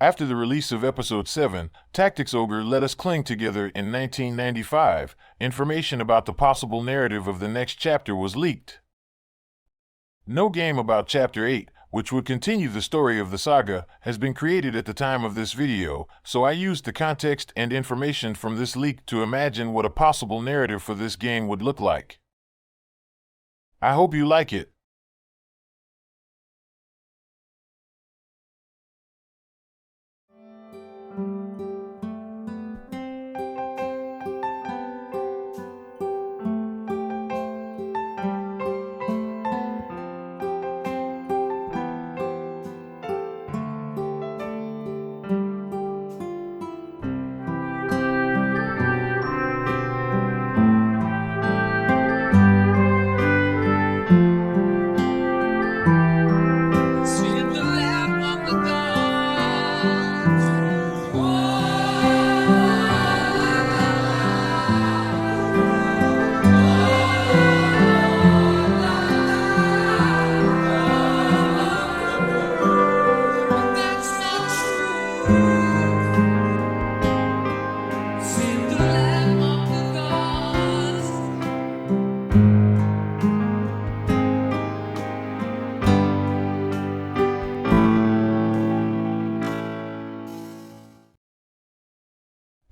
After the release of Episode 7, Tactics Ogre Let Us Cling Together in 1995, information about the possible narrative of the next chapter was leaked. No game about Chapter 8, which would continue the story of the saga, has been created at the time of this video, so I used the context and information from this leak to imagine what a possible narrative for this game would look like. I hope you like it.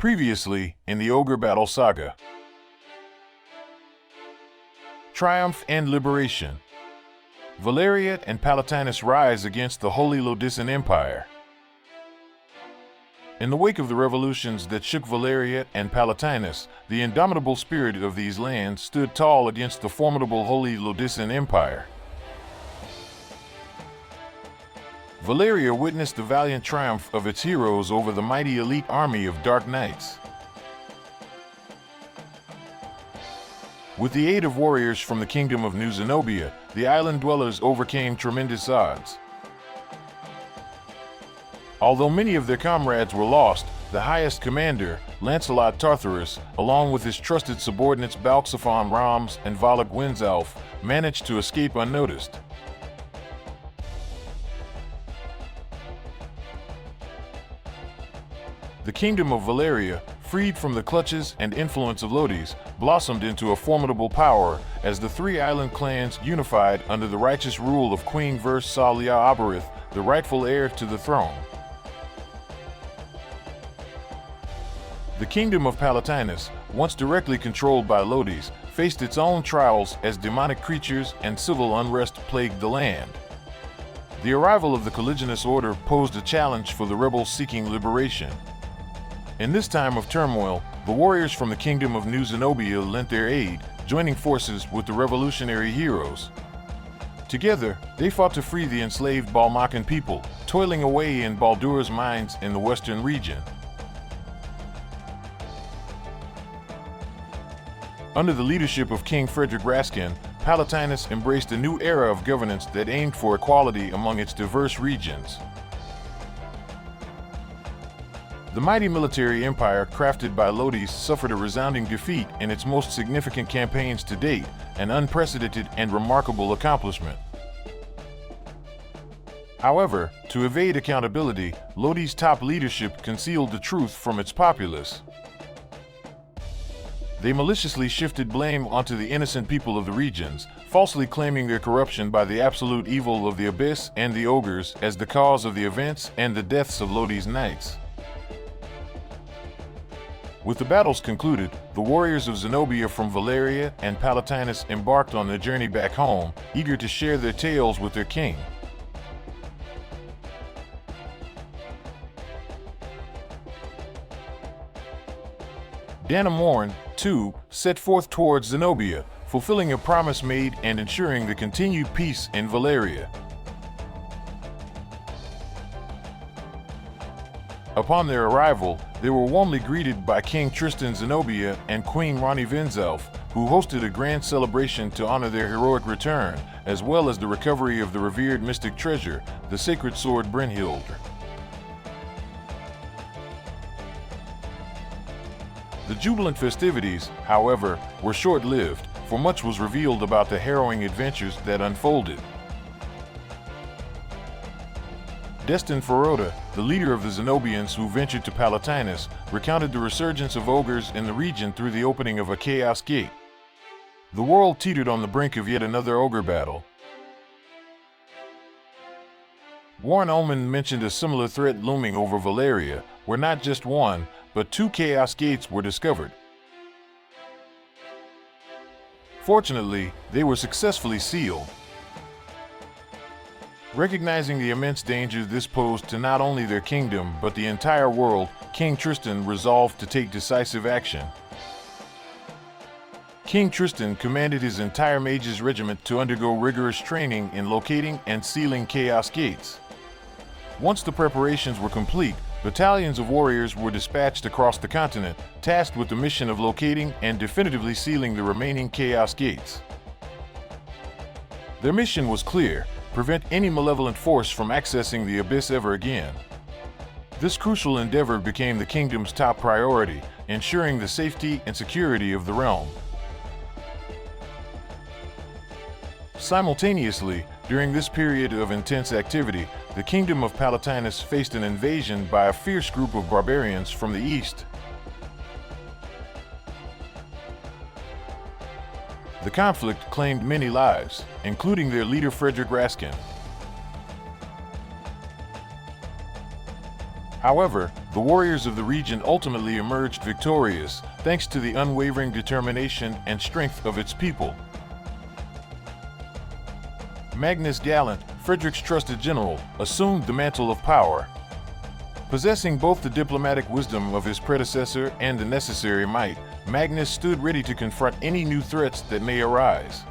Previously, in the Ogre Battle Saga. Triumph and Liberation. Valeriat and Palatinus rise against the Holy Lodisan Empire. In the wake of the revolutions that shook Valeriat and Palatinus, the indomitable spirit of these lands stood tall against the formidable Holy Lodisan Empire. Valeria witnessed the valiant triumph of its heroes over the mighty elite army of Dark Knights. With the aid of warriors from the kingdom of New Zenobia, the island dwellers overcame tremendous odds. Although many of their comrades were lost, the highest commander, Lancelot Tartharus, along with his trusted subordinates Balxaphon Rams and Valak Winzelf, managed to escape unnoticed. The kingdom of Valeria, freed from the clutches and influence of Lodi's, blossomed into a formidable power as the three island clans unified under the righteous rule of Queen Vers-Salia Aberith, the rightful heir to the throne. The kingdom of Palatinus, once directly controlled by Lodi's, faced its own trials as demonic creatures and civil unrest plagued the land. The arrival of the Colliginous Order posed a challenge for the rebels seeking liberation. In this time of turmoil, the warriors from the kingdom of New Zenobia lent their aid, joining forces with the revolutionary heroes. Together, they fought to free the enslaved Balmacan people, toiling away in Baldur's mines in the western region. Under the leadership of King Frederick Raskin, Palatinus embraced a new era of governance that aimed for equality among its diverse regions. The mighty military empire crafted by Lodi's suffered a resounding defeat in its most significant campaigns to date, an unprecedented and remarkable accomplishment. However, to evade accountability, Lodi's top leadership concealed the truth from its populace. They maliciously shifted blame onto the innocent people of the regions, falsely claiming their corruption by the absolute evil of the Abyss and the Ogres as the cause of the events and the deaths of Lodi's knights. With the battles concluded, the warriors of Zenobia from Valeria and Palatinus embarked on their journey back home, eager to share their tales with their king. Danamorn, too, set forth towards Zenobia, fulfilling a promise made and ensuring the continued peace in Valeria. Upon their arrival, they were warmly greeted by King Tristan Zenobia and Queen Rani Vinzelf, who hosted a grand celebration to honor their heroic return, as well as the recovery of the revered mystic treasure, the sacred sword Brynhild. The jubilant festivities, however, were short-lived, for much was revealed about the harrowing adventures that unfolded. Destined for Rhoda, the leader of the Zenobians who ventured to Palatinus, recounted the resurgence of ogres in the region through the opening of a chaos gate. The world teetered on the brink of yet another ogre battle. Warren Ullman mentioned a similar threat looming over Valeria, where not just one, but two chaos gates were discovered. Fortunately, they were successfully sealed. Recognizing the immense danger this posed to not only their kingdom but the entire world, King Tristan resolved to take decisive action. King Tristan commanded his entire mages regiment to undergo rigorous training in locating and sealing chaos gates. Once the preparations were complete, battalions of warriors were dispatched across the continent, tasked with the mission of locating and definitively sealing the remaining chaos gates. Their mission was clear: prevent any malevolent force from accessing the abyss ever again. This crucial endeavor became the kingdom's top priority, ensuring the safety and security of the realm. Simultaneously, during this period of intense activity, the kingdom of Palatinus faced an invasion by a fierce group of barbarians from the east. The conflict claimed many lives, including their leader Frederick Raskin. However, the warriors of the region ultimately emerged victorious, thanks to the unwavering determination and strength of its people. Magnus Gallant, Frederick's trusted general, assumed the mantle of power. Possessing both the diplomatic wisdom of his predecessor and the necessary might, Magnus stood ready to confront any new threats that may arise.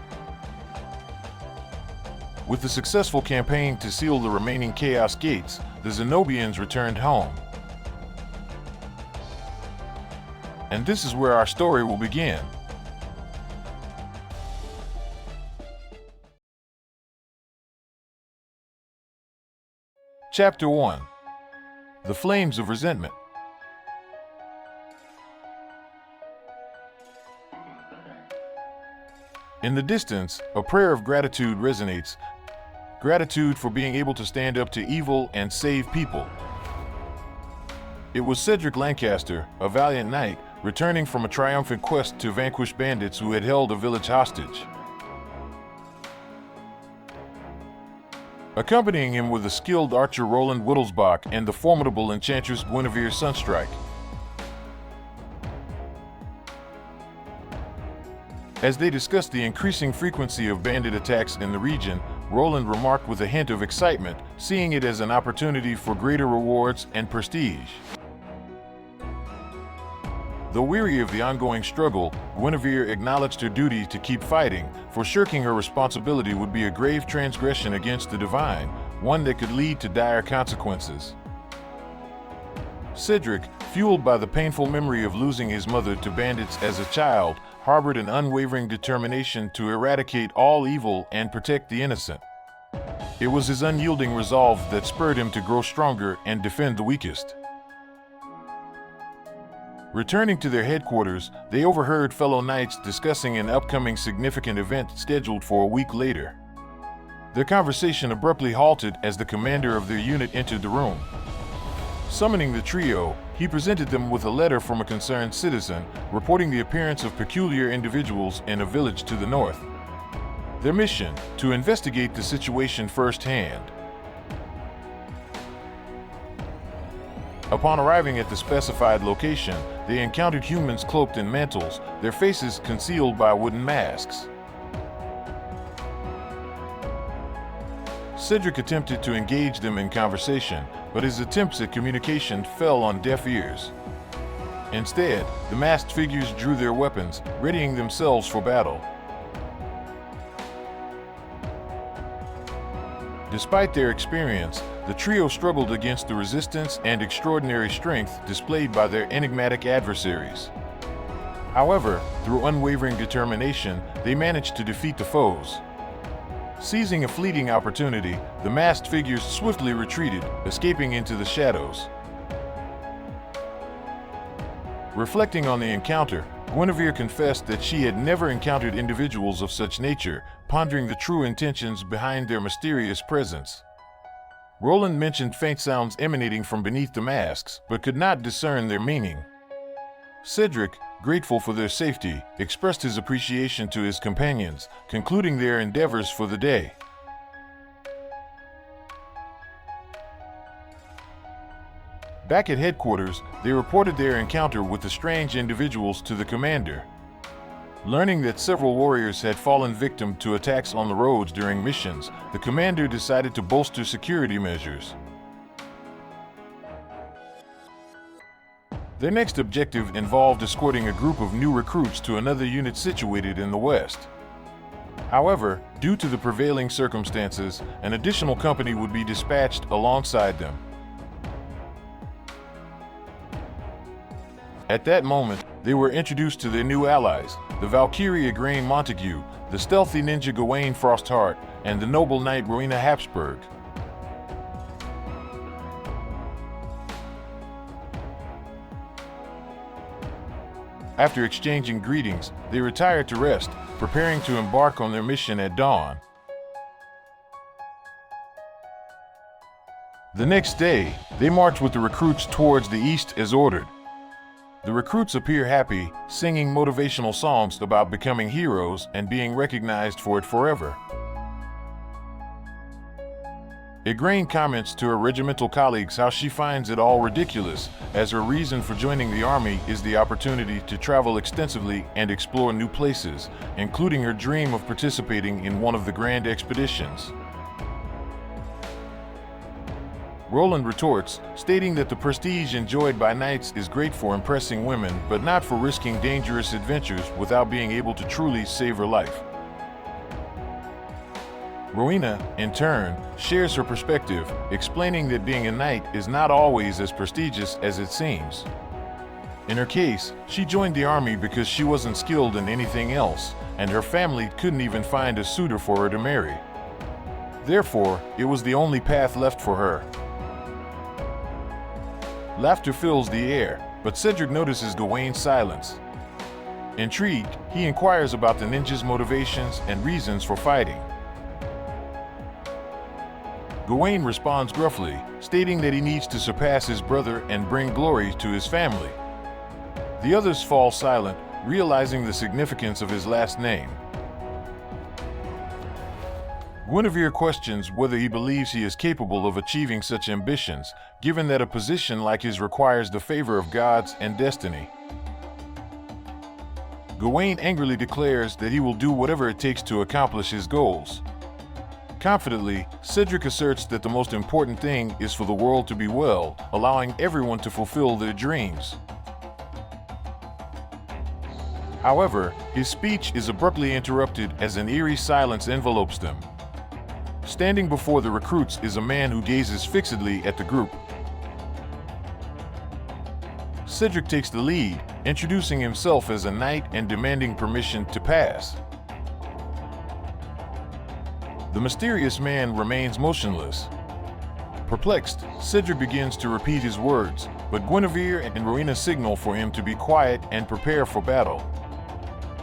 With the successful campaign to seal the remaining chaos gates, the Zenobians returned home. And this is where our story will begin. Chapter 1: The Flames of Resentment. In the distance, a prayer of gratitude resonates. Gratitude for being able to stand up to evil and save people. It was Cedric Lancaster, a valiant knight, returning from a triumphant quest to vanquish bandits who had held a village hostage. Accompanying him were the skilled archer Roland Whittlesbach and the formidable enchantress Guinevere Sunstrike. As they discussed the increasing frequency of bandit attacks in the region, Roland remarked with a hint of excitement, seeing it as an opportunity for greater rewards and prestige. Though weary of the ongoing struggle, Guinevere acknowledged her duty to keep fighting, for shirking her responsibility would be a grave transgression against the divine, one that could lead to dire consequences. Cedric, fueled by the painful memory of losing his mother to bandits as a child, harbored an unwavering determination to eradicate all evil and protect the innocent. It was his unyielding resolve that spurred him to grow stronger and defend the weakest. Returning to their headquarters, they overheard fellow knights discussing an upcoming significant event scheduled for a week later. Their conversation abruptly halted as the commander of their unit entered the room. Summoning the trio, he presented them with a letter from a concerned citizen, reporting the appearance of peculiar individuals in a village to the north. Their mission: to investigate the situation firsthand. Upon arriving at the specified location, they encountered humans cloaked in mantles, their faces concealed by wooden masks. Cedric attempted to engage them in conversation, but his attempts at communication fell on deaf ears. Instead, the masked figures drew their weapons, readying themselves for battle. Despite their experience, the trio struggled against the resistance and extraordinary strength displayed by their enigmatic adversaries. However, through unwavering determination, they managed to defeat the foes. Seizing a fleeting opportunity, the masked figures swiftly retreated, escaping into the shadows. Reflecting on the encounter, Guinevere confessed that she had never encountered individuals of such nature, pondering the true intentions behind their mysterious presence. Roland mentioned faint sounds emanating from beneath the masks, but could not discern their meaning. Cedric, grateful for their safety, expressed his appreciation to his companions, concluding their endeavors for the day. Back at headquarters, they reported their encounter with the strange individuals to the commander. Learning that several warriors had fallen victim to attacks on the roads during missions, the commander decided to bolster security measures. Their next objective involved escorting a group of new recruits to another unit situated in the west. However, due to the prevailing circumstances, an additional company would be dispatched alongside them. At that moment, they were introduced to their new allies, the Valkyrie Igraine Montague, the stealthy ninja Gawain Frostheart, and the noble knight Rowena Habsburg. After exchanging greetings, they retired to rest, preparing to embark on their mission at dawn. The next day, they marched with the recruits towards the east as ordered. The recruits appear happy, singing motivational songs about becoming heroes and being recognized for it forever. Igraine comments to her regimental colleagues how she finds it all ridiculous, as her reason for joining the army is the opportunity to travel extensively and explore new places, including her dream of participating in one of the grand expeditions. Roland retorts, stating that the prestige enjoyed by knights is great for impressing women, but not for risking dangerous adventures without being able to truly save her life. Rowena, in turn, shares her perspective, explaining that being a knight is not always as prestigious as it seems. In her case, she joined the army because she wasn't skilled in anything else, and her family couldn't even find a suitor for her to marry. Therefore, it was the only path left for her. Laughter fills the air, but Cedric notices Gawain's silence. Intrigued, he inquires about the ninja's motivations and reasons for fighting. Gawain responds gruffly, stating that he needs to surpass his brother and bring glory to his family. The others fall silent, realizing the significance of his last name. Guinevere questions whether he believes he is capable of achieving such ambitions, given that a position like his requires the favor of gods and destiny. Gawain angrily declares that he will do whatever it takes to accomplish his goals. Confidently, Cedric asserts that the most important thing is for the world to be well, allowing everyone to fulfill their dreams. However, his speech is abruptly interrupted as an eerie silence envelopes them. Standing before the recruits is a man who gazes fixedly at the group. Cedric takes the lead, introducing himself as a knight and demanding permission to pass. The mysterious man remains motionless. Perplexed, Cedric begins to repeat his words, but Guinevere and Rowena signal for him to be quiet and prepare for battle.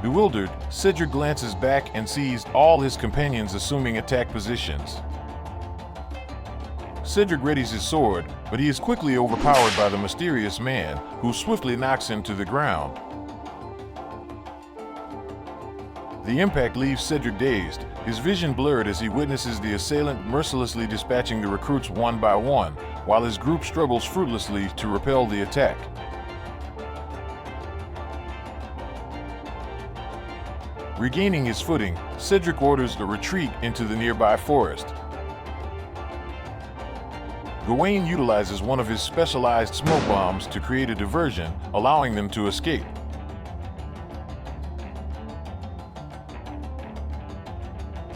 Bewildered, Cedric glances back and sees all his companions assuming attack positions. Cedric readies his sword, but he is quickly overpowered by the mysterious man, who swiftly knocks him to the ground. The impact leaves Cedric dazed, his vision blurred as he witnesses the assailant mercilessly dispatching the recruits one by one, while his group struggles fruitlessly to repel the attack. Regaining his footing, Cedric orders a retreat into the nearby forest. Gawain utilizes one of his specialized smoke bombs to create a diversion, allowing them to escape.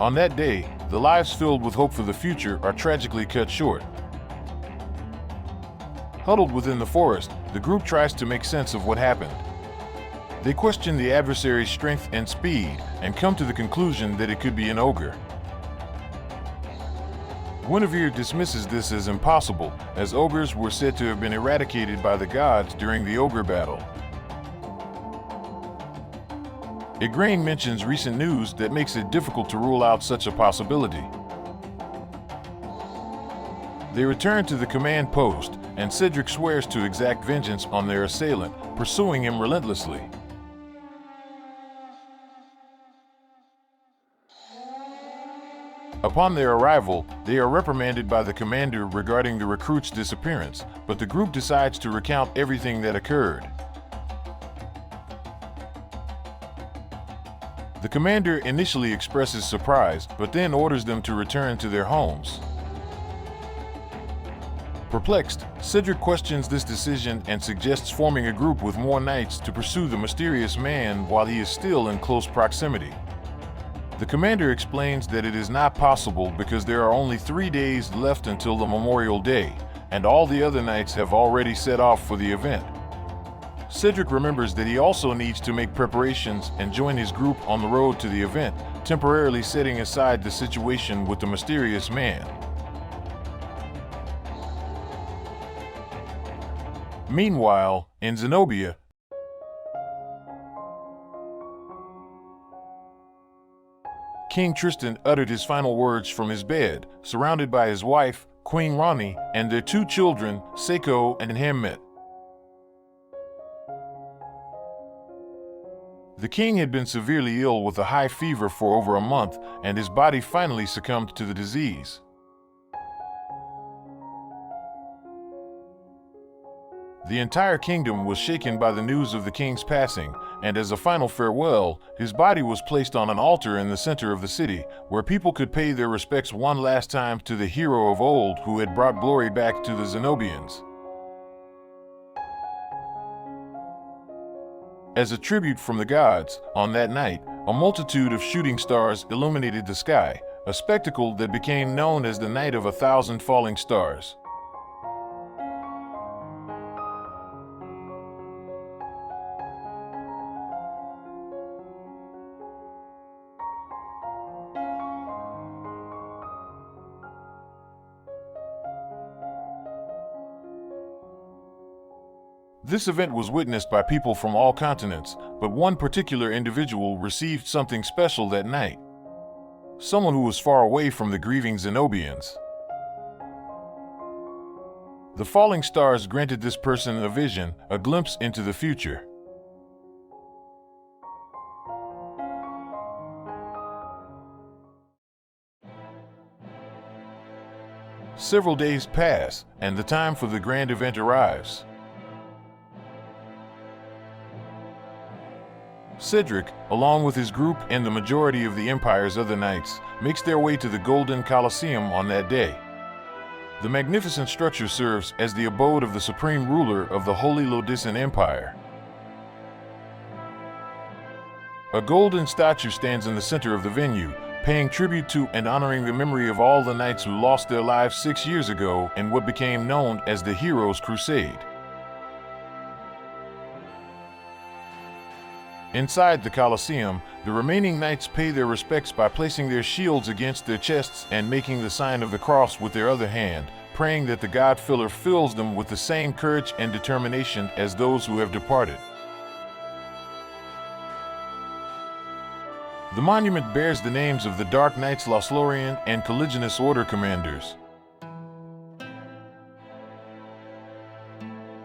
On that day, the lives filled with hope for the future are tragically cut short. Huddled within the forest, the group tries to make sense of what happened. They question the adversary's strength and speed, and come to the conclusion that it could be an ogre. Guinevere dismisses this as impossible, as ogres were said to have been eradicated by the gods during the Ogre Battle. Igraine mentions recent news that makes it difficult to rule out such a possibility. They return to the command post, and Cedric swears to exact vengeance on their assailant, pursuing him relentlessly. Upon their arrival, they are reprimanded by the commander regarding the recruit's disappearance, but the group decides to recount everything that occurred. The commander initially expresses surprise, but then orders them to return to their homes. Perplexed, Cedric questions this decision and suggests forming a group with more knights to pursue the mysterious man while he is still in close proximity. The commander explains that it is not possible because there are only 3 days left until the Memorial Day, and all the other knights have already set off for the event. Cedric remembers that he also needs to make preparations and join his group on the road to the event, temporarily setting aside the situation with the mysterious man. Meanwhile, in Zenobia, King Tristan uttered his final words from his bed, surrounded by his wife, Queen Rani, and their 2 children, Seiko and Hammet. The king had been severely ill with a high fever for over a month, and his body finally succumbed to the disease. The entire kingdom was shaken by the news of the king's passing, and as a final farewell, his body was placed on an altar in the center of the city, where people could pay their respects one last time to the hero of old who had brought glory back to the Zenobians. As a tribute from the gods, on that night, a multitude of shooting stars illuminated the sky, a spectacle that became known as the Night of 1,000 Falling Stars. This event was witnessed by people from all continents, but one particular individual received something special that night. Someone who was far away from the grieving Zenobians. The falling stars granted this person a vision, a glimpse into the future. Several days pass, and the time for the grand event arrives. Cedric, along with his group and the majority of the Empire's other knights, makes their way to the Golden Colosseum on that day. The magnificent structure serves as the abode of the supreme ruler of the Holy Lodisan Empire. A golden statue stands in the center of the venue, paying tribute to and honoring the memory of all the knights who lost their lives 6 years ago in what became known as the Heroes' Crusade. Inside the Colosseum, the remaining knights pay their respects by placing their shields against their chests and making the sign of the cross with their other hand, praying that the God-Filler fills them with the same courage and determination as those who have departed. The monument bears the names of the Dark Knights Loslorian and Colliginous Order commanders.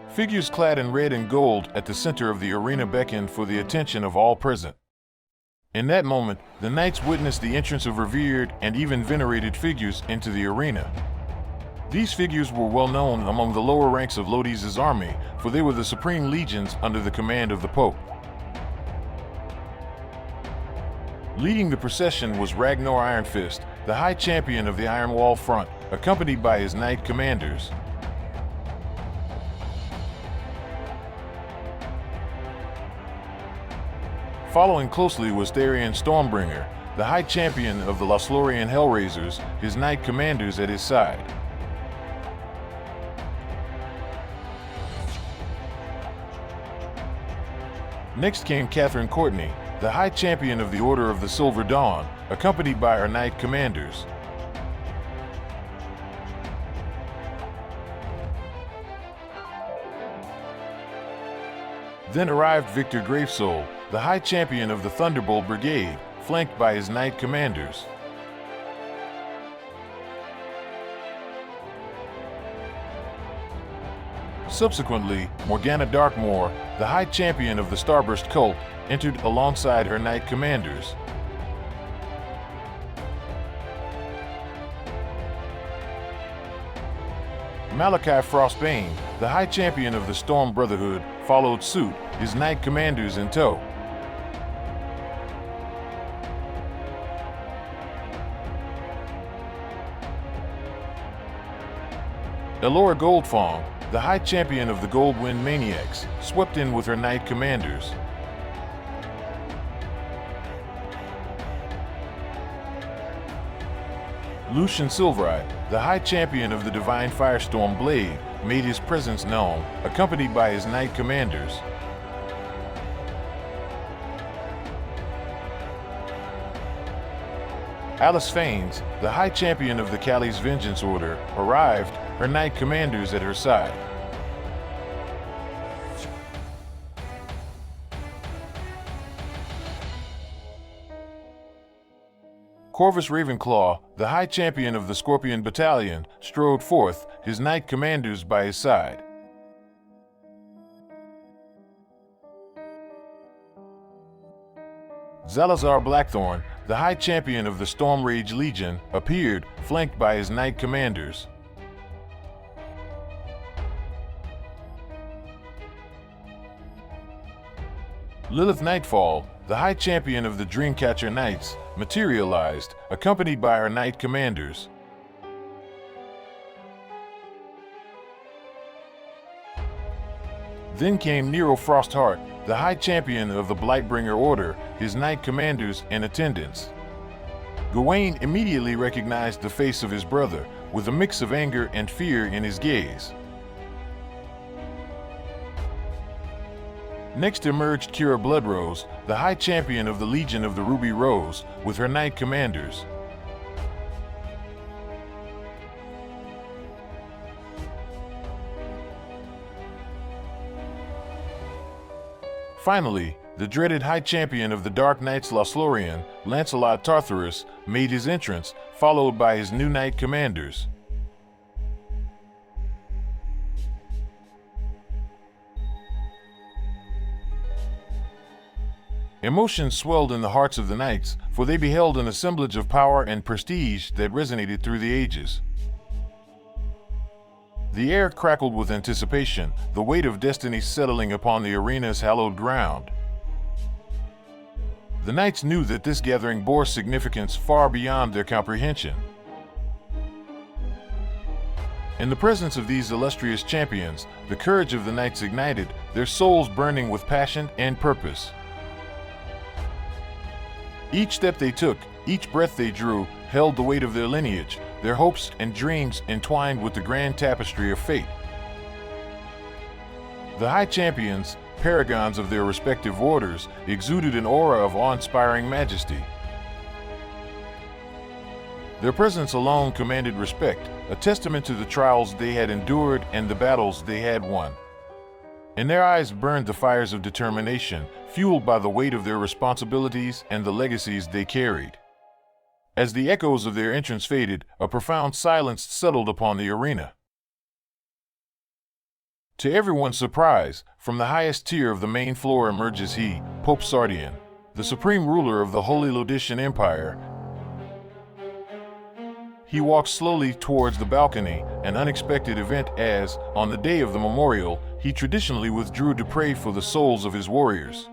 Figures clad in red and gold at the center of the arena beckon for the attention of all present. In that moment, the knights witnessed the entrance of revered and even venerated figures into the arena. These figures were well known among the lower ranks of Lodi's army, for they were the supreme legions under the command of the Pope. Leading the procession was Ragnar Ironfist, the High Champion of the Iron Wall Front, accompanied by his knight commanders. Following closely was Therian Stormbringer, the High Champion of the Loslorian Hellraisers, his knight commanders at his side. Next came Catherine Courtney, the High Champion of the Order of the Silver Dawn, accompanied by her knight commanders. Then arrived Victor Gravesoul, the High Champion of the Thunderbolt Brigade, flanked by his knight commanders. Subsequently, Morgana Darkmoor, the High Champion of the Starburst cult, entered alongside her Knight Commanders. Malachi Frostbane, the High Champion of the Storm Brotherhood, followed suit, his Knight Commanders in tow. Elora Goldfong, the High Champion of the Goldwind Maniacs, swept in with her Knight Commanders. Lucian Silvereye, the High Champion of the Divine Firestorm Blade, made his presence known, accompanied by his Knight Commanders. Alice Fanes, the High Champion of the Callie's Vengeance Order, arrived, her Knight Commanders at her side. Corvus Ravenclaw, the High Champion of the Scorpion Battalion, strode forth, his Knight Commanders by his side. Zalazar Blackthorn, the High Champion of the Stormrage Legion, appeared, flanked by his Knight Commanders. Lilith Nightfall, the High Champion of the Dreamcatcher Knights, materialized, accompanied by her Knight Commanders. Then came Nero Frostheart, the High Champion of the Blightbringer Order, his Knight Commanders in attendance. Gawain immediately recognized the face of his brother, with a mix of anger and fear in his gaze. Next emerged Kira Bloodrose, the High Champion of the Legion of the Ruby Rose, with her Knight Commanders. Finally, the dreaded High Champion of the Dark Knights Lothlorien, Lancelot Tartharus, made his entrance, followed by his new Knight Commanders. Emotions swelled in the hearts of the knights, for they beheld an assemblage of power and prestige that resonated through the ages. The air crackled with anticipation, the weight of destiny settling upon the arena's hallowed ground. The knights knew that this gathering bore significance far beyond their comprehension. In the presence of these illustrious champions, the courage of the knights ignited, their souls burning with passion and purpose. Each step they took, each breath they drew, held the weight of their lineage, their hopes and dreams entwined with the grand tapestry of fate. The High Champions, paragons of their respective orders, exuded an aura of awe-inspiring majesty. Their presence alone commanded respect, a testament to the trials they had endured and the battles they had won. In their eyes burned the fires of determination, fueled by the weight of their responsibilities and the legacies they carried. As the echoes of their entrance faded, a profound silence settled upon the arena. To everyone's surprise, from the highest tier of the main floor emerges he, Pope Sardian, the supreme ruler of the Holy Lodician Empire. He walks slowly towards the balcony, an unexpected event as, on the day of the memorial, he traditionally withdrew to pray for the souls of his warriors.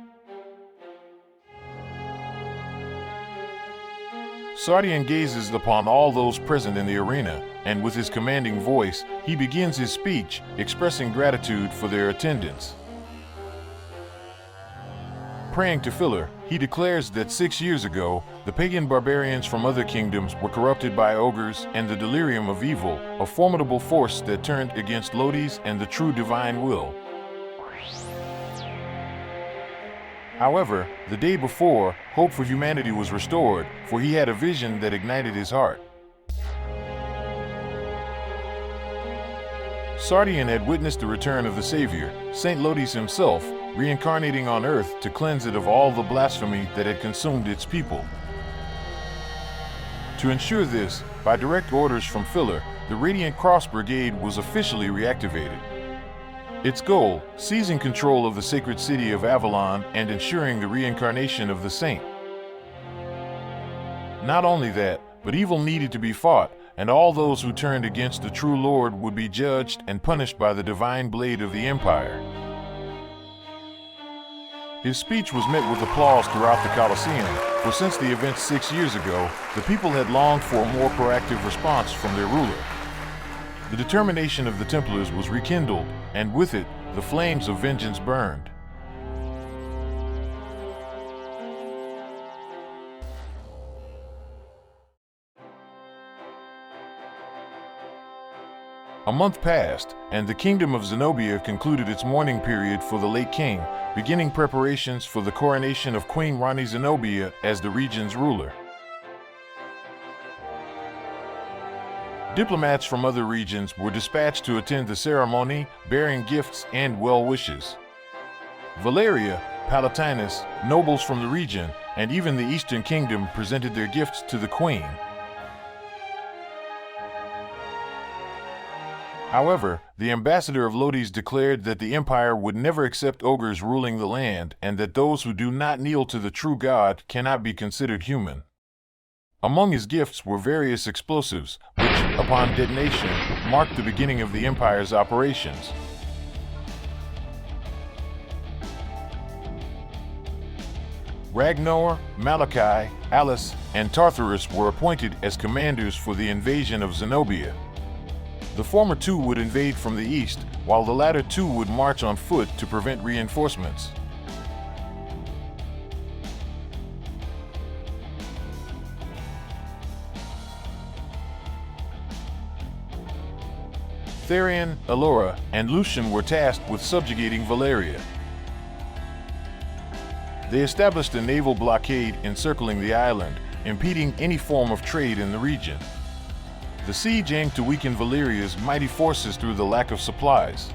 Sardian gazes upon all those present in the arena, and with his commanding voice, he begins his speech, expressing gratitude for their attendance. Praying to Filler, he declares that 6 years ago, the pagan barbarians from other kingdoms were corrupted by ogres and the delirium of evil, a formidable force that turned against Lodi's and the true divine will. However, the day before, hope for humanity was restored, for he had a vision that ignited his heart. Sardian had witnessed the return of the Savior, Saint Lodi's himself, reincarnating on earth to cleanse it of all the blasphemy that had consumed its people. To ensure this, by direct orders from Filler, the Radiant Cross Brigade was officially reactivated. Its goal, seizing control of the sacred city of Avalon and ensuring the reincarnation of the saint. Not only that, but evil needed to be fought, and all those who turned against the true Lord would be judged and punished by the divine blade of the Empire. His speech was met with applause throughout the Colosseum, for since the event 6 years ago, the people had longed for a more proactive response from their ruler. The determination of the Templars was rekindled, and with it, the flames of vengeance burned. A month passed, and the kingdom of Zenobia concluded its mourning period for the late king, beginning preparations for the coronation of Queen Rani Zenobia as the region's ruler. Diplomats from other regions were dispatched to attend the ceremony, bearing gifts and well wishes. Valeria, Palatinus, nobles from the region, and even the Eastern Kingdom presented their gifts to the queen. However, the ambassador of Lodi's declared that the empire would never accept ogres ruling the land, and that those who do not kneel to the true God cannot be considered human. Among his gifts were various explosives, which, upon detonation, marked the beginning of the empire's operations. Ragnar, Malachi, Alice, and Tartarus were appointed as commanders for the invasion of Zenobia. The former two would invade from the east, while the latter two would march on foot to prevent reinforcements. Therion, Alora, and Lucian were tasked with subjugating Valeria. They established a naval blockade encircling the island, impeding any form of trade in the region. The siege aimed to weaken Valeria's mighty forces through the lack of supplies.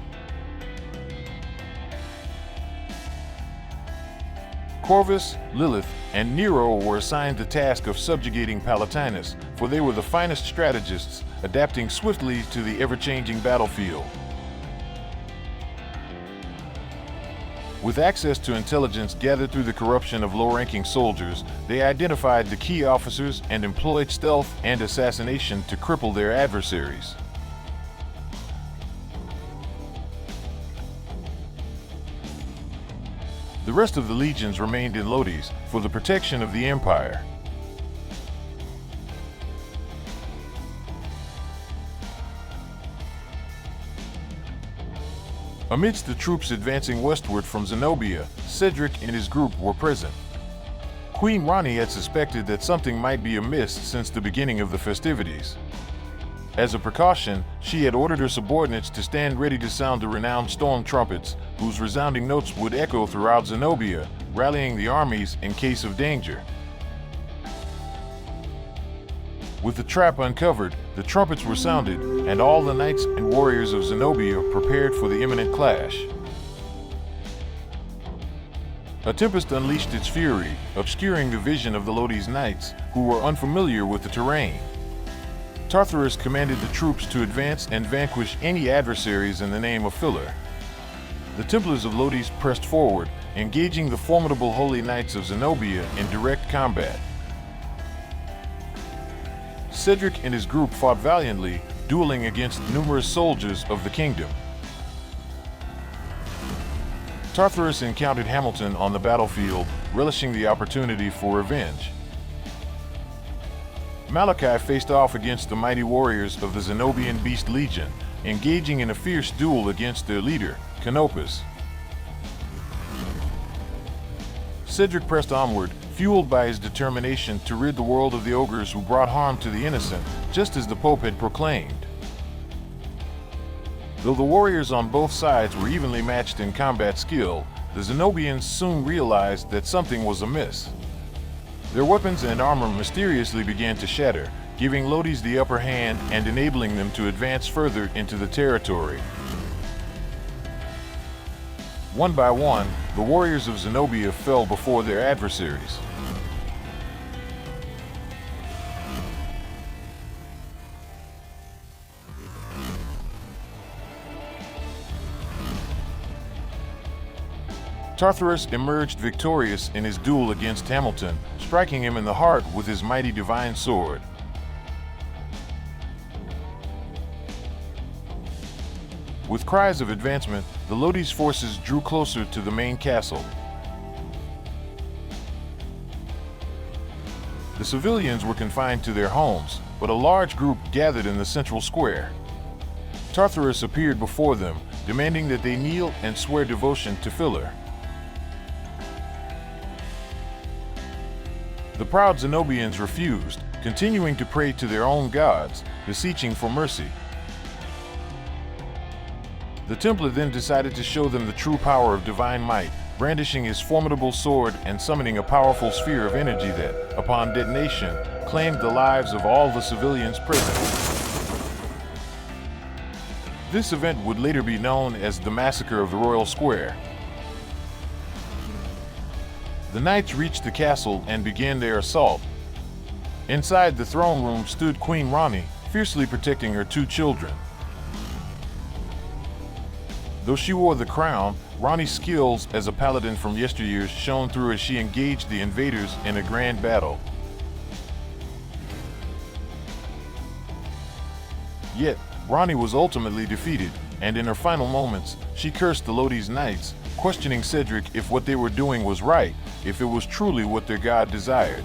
Corvus, Lilith, and Nero were assigned the task of subjugating Palatinus, for they were the finest strategists, adapting swiftly to the ever-changing battlefield. With access to intelligence gathered through the corruption of low-ranking soldiers, they identified the key officers and employed stealth and assassination to cripple their adversaries. The rest of the legions remained in Lodi's for the protection of the empire. Amidst the troops advancing westward from Zenobia, Cedric and his group were present. Queen Rani had suspected that something might be amiss since the beginning of the festivities. As a precaution, she had ordered her subordinates to stand ready to sound the renowned storm trumpets, whose resounding notes would echo throughout Zenobia, rallying the armies in case of danger. With the trap uncovered, the trumpets were sounded, and all the knights and warriors of Zenobia prepared for the imminent clash. A tempest unleashed its fury, obscuring the vision of the Lodi's knights, who were unfamiliar with the terrain. Tartarus commanded the troops to advance and vanquish any adversaries in the name of Filler. The Templars of Lodi's pressed forward, engaging the formidable Holy Knights of Zenobia in direct combat. Cedric and his group fought valiantly, dueling against numerous soldiers of the kingdom. Tartarus encountered Hamilton on the battlefield, relishing the opportunity for revenge. Malachi faced off against the mighty warriors of the Zenobian Beast Legion, engaging in a fierce duel against their leader, Canopus. Cedric pressed onward, fueled by his determination to rid the world of the ogres who brought harm to the innocent, just as the Pope had proclaimed. Though the warriors on both sides were evenly matched in combat skill, the Zenobians soon realized that something was amiss. Their weapons and armor mysteriously began to shatter, giving Lodi's the upper hand and enabling them to advance further into the territory. One by one, the warriors of Zenobia fell before their adversaries. Tartarus emerged victorious in his duel against Hamilton, striking him in the heart with his mighty divine sword. With cries of advancement, the Lodi's forces drew closer to the main castle. The civilians were confined to their homes, but a large group gathered in the central square. Tartarus appeared before them, demanding that they kneel and swear devotion to Philor. The proud Zenobians refused, continuing to pray to their own gods, beseeching for mercy. The Templar then decided to show them the true power of divine might, brandishing his formidable sword and summoning a powerful sphere of energy that, upon detonation, claimed the lives of all the civilians present. This event would later be known as the Massacre of the Royal Square. The knights reached the castle and began their assault. Inside the throne room stood Queen Rani, fiercely protecting her 2 children. Though she wore the crown, Rani's skills as a paladin from yesteryears shone through as she engaged the invaders in a grand battle. Yet, Rani was ultimately defeated, and in her final moments, she cursed the Lodi's knights, questioning Cedric if what they were doing was right, if it was truly what their god desired.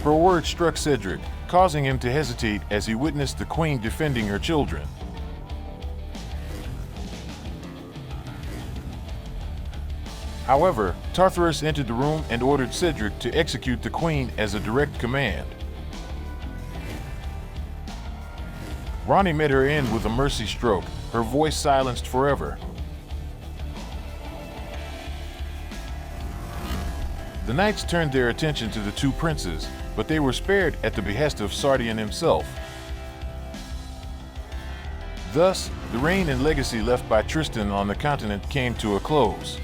Her word struck Cedric, causing him to hesitate as he witnessed the queen defending her children. However, Tartarus entered the room and ordered Cedric to execute the queen as a direct command. Rani met her end with a mercy stroke, her voice silenced forever. The knights turned their attention to the 2 princes, but they were spared at the behest of Sardian himself. Thus, the reign and legacy left by Tristan on the continent came to a close.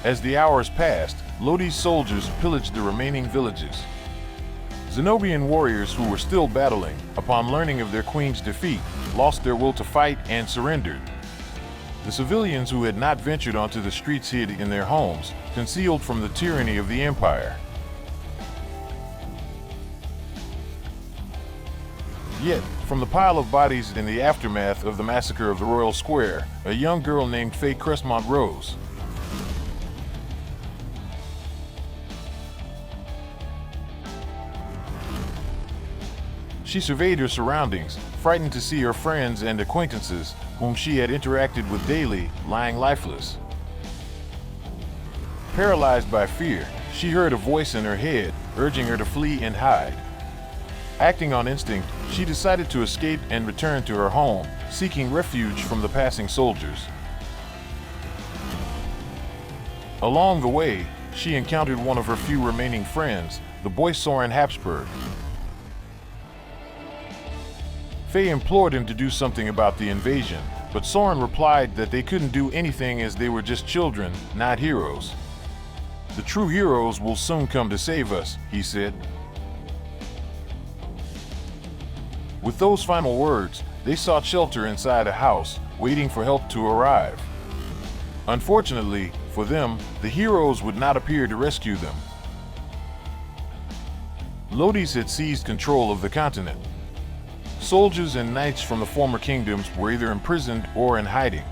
As the hours passed, Lodi's soldiers pillaged the remaining villages. Zenobian warriors who were still battling, upon learning of their queen's defeat, lost their will to fight and surrendered. The civilians who had not ventured onto the streets hid in their homes, concealed from the tyranny of the empire. Yet, from the pile of bodies in the aftermath of the massacre of the Royal Square, a young girl named Faye Crestmont rose. She surveyed her surroundings, frightened to see her friends and acquaintances, whom she had interacted with daily, lying lifeless. Paralyzed by fear, she heard a voice in her head, urging her to flee and hide. Acting on instinct, she decided to escape and return to her home, seeking refuge from the passing soldiers. Along the way, she encountered one of her few remaining friends, the boy Soren Habsburg. Faye implored him to do something about the invasion, but Soren replied that they couldn't do anything as they were just children, not heroes. "The true heroes will soon come to save us," he said. With those final words, they sought shelter inside a house, waiting for help to arrive. Unfortunately, for them, the heroes would not appear to rescue them. Lodi's had seized control of the continent. Soldiers and knights from the former kingdoms were either imprisoned or in hiding.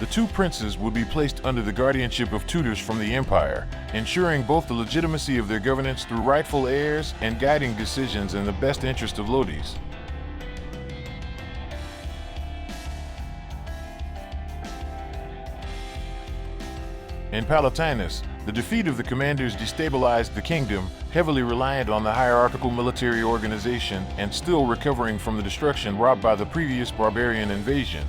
The 2 princes would be placed under the guardianship of tutors from the empire, ensuring both the legitimacy of their governance through rightful heirs and guiding decisions in the best interest of Lodi's. In Palatinus, the defeat of the commanders destabilized the kingdom, heavily reliant on the hierarchical military organization and still recovering from the destruction wrought by the previous barbarian invasion.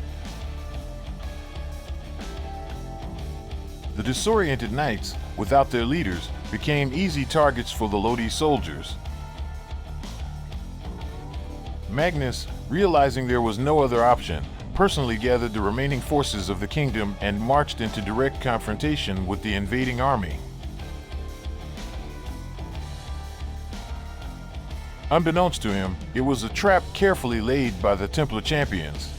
The disoriented knights, without their leaders, became easy targets for the Lodi soldiers. Magnus, realizing there was no other option, personally gathered the remaining forces of the kingdom and marched into direct confrontation with the invading army. Unbeknownst to him, it was a trap carefully laid by the Templar champions.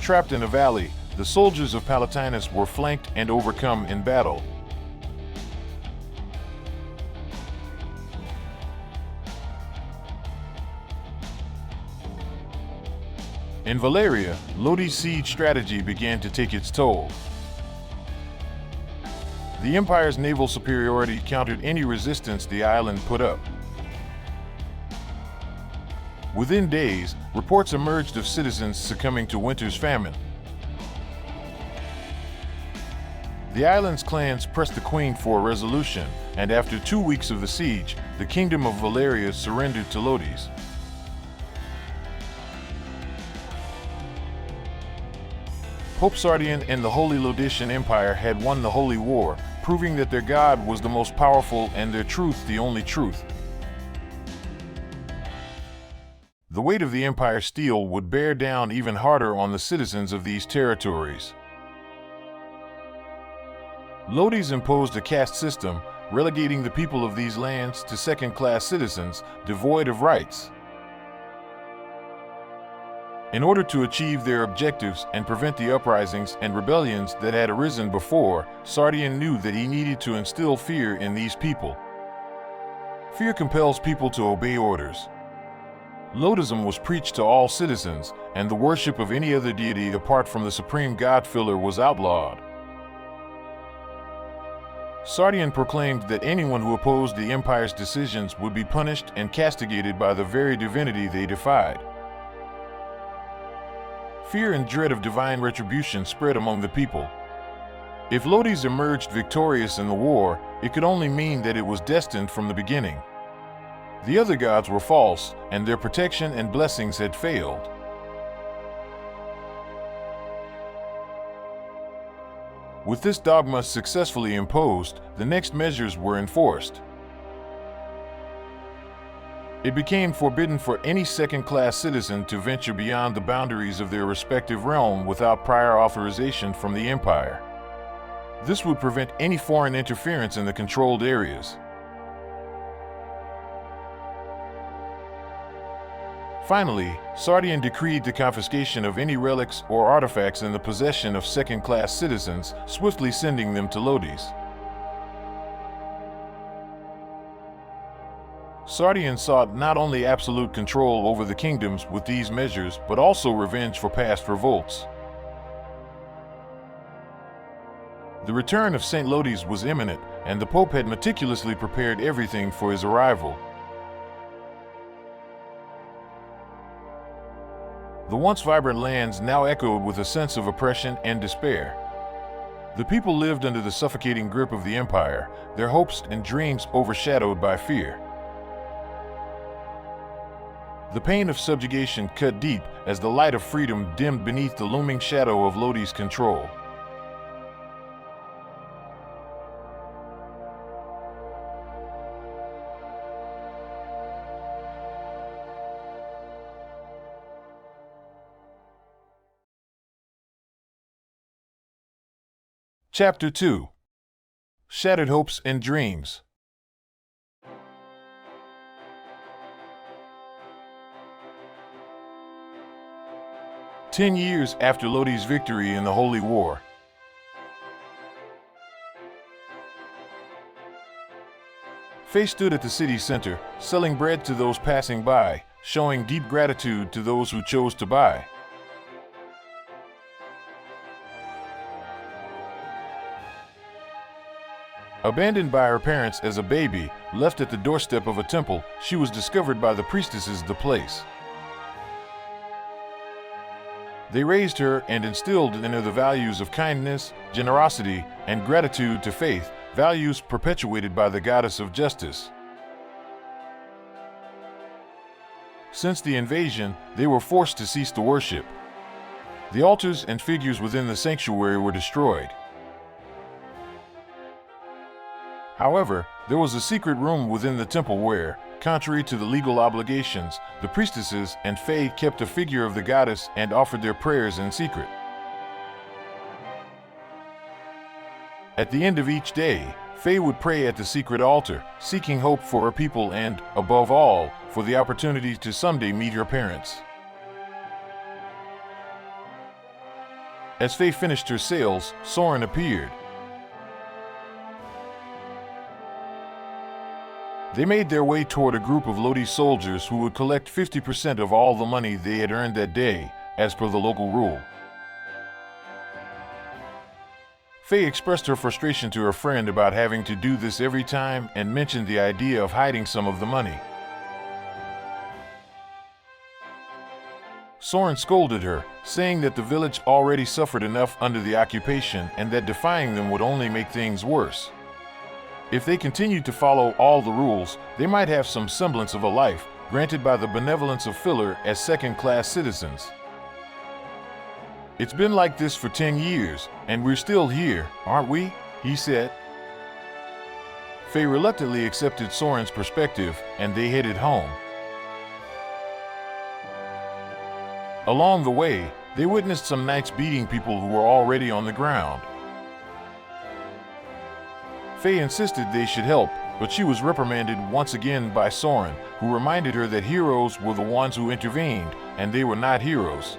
Trapped in a valley, the soldiers of Palatinus were flanked and overcome in battle. In Valeria, Lodi's siege strategy began to take its toll. The Empire's naval superiority countered any resistance the island put up. Within days, reports emerged of citizens succumbing to winter's famine. The island's clans pressed the queen for a resolution, and after 2 weeks of the siege, the kingdom of Valeria surrendered to Lodi's. Pope Sardian and the Holy Lodician Empire had won the Holy War, proving that their God was the most powerful and their truth the only truth. The weight of the Empire's steel would bear down even harder on the citizens of these territories. Lodi's imposed a caste system, relegating the people of these lands to second-class citizens, devoid of rights. In order to achieve their objectives and prevent the uprisings and rebellions that had arisen before, Sardian knew that he needed to instill fear in these people. Fear compels people to obey orders. Lodism was preached to all citizens, and the worship of any other deity apart from the supreme god-filler was outlawed. Sardian proclaimed that anyone who opposed the Empire's decisions would be punished and castigated by the very divinity they defied. Fear and dread of divine retribution spread among the people. If Lodi's emerged victorious in the war, it could only mean that it was destined from the beginning. The other gods were false, and their protection and blessings had failed. With this dogma successfully imposed, the next measures were enforced. It became forbidden for any second-class citizen to venture beyond the boundaries of their respective realm without prior authorization from the Empire. This would prevent any foreign interference in the controlled areas. Finally, Sardian decreed the confiscation of any relics or artifacts in the possession of second-class citizens, swiftly sending them to Lodi's. Sardian sought not only absolute control over the kingdoms with these measures, but also revenge for past revolts. The return of St. Lodi's was imminent, and the Pope had meticulously prepared everything for his arrival. The once vibrant lands now echoed with a sense of oppression and despair. The people lived under the suffocating grip of the Empire, their hopes and dreams overshadowed by fear. The pain of subjugation cut deep as the light of freedom dimmed beneath the looming shadow of Lodi's control. Chapter 2. Shattered Hopes and Dreams. 10 years after Lodi's victory in the Holy War. Faye stood at the city center, selling bread to those passing by, showing deep gratitude to those who chose to buy. Abandoned by her parents as a baby, left at the doorstep of a temple, she was discovered by the priestesses of the place. They raised her and instilled in her the values of kindness, generosity, and gratitude to faith, values perpetuated by the goddess of justice. Since the invasion, they were forced to cease to worship. The altars and figures within the sanctuary were destroyed. However, there was a secret room within the temple where, contrary to the legal obligations, the priestesses and Fae kept a figure of the goddess and offered their prayers in secret. At the end of each day, Fae would pray at the secret altar, seeking hope for her people and, above all, for the opportunity to someday meet her parents. As Faye finished her sales, Soren appeared. They made their way toward a group of Lodi soldiers who would collect 50% of all the money they had earned that day, as per the local rule. Faye expressed her frustration to her friend about having to do this every time and mentioned the idea of hiding some of the money. Soren scolded her, saying that the village already suffered enough under the occupation and that defying them would only make things worse. If they continued to follow all the rules, they might have some semblance of a life, granted by the benevolence of Filler as second-class citizens. "It's been like this for 10 years, and we're still here, aren't we?" he said. Faye reluctantly accepted Soren's perspective, and they headed home. Along the way, they witnessed some knights beating people who were already on the ground. Faye insisted they should help, but she was reprimanded once again by Soren, who reminded her that heroes were the ones who intervened, and they were not heroes.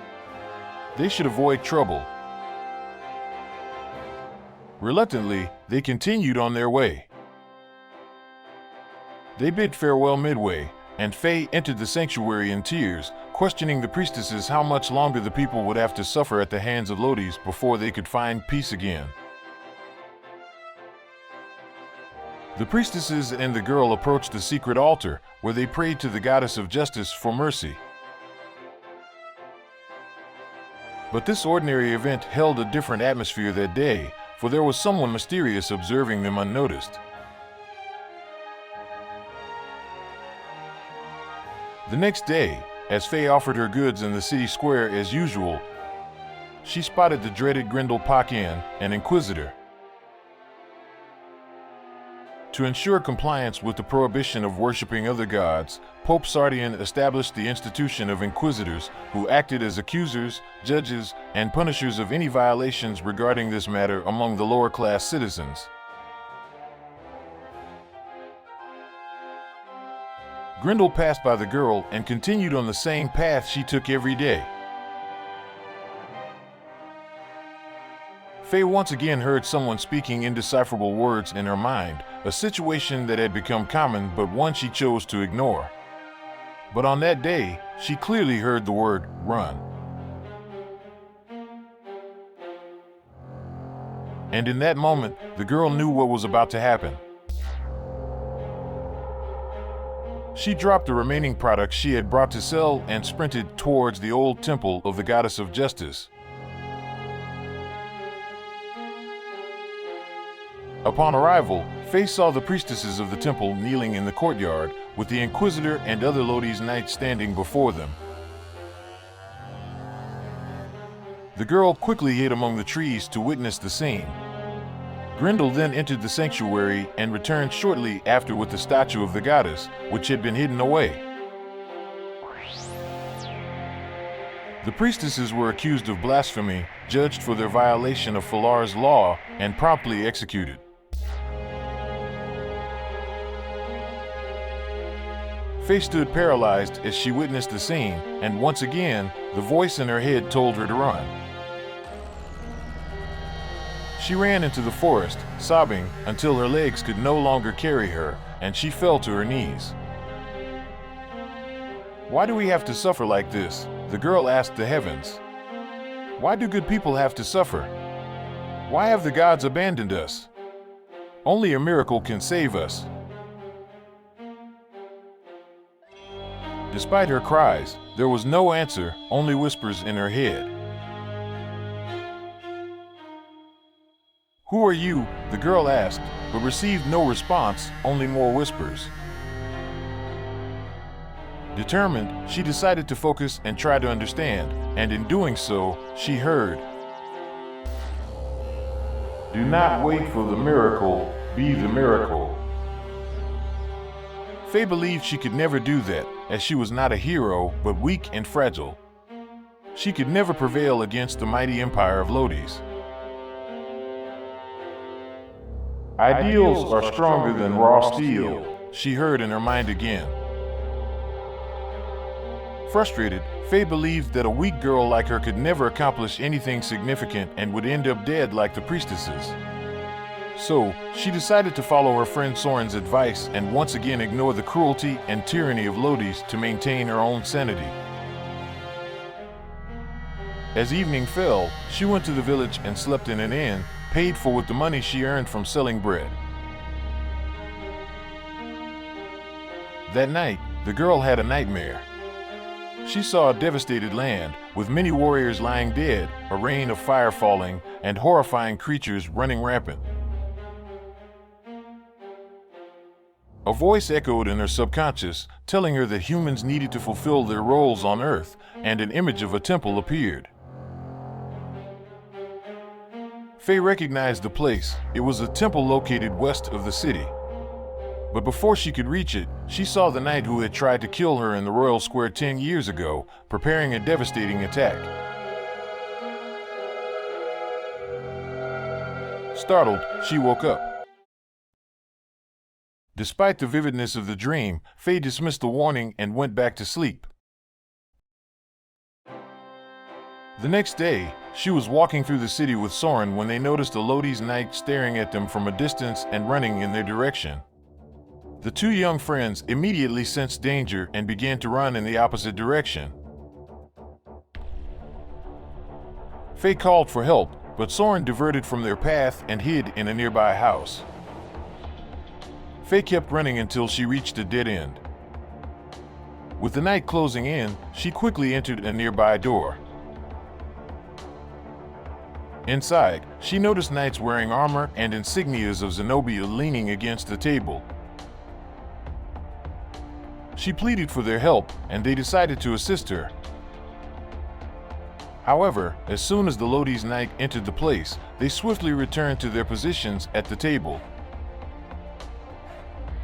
They should avoid trouble. Reluctantly, they continued on their way. They bid farewell midway, and Faye entered the sanctuary in tears, questioning the priestesses how much longer the people would have to suffer at the hands of Lodis before they could find peace again. The priestesses and the girl approached the secret altar, where they prayed to the goddess of justice for mercy. But this ordinary event held a different atmosphere that day, for there was someone mysterious observing them unnoticed. The next day, as Faye offered her goods in the city square as usual, she spotted the dreaded Grendel Pakin, an inquisitor. To ensure compliance with the prohibition of worshipping other gods, Pope Sardian established the institution of inquisitors, who acted as accusers, judges, and punishers of any violations regarding this matter among the lower-class citizens. Grendel passed by the girl and continued on the same path she took every day. Faye once again heard someone speaking indecipherable words in her mind, a situation that had become common but one she chose to ignore. But on that day, she clearly heard the word, "run." And in that moment, the girl knew what was about to happen. She dropped the remaining products she had brought to sell and sprinted towards the old temple of the goddess of justice. Upon arrival, Faye saw the priestesses of the temple kneeling in the courtyard, with the Inquisitor and other Lodi's knights standing before them. The girl quickly hid among the trees to witness the scene. Grendel then entered the sanctuary and returned shortly after with the statue of the goddess, which had been hidden away. The priestesses were accused of blasphemy, judged for their violation of Falar's law, and promptly executed. Faye stood paralyzed as she witnessed the scene, and once again, the voice in her head told her to run. She ran into the forest, sobbing, until her legs could no longer carry her, and she fell to her knees. "Why do we have to suffer like this?" the girl asked the heavens. "Why do good people have to suffer? Why have the gods abandoned us? Only a miracle can save us." Despite her cries, there was no answer, only whispers in her head. "Who are you?" the girl asked, but received no response, only more whispers. Determined, she decided to focus and try to understand, and in doing so, she heard, "Do not wait for the miracle, be the miracle." Faye believed she could never do that, as she was not a hero, but weak and fragile. She could never prevail against the mighty empire of Lodis. "Ideals are stronger than raw steel," she heard in her mind again. Frustrated, Faye believed that a weak girl like her could never accomplish anything significant and would end up dead like the priestesses. So, she decided to follow her friend Soren's advice and once again ignore the cruelty and tyranny of Lodi's to maintain her own sanity. As evening fell, she went to the village and slept in an inn, paid for with the money she earned from selling bread. That night, the girl had a nightmare. She saw a devastated land, with many warriors lying dead, a rain of fire falling, and horrifying creatures running rampant. A voice echoed in her subconscious, telling her that humans needed to fulfill their roles on Earth, and an image of a temple appeared. Faye recognized the place. It was a temple located west of the city. But before she could reach it, she saw the knight who had tried to kill her in the royal square 10 years ago, preparing a devastating attack. Startled, she woke up. Despite the vividness of the dream, Faye dismissed the warning and went back to sleep. The next day, she was walking through the city with Soren when they noticed a Lodi's knight staring at them from a distance and running in their direction. The two young friends immediately sensed danger and began to run in the opposite direction. Faye called for help, but Soren diverted from their path and hid in a nearby house. Faye kept running until she reached a dead end. With the night closing in, she quickly entered a nearby door. Inside, she noticed knights wearing armor and insignias of Zenobia leaning against the table. She pleaded for their help, and they decided to assist her. However, as soon as the Lodi's knight entered the place, they swiftly returned to their positions at the table.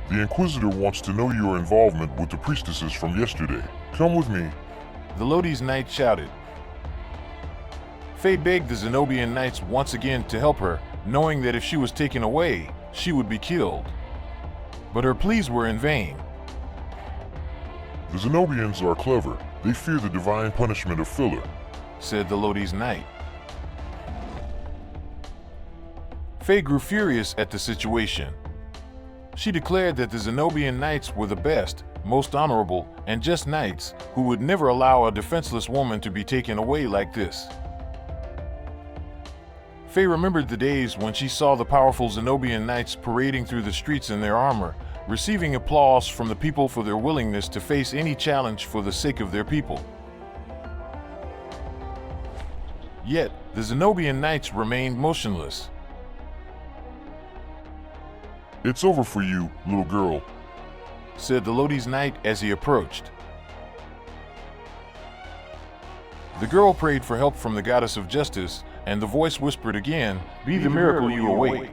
The Inquisitor wants to know your involvement with the priestesses from yesterday. Come with me. The Lodi's knight shouted. Faye begged the Zenobian knights once again to help her, knowing that if she was taken away, she would be killed. But her pleas were in vain. The Zenobians are clever. They fear the divine punishment of filler, said the Lodi's knight. Faye grew furious at the situation. She declared that the Zenobian knights were the best, most honorable, and just knights who would never allow a defenseless woman to be taken away like this. Faye remembered the days when she saw the powerful Zenobian knights parading through the streets in their armor, receiving applause from the people for their willingness to face any challenge for the sake of their people. Yet, the Zenobian knights remained motionless. It's over for you, little girl, said the Lodi's knight as he approached. The girl prayed for help from the goddess of justice, and the voice whispered again, "Be the miracle you await."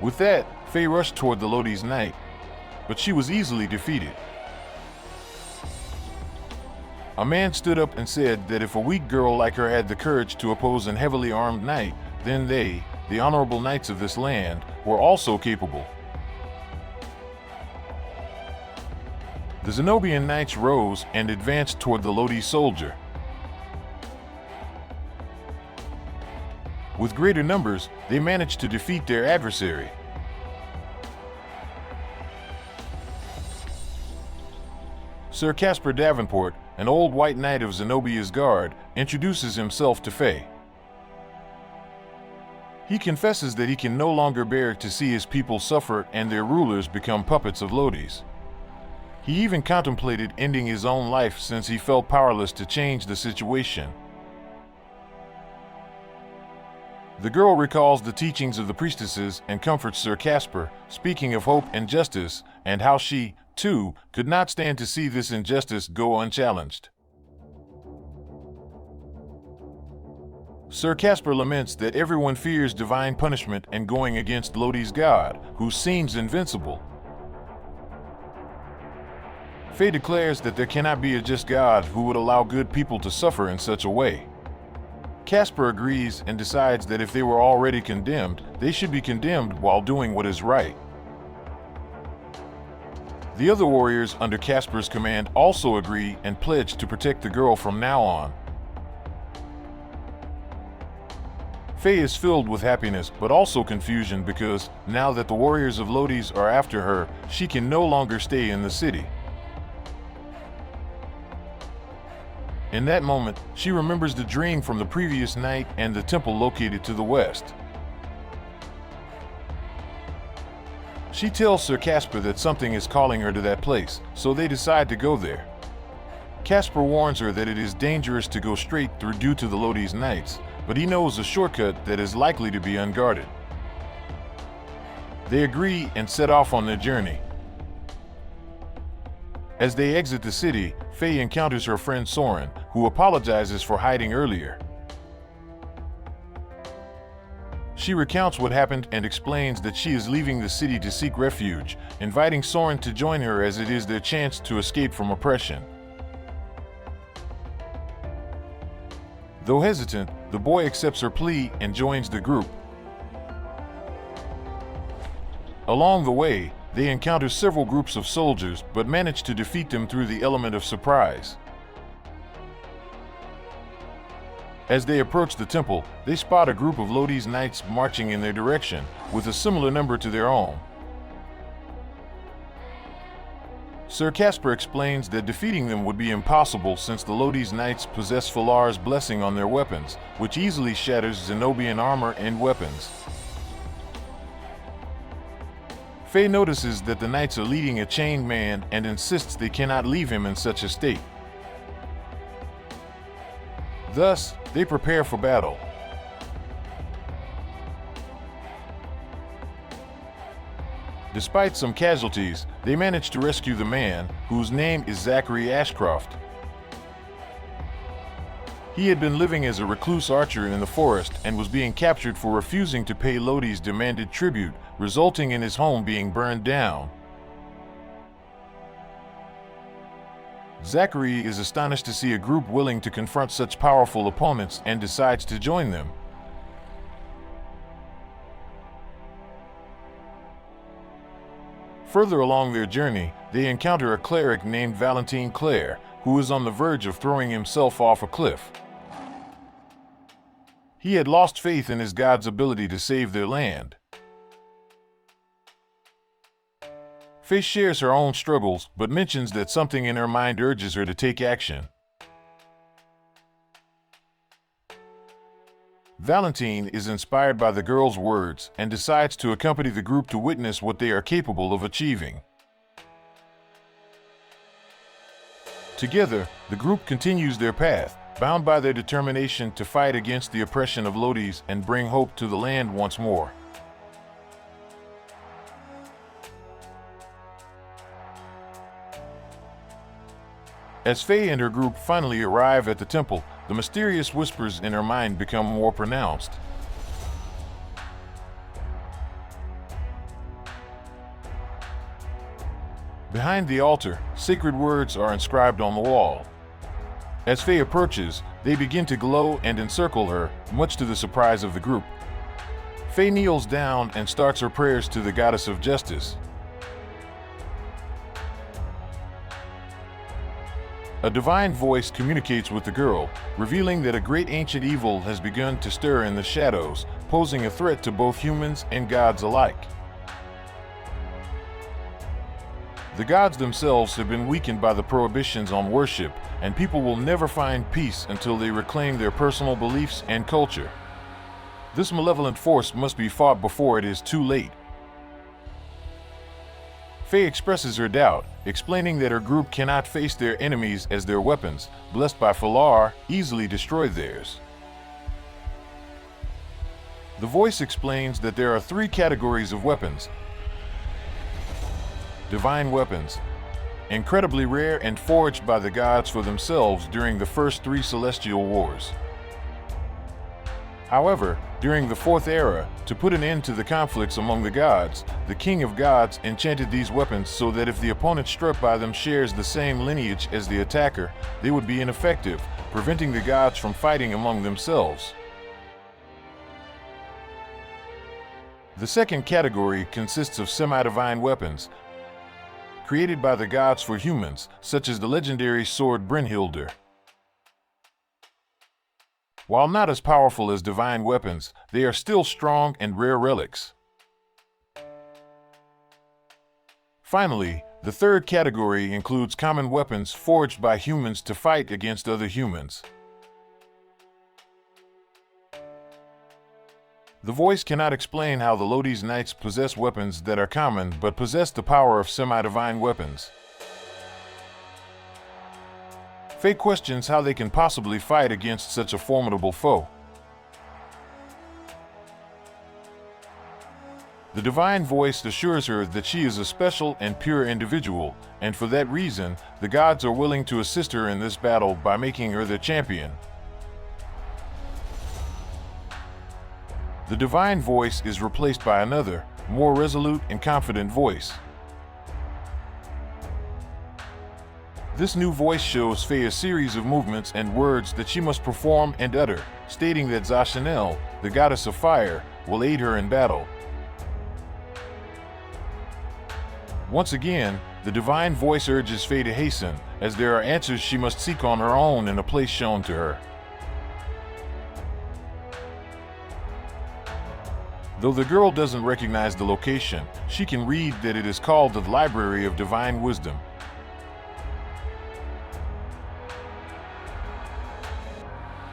With that, Faye rushed toward the Lodi's knight, but she was easily defeated. A man stood up and said that if a weak girl like her had the courage to oppose an heavily armed knight, then they, the honorable knights of this land, were also capable. The Zenobian knights rose and advanced toward the Lodi soldier. With greater numbers, they managed to defeat their adversary. Sir Caspar Davenport, an old white knight of Zenobia's guard, introduces himself to Faye. He confesses that he can no longer bear to see his people suffer and their rulers become puppets of Lodi's. He even contemplated ending his own life since he felt powerless to change the situation. The girl recalls the teachings of the priestesses and comforts Sir Caspar, speaking of hope and justice, and how she, too, could not stand to see this injustice go unchallenged. Sir Caspar laments that everyone fears divine punishment and going against Lodi's god, who seems invincible. Faye declares that there cannot be a just god who would allow good people to suffer in such a way. Caspar agrees and decides that if they were already condemned, they should be condemned while doing what is right. The other warriors under Casper's command also agree and pledge to protect the girl from now on. Faye is filled with happiness but also confusion because, now that the warriors of Lodi's are after her, she can no longer stay in the city. In that moment, she remembers the dream from the previous night and the temple located to the west. She tells Sir Casper that something is calling her to that place, so they decide to go there. Casper warns her that it is dangerous to go straight through due to the Lodi's knights, but he knows a shortcut that is likely to be unguarded. They agree and set off on their journey. As they exit the city, Faye encounters her friend Soren, who apologizes for hiding earlier. She recounts what happened and explains that she is leaving the city to seek refuge, inviting Soren to join her as it is their chance to escape from oppression. Though hesitant, the boy accepts her plea and joins the group. Along the way, they encounter several groups of soldiers but manage to defeat them through the element of surprise. As they approach the temple, they spot a group of Lodi's knights marching in their direction, with a similar number to their own. Sir Casper explains that defeating them would be impossible since the Lodi's knights possess Falar's blessing on their weapons, which easily shatters Zenobian armor and weapons. Faye notices that the knights are leading a chained man and insists they cannot leave him in such a state. Thus, they prepare for battle. Despite some casualties, they manage to rescue the man, whose name is Zachary Ashcroft. He had been living as a recluse archer in the forest and was being captured for refusing to pay Lodi's demanded tribute, resulting in his home being burned down. Zachary is astonished to see a group willing to confront such powerful opponents and decides to join them. Further along their journey, they encounter a cleric named Valentine Clare, who is on the verge of throwing himself off a cliff. He had lost faith in his god's ability to save their land. Faye shares her own struggles, but mentions that something in her mind urges her to take action. Valentine is inspired by the girl's words and decides to accompany the group to witness what they are capable of achieving. Together, the group continues their path, bound by their determination to fight against the oppression of Lodi's and bring hope to the land once more. As Faye and her group finally arrive at the temple, the mysterious whispers in her mind become more pronounced. Behind the altar, sacred words are inscribed on the wall. As Faye approaches, they begin to glow and encircle her, much to the surprise of the group. Faye kneels down and starts her prayers to the goddess of justice. A divine voice communicates with the girl, revealing that a great ancient evil has begun to stir in the shadows, posing a threat to both humans and gods alike. The gods themselves have been weakened by the prohibitions on worship, and people will never find peace until they reclaim their personal beliefs and culture. This malevolent force must be fought before it is too late. Faye expresses her doubt, explaining that her group cannot face their enemies as their weapons, blessed by Falar, easily destroy theirs. The voice explains that there are 3 categories of weapons. Divine weapons, incredibly rare and forged by the gods for themselves during the first 3 celestial wars. However, during the 4th era, to put an end to the conflicts among the gods, the King of Gods enchanted these weapons so that if the opponent struck by them shares the same lineage as the attacker, they would be ineffective, preventing the gods from fighting among themselves. The second category consists of semi-divine weapons. created by the gods for humans, such as the legendary sword Brynhildr. While not as powerful as divine weapons, they are still strong and rare relics. Finally, the third category includes common weapons forged by humans to fight against other humans. The voice cannot explain how the Lodi's knights possess weapons that are common but possess the power of semi-divine weapons. Faye questions how they can possibly fight against such a formidable foe. The divine voice assures her that she is a special and pure individual, and for that reason, the gods are willing to assist her in this battle by making her their champion. The divine voice is replaced by another, more resolute and confident voice. This new voice shows Faye a series of movements and words that she must perform and utter, stating that Zashanel, the goddess of fire, will aid her in battle. Once again, the divine voice urges Faye to hasten, as there are answers she must seek on her own in a place shown to her. Though the girl doesn't recognize the location, she can read that it is called the Library of Divine Wisdom.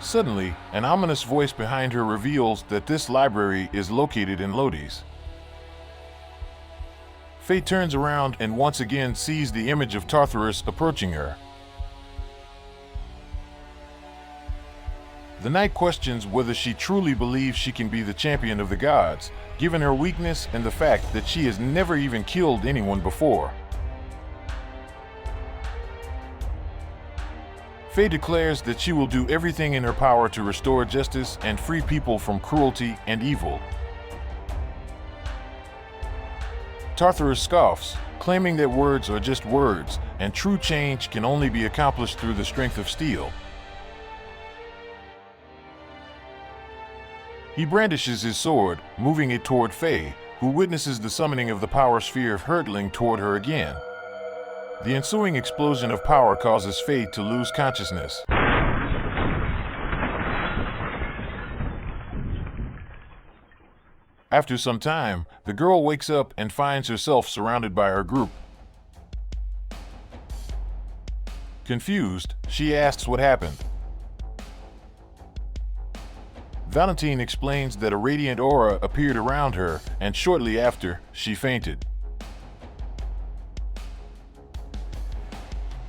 Suddenly, an ominous voice behind her reveals that this library is located in Lodi's. Faye turns around and once again sees the image of Tartarus approaching her. The knight questions whether she truly believes she can be the champion of the gods, given her weakness and the fact that she has never even killed anyone before. Faye declares that she will do everything in her power to restore justice and free people from cruelty and evil. Tartarus scoffs, claiming that words are just words, and true change can only be accomplished through the strength of steel. He brandishes his sword, moving it toward Faye, who witnesses the summoning of the power sphere hurtling toward her again. The ensuing explosion of power causes Faye to lose consciousness. After some time, the girl wakes up and finds herself surrounded by her group. Confused, she asks what happened. Valentine explains that a radiant aura appeared around her, and shortly after, she fainted.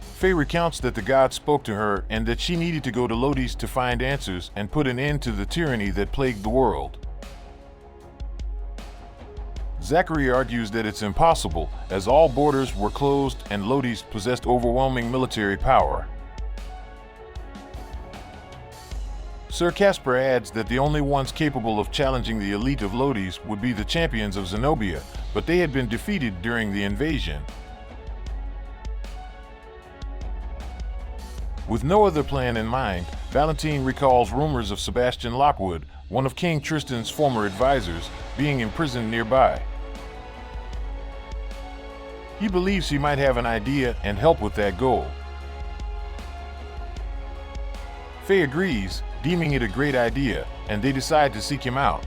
Faye recounts that the gods spoke to her and that she needed to go to Lodi's to find answers and put an end to the tyranny that plagued the world. Zachary argues that it's impossible, as all borders were closed and Lodi's possessed overwhelming military power. Sir Casper adds that the only ones capable of challenging the elite of Lodi's would be the champions of Zenobia, but they had been defeated during the invasion. With no other plan in mind, Valentine recalls rumors of Sebastian Lockwood, one of King Tristan's former advisors, being imprisoned nearby. He believes he might have an idea and help with that goal. Faye agrees, deeming it a great idea, and they decide to seek him out.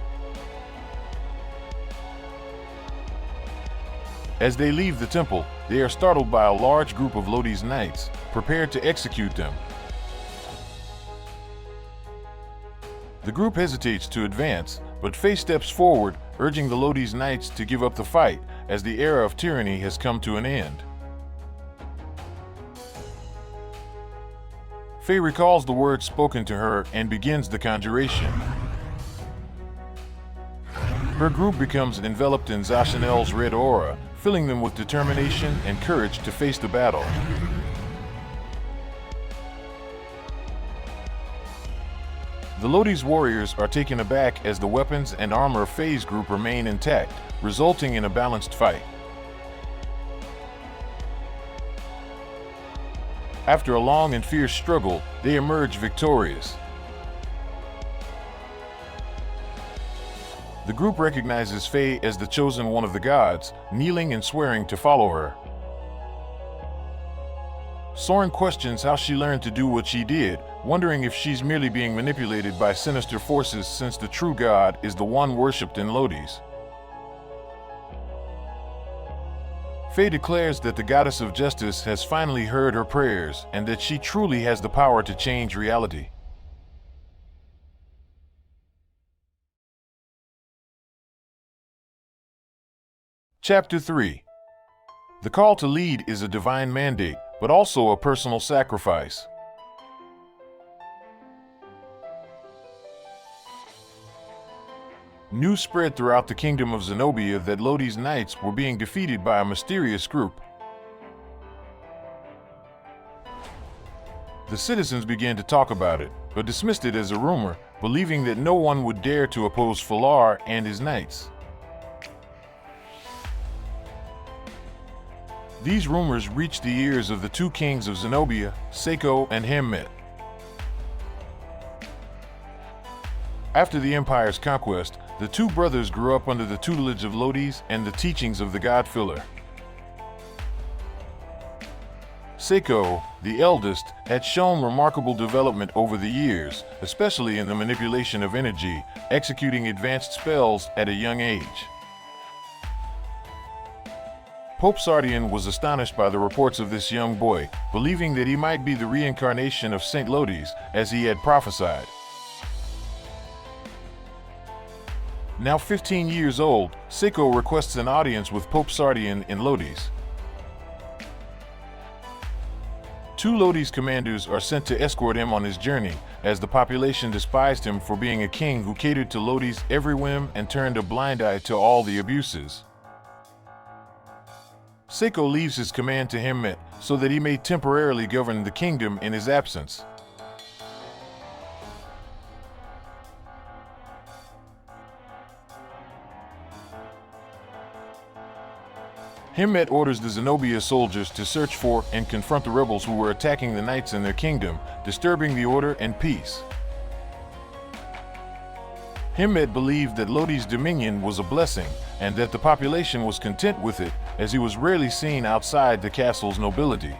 As they leave the temple, they are startled by a large group of Lodi's knights, prepared to execute them. The group hesitates to advance, but Faye steps forward, urging the Lodi's knights to give up the fight, as the era of tyranny has come to an end. Faye recalls the words spoken to her and begins the conjuration. Her group becomes enveloped in Zashanel's red aura, filling them with determination and courage to face the battle. The Lodi's warriors are taken aback as the weapons and armor of Faye's group remain intact, resulting in a balanced fight. After a long and fierce struggle, they emerge victorious. The group recognizes Faye as the chosen one of the gods, kneeling and swearing to follow her. Soren questions how she learned to do what she did, wondering if she's merely being manipulated by sinister forces since the true god is the one worshipped in Lodi's. Faye declares that the goddess of justice has finally heard her prayers and that she truly has the power to change reality. Chapter 3. The call to lead is a divine mandate, but also a personal sacrifice. News spread throughout the kingdom of Zenobia that Lodi's knights were being defeated by a mysterious group. The citizens began to talk about it, but dismissed it as a rumor, believing that no one would dare to oppose Falar and his knights. These rumors reached the ears of the two kings of Zenobia, Seiko and Hemmet. After the empire's conquest, the two brothers grew up under the tutelage of Lodi's and the teachings of the God-Filler. Seiko, the eldest, had shown remarkable development over the years, especially in the manipulation of energy, executing advanced spells at a young age. Pope Sardian was astonished by the reports of this young boy, believing that he might be the reincarnation of Saint Lodi's, as he had prophesied. Now 15 years old, Seiko requests an audience with Pope Sardian in Lodi's. Two Lodi's commanders are sent to escort him on his journey, as the population despised him for being a king who catered to Lodi's every whim and turned a blind eye to all the abuses. Seiko leaves his command to Hemmet so that he may temporarily govern the kingdom in his absence. Hemmet orders the Zenobia soldiers to search for and confront the rebels who were attacking the knights in their kingdom, disturbing the order and peace. Hemmet believed that Lodi's dominion was a blessing and that the population was content with it, as he was rarely seen outside the castle's nobility.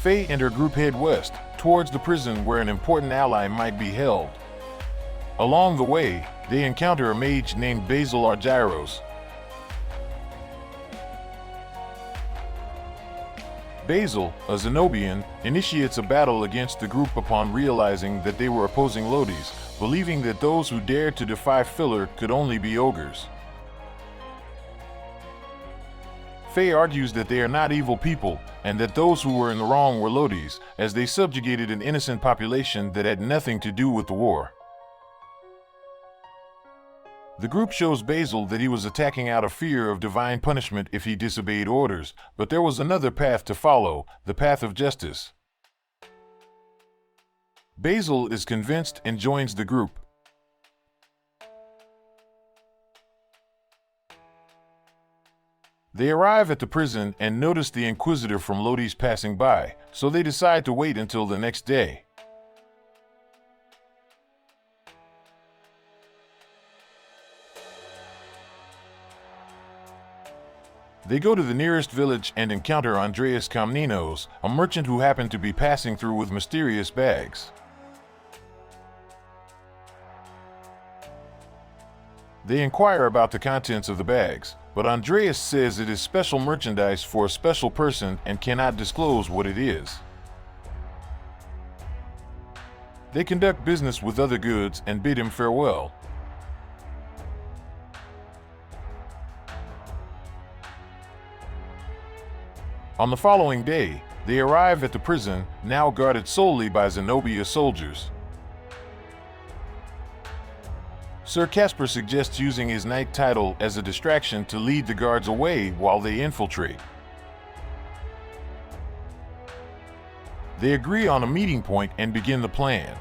Faye and her group head west, towards the prison where an important ally might be held. Along the way, they encounter a mage named Basil Argyros. Basil, a Zenobian, initiates a battle against the group upon realizing that they were opposing Lodi's, believing that those who dared to defy Filler could only be ogres. Faye argues that they are not evil people, and that those who were in the wrong were Lodi's, as they subjugated an innocent population that had nothing to do with the war. The group shows Basil that he was attacking out of fear of divine punishment if he disobeyed orders, but there was another path to follow, the path of justice. Basil is convinced and joins the group. They arrive at the prison and notice the Inquisitor from Lodi's passing by, so they decide to wait until the next day. They go to the nearest village and encounter Andreas Komnenos, a merchant who happened to be passing through with mysterious bags. They inquire about the contents of the bags, but Andreas says it is special merchandise for a special person and cannot disclose what it is. They conduct business with other goods and bid him farewell. On the following day, they arrive at the prison, now guarded solely by Zenobia soldiers. Sir Casper suggests using his knight title as a distraction to lead the guards away while they infiltrate. They agree on a meeting point and begin the plan.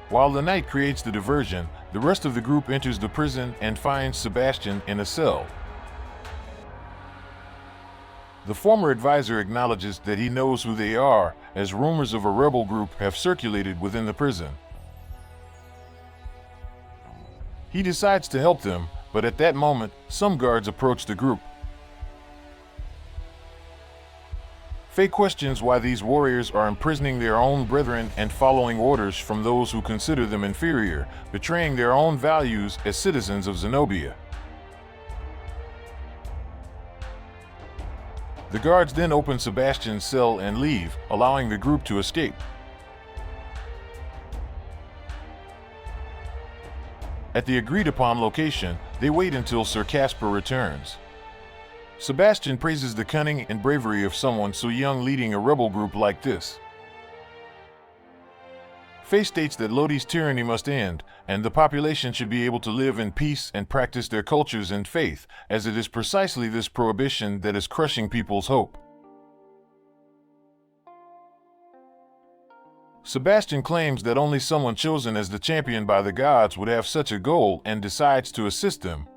While the knight creates the diversion, the rest of the group enters the prison and finds Sebastian in a cell. The former advisor acknowledges that he knows who they are, as rumors of a rebel group have circulated within the prison. He decides to help them, but at that moment, some guards approach the group. Faye questions why these warriors are imprisoning their own brethren and following orders from those who consider them inferior, betraying their own values as citizens of Zenobia. The guards then open Sebastian's cell and leave, allowing the group to escape. At the agreed-upon location, they wait until Sir Casper returns. Sebastian praises the cunning and bravery of someone so young leading a rebel group like this. Faye states that Lodi's tyranny must end, and the population should be able to live in peace and practice their cultures and faith, as it is precisely this prohibition that is crushing people's hope. Sebastian claims that only someone chosen as the champion by the gods would have such a goal and decides to assist them.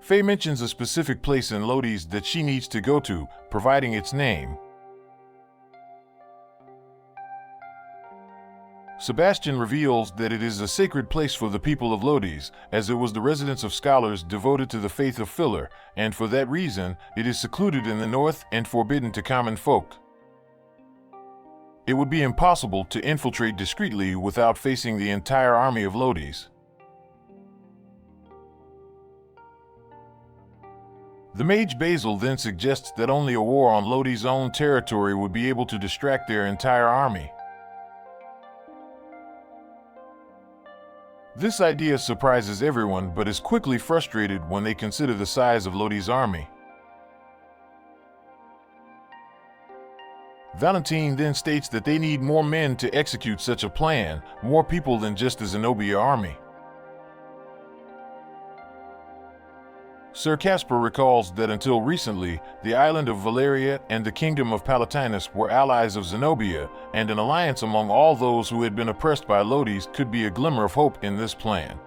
Faye mentions a specific place in Lodi's that she needs to go to, providing its name. Sebastian reveals that it is a sacred place for the people of Lodi's, as it was the residence of scholars devoted to the faith of Filler, and for that reason, it is secluded in the north and forbidden to common folk. It would be impossible to infiltrate discreetly without facing the entire army of Lodi's. The mage Basil then suggests that only a war on Lodi's own territory would be able to distract their entire army. This idea surprises everyone but is quickly frustrated when they consider the size of Lodi's army. Valentine then states that they need more men to execute such a plan, more people than just the Zenobia army. Sir Casper recalls that until recently, the island of Valeria and the kingdom of Palatinus were allies of Zenobia, and an alliance among all those who had been oppressed by Lodi's could be a glimmer of hope in this plan.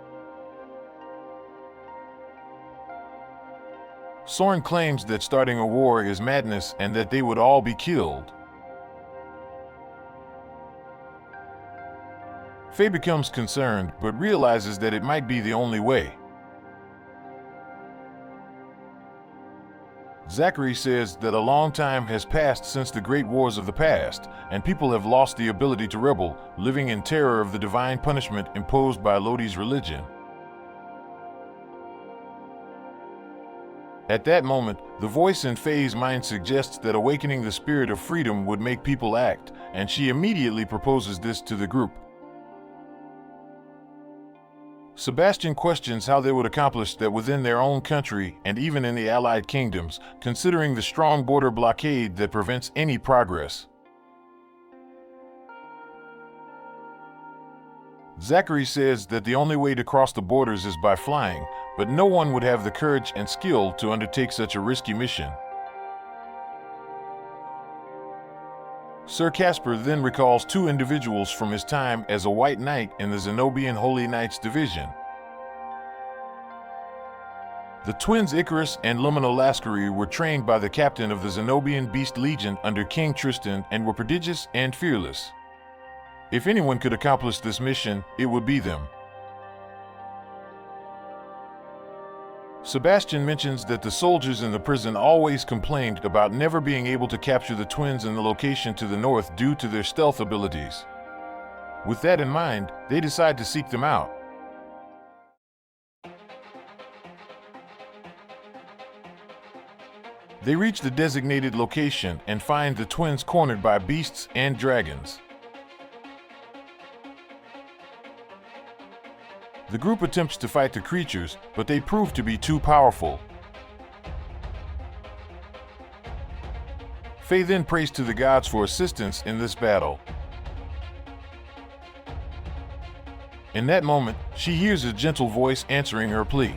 Soren claims that starting a war is madness and that they would all be killed. Faye becomes concerned but realizes that it might be the only way. Zachary says that a long time has passed since the great wars of the past, and people have lost the ability to rebel, living in terror of the divine punishment imposed by Lodi's religion. At that moment, the voice in Faye's mind suggests that awakening the spirit of freedom would make people act, and she immediately proposes this to the group. Sebastian questions how they would accomplish that within their own country and even in the allied kingdoms, considering the strong border blockade that prevents any progress. Zachary says that the only way to cross the borders is by flying, but no one would have the courage and skill to undertake such a risky mission. Sir Casper then recalls two individuals from his time as a White Knight in the Zenobian Holy Knights division. The twins Icarus and Lumina Lascaris were trained by the captain of the Zenobian Beast Legion under King Tristan and were prodigious and fearless. If anyone could accomplish this mission, it would be them. Sebastian mentions that the soldiers in the prison always complained about never being able to capture the twins in the location to the north due to their stealth abilities. With that in mind, they decide to seek them out. They reach the designated location and find the twins cornered by beasts and dragons. The group attempts to fight the creatures, but they prove to be too powerful. Faye then prays to the gods for assistance in this battle. In that moment, she hears a gentle voice answering her plea.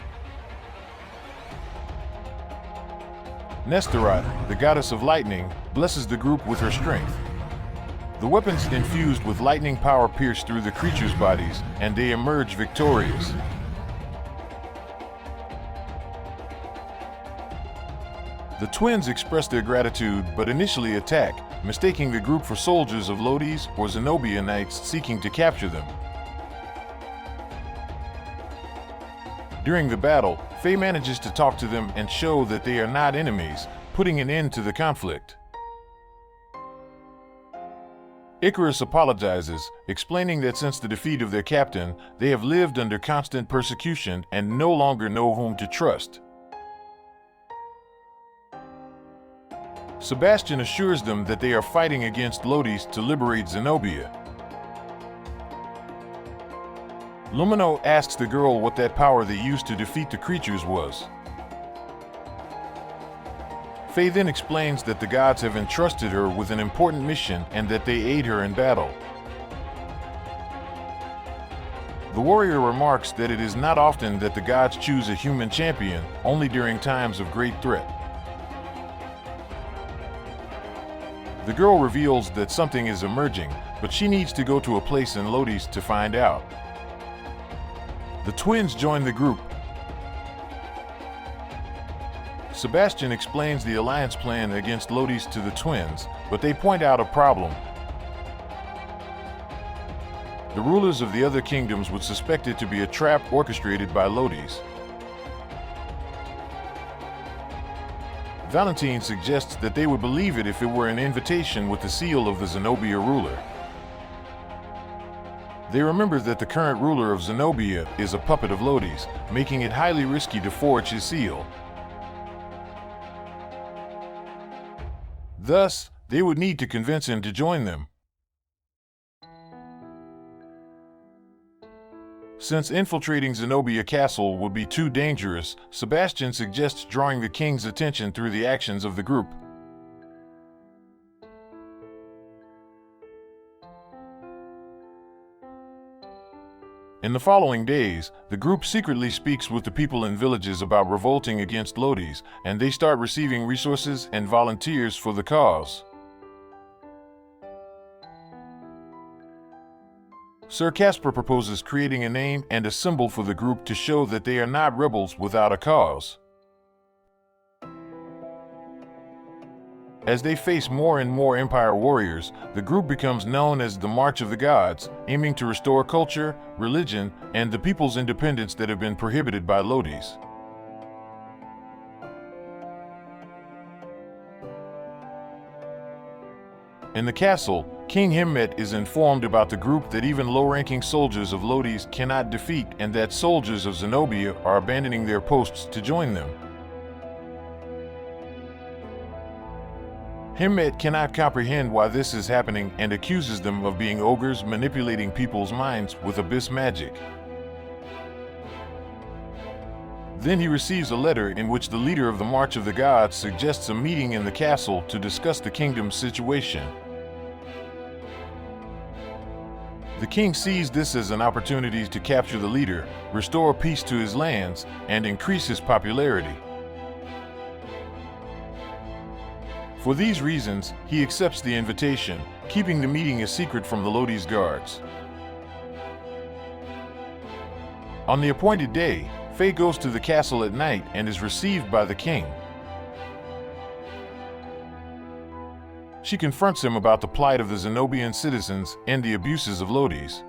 Nestorot, the goddess of lightning, blesses the group with her strength. The weapons infused with lightning power pierce through the creatures' bodies, and they emerge victorious. The twins express their gratitude but initially attack, mistaking the group for soldiers of Lodi's or Zenobia Knights seeking to capture them. During the battle, Faye manages to talk to them and show that they are not enemies, putting an end to the conflict. Icarus apologizes, explaining that since the defeat of their captain, they have lived under constant persecution and no longer know whom to trust. Sebastian assures them that they are fighting against Lodi's to liberate Zenobia. Lumino asks the girl what that power they used to defeat the creatures was. Faye then explains that the gods have entrusted her with an important mission and that they aid her in battle. The warrior remarks that it is not often that the gods choose a human champion, only during times of great threat. The girl reveals that something is emerging, but she needs to go to a place in Lodi's to find out. The twins join the group. Sebastian explains the alliance plan against Lodi's to the twins, but they point out a problem. The rulers of the other kingdoms would suspect it to be a trap orchestrated by Lodi's. Valentine suggests that they would believe it if it were an invitation with the seal of the Zenobia ruler. They remember that the current ruler of Zenobia is a puppet of Lodi's, making it highly risky to forge his seal. Thus, they would need to convince him to join them. Since infiltrating Zenobia Castle would be too dangerous, Sebastian suggests drawing the king's attention through the actions of the group. In the following days, the group secretly speaks with the people in villages about revolting against Lodi's, and they start receiving resources and volunteers for the cause. Sir Casper proposes creating a name and a symbol for the group to show that they are not rebels without a cause. As they face more and more Empire warriors, the group becomes known as the March of the Gods, aiming to restore culture, religion, and the people's independence that have been prohibited by Lodi's. In the castle, King Himmet is informed about the group that even low-ranking soldiers of Lodi's cannot defeat and that soldiers of Zenobia are abandoning their posts to join them. Himmet cannot comprehend why this is happening and accuses them of being ogres manipulating people's minds with abyss magic. Then he receives a letter in which the leader of the March of the Gods suggests a meeting in the castle to discuss the kingdom's situation. The king sees this as an opportunity to capture the leader, restore peace to his lands, and increase his popularity. For these reasons, he accepts the invitation, keeping the meeting a secret from the Lodi's guards. On the appointed day, Faye goes to the castle at night and is received by the king. She confronts him about the plight of the Zenobian citizens and the abuses of Lodi's.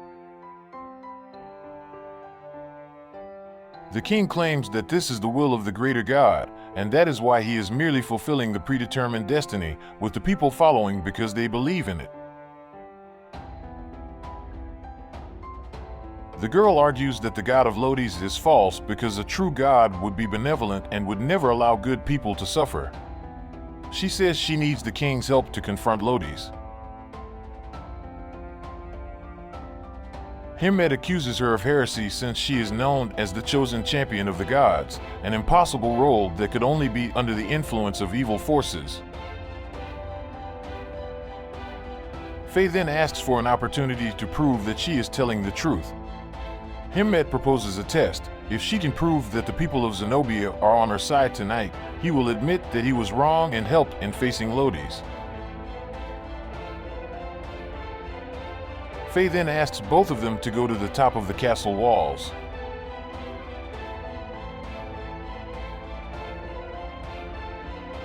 The king claims that this is the will of the greater god, and that is why he is merely fulfilling the predetermined destiny, with the people following because they believe in it. The girl argues that the god of Lodi's is false because a true god would be benevolent and would never allow good people to suffer. She says she needs the king's help to confront Lodi's. Himmet accuses her of heresy since she is known as the chosen champion of the gods, an impossible role that could only be under the influence of evil forces. Faye then asks for an opportunity to prove that she is telling the truth. Himmet proposes a test. If she can prove that the people of Zenobia are on her side tonight, he will admit that he was wrong and helped in facing Lodi's. Faye then asks both of them to go to the top of the castle walls.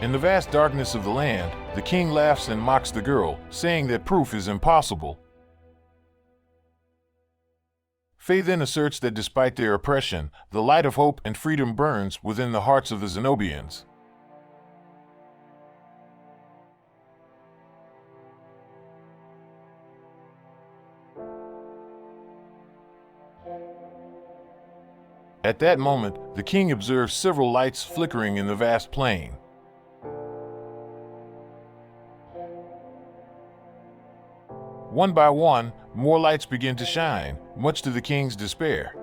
In the vast darkness of the land, the king laughs and mocks the girl, saying that proof is impossible. Faye then asserts that despite their oppression, the light of hope and freedom burns within the hearts of the Zenobians. At that moment, the king observes several lights flickering in the vast plain. One by one, more lights begin to shine, much to the king's despair.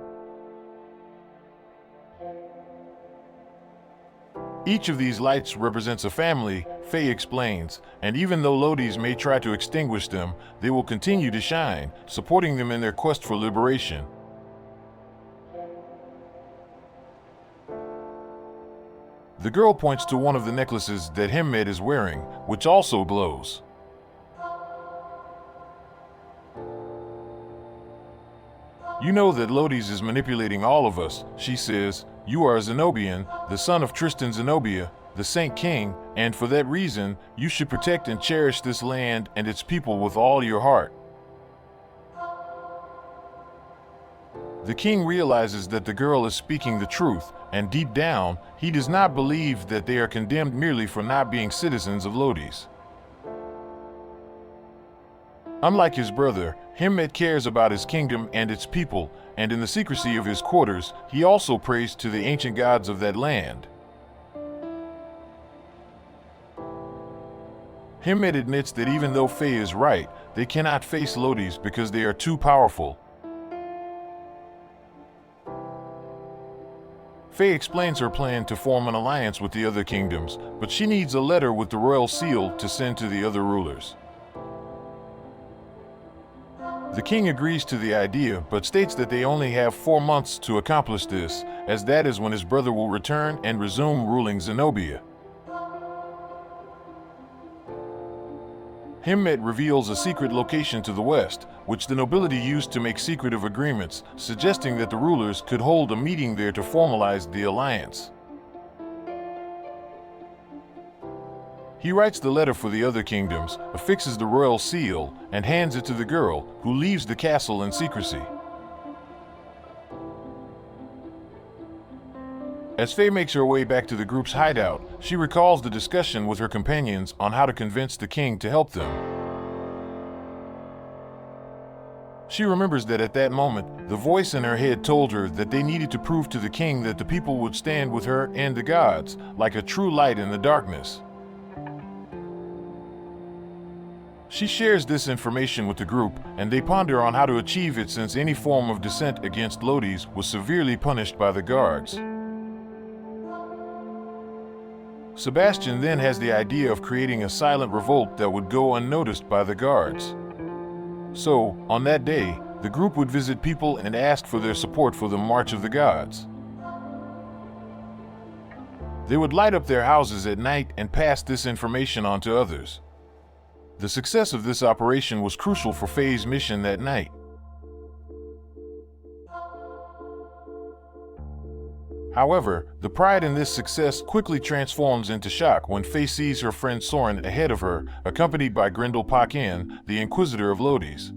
Each of these lights represents a family, Faye explains, and even though Lodi's may try to extinguish them, they will continue to shine, supporting them in their quest for liberation. The girl points to one of the necklaces that Hemmed is wearing, which also glows. You know that Lodi's is manipulating all of us, she says. You are a Zenobian, the son of Tristan Zenobia, the Saint King, and for that reason, you should protect and cherish this land and its people with all your heart. The king realizes that the girl is speaking the truth, and deep down, he does not believe that they are condemned merely for not being citizens of Lodi's. Unlike his brother, Hemmed cares about his kingdom and its people, and in the secrecy of his quarters, he also prays to the ancient gods of that land. Hemmed admits that even though Faye is right, they cannot face Lodi's because they are too powerful. Faye explains her plan to form an alliance with the other kingdoms, but she needs a letter with the royal seal to send to the other rulers. The king agrees to the idea, but states that they only have 4 months to accomplish this, as that is when his brother will return and resume ruling Zenobia. Hemmed reveals a secret location to the west, which the nobility used to make secretive agreements, suggesting that the rulers could hold a meeting there to formalize the alliance. He writes the letter for the other kingdoms, affixes the royal seal, and hands it to the girl, who leaves the castle in secrecy. As Faye makes her way back to the group's hideout, she recalls the discussion with her companions on how to convince the king to help them. She remembers that at that moment, the voice in her head told her that they needed to prove to the king that the people would stand with her and the gods, like a true light in the darkness. She shares this information with the group, and they ponder on how to achieve it since any form of dissent against Lodi's was severely punished by the guards. Sebastian then has the idea of creating a silent revolt that would go unnoticed by the guards. So, on that day, the group would visit people and ask for their support for the March of the Gods. They would light up their houses at night and pass this information on to others. The success of this operation was crucial for Faye's mission that night. However, the pride in this success quickly transforms into shock when Faye sees her friend Soren ahead of her, accompanied by Grendel Paquin, the Inquisitor of Lodi's.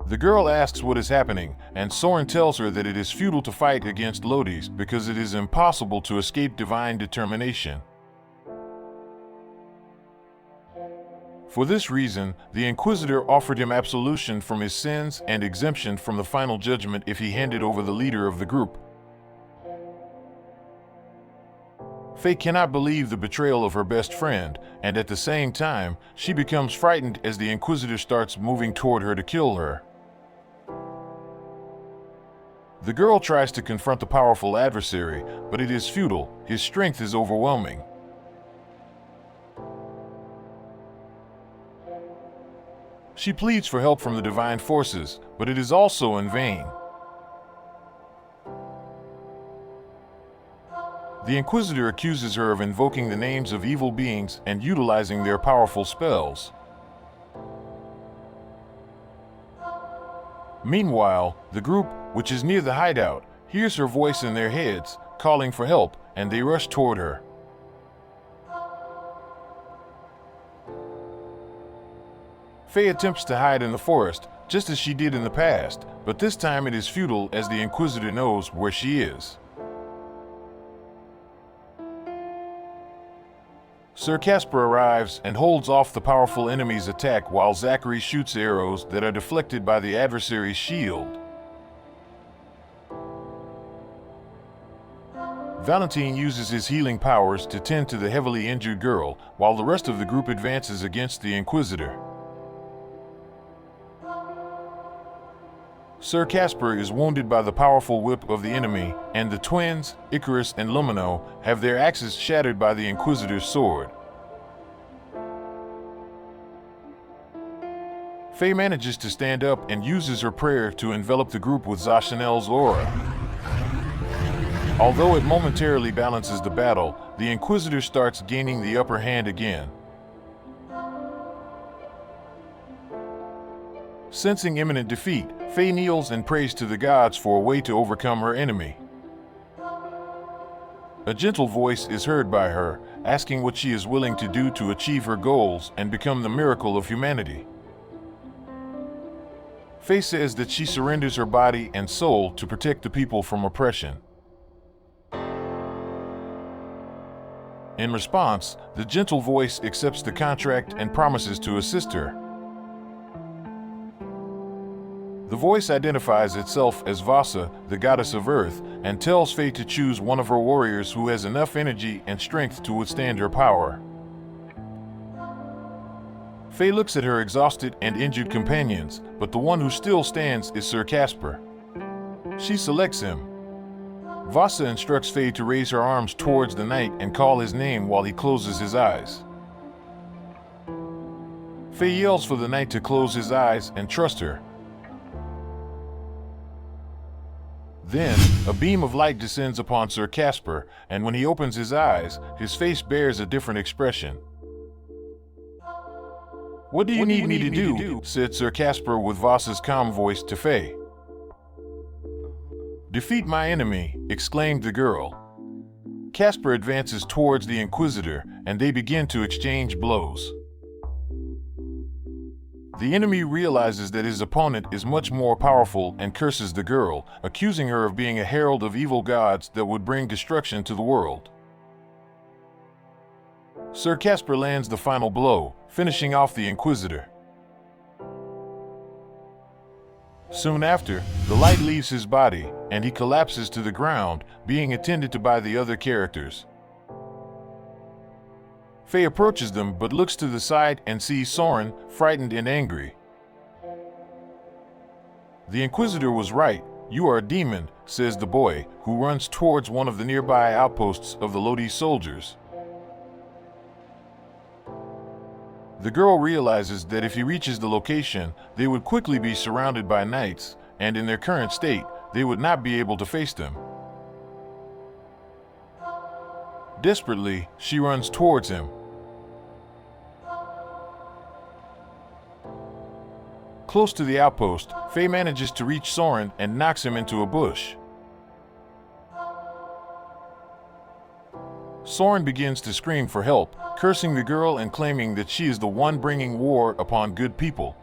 The girl asks what is happening, and Soren tells her that it is futile to fight against Lodi's because it is impossible to escape divine determination. For this reason, the Inquisitor offered him absolution from his sins and exemption from the final judgment if he handed over the leader of the group. Faye cannot believe the betrayal of her best friend, and at the same time, she becomes frightened as the Inquisitor starts moving toward her to kill her. The girl tries to confront the powerful adversary, but it is futile. His strength is overwhelming. She pleads for help from the divine forces, but it is also in vain. The Inquisitor accuses her of invoking the names of evil beings and utilizing their powerful spells. Meanwhile, the group, which is near the hideout, hears her voice in their heads, calling for help, and they rush toward her. Faye attempts to hide in the forest, just as she did in the past, but this time it is futile as the Inquisitor knows where she is. Sir Casper arrives and holds off the powerful enemy's attack while Zachary shoots arrows that are deflected by the adversary's shield. Valentine uses his healing powers to tend to the heavily injured girl, while the rest of the group advances against the Inquisitor. Sir Casper is wounded by the powerful whip of the enemy, and the twins, Icarus and Lumino, have their axes shattered by the Inquisitor's sword. Faye manages to stand up and uses her prayer to envelop the group with Zashanel's aura. Although it momentarily balances the battle, the Inquisitor starts gaining the upper hand again. Sensing imminent defeat, Faye kneels and prays to the gods for a way to overcome her enemy. A gentle voice is heard by her, asking what she is willing to do to achieve her goals and become the miracle of humanity. Faye says that she surrenders her body and soul to protect the people from oppression. In response, the gentle voice accepts the contract and promises to assist her. The voice identifies itself as Vasa, the goddess of earth, and tells Faye to choose one of her warriors who has enough energy and strength to withstand her power. Faye looks at her exhausted and injured companions, but the one who still stands is Sir Casper. She selects him. Vasa instructs Faye to raise her arms towards the knight and call his name while he closes his eyes. Faye yells for the knight to close his eyes and trust her. Then, a beam of light descends upon Sir Casper, and when he opens his eyes, his face bears a different expression. "What do you need me to do?" said Sir Casper with Vasa's calm voice to Faye. "Defeat my enemy," exclaimed the girl. Casper advances towards the Inquisitor, and they begin to exchange blows. The enemy realizes that his opponent is much more powerful and curses the girl, accusing her of being a herald of evil gods that would bring destruction to the world. Sir Casper lands the final blow, finishing off the Inquisitor. Soon after, the light leaves his body, and he collapses to the ground, being attended to by the other characters. Faye approaches them but looks to the side and sees Soren, frightened and angry. "The Inquisitor was right. You are a demon," says the boy, who runs towards one of the nearby outposts of the Lodi soldiers. The girl realizes that if he reaches the location, they would quickly be surrounded by knights, and in their current state, they would not be able to face them. Desperately, she runs towards him. Close to the outpost, Faye manages to reach Soren and knocks him into a bush. Soren begins to scream for help, cursing the girl and claiming that she is the one bringing war upon good people.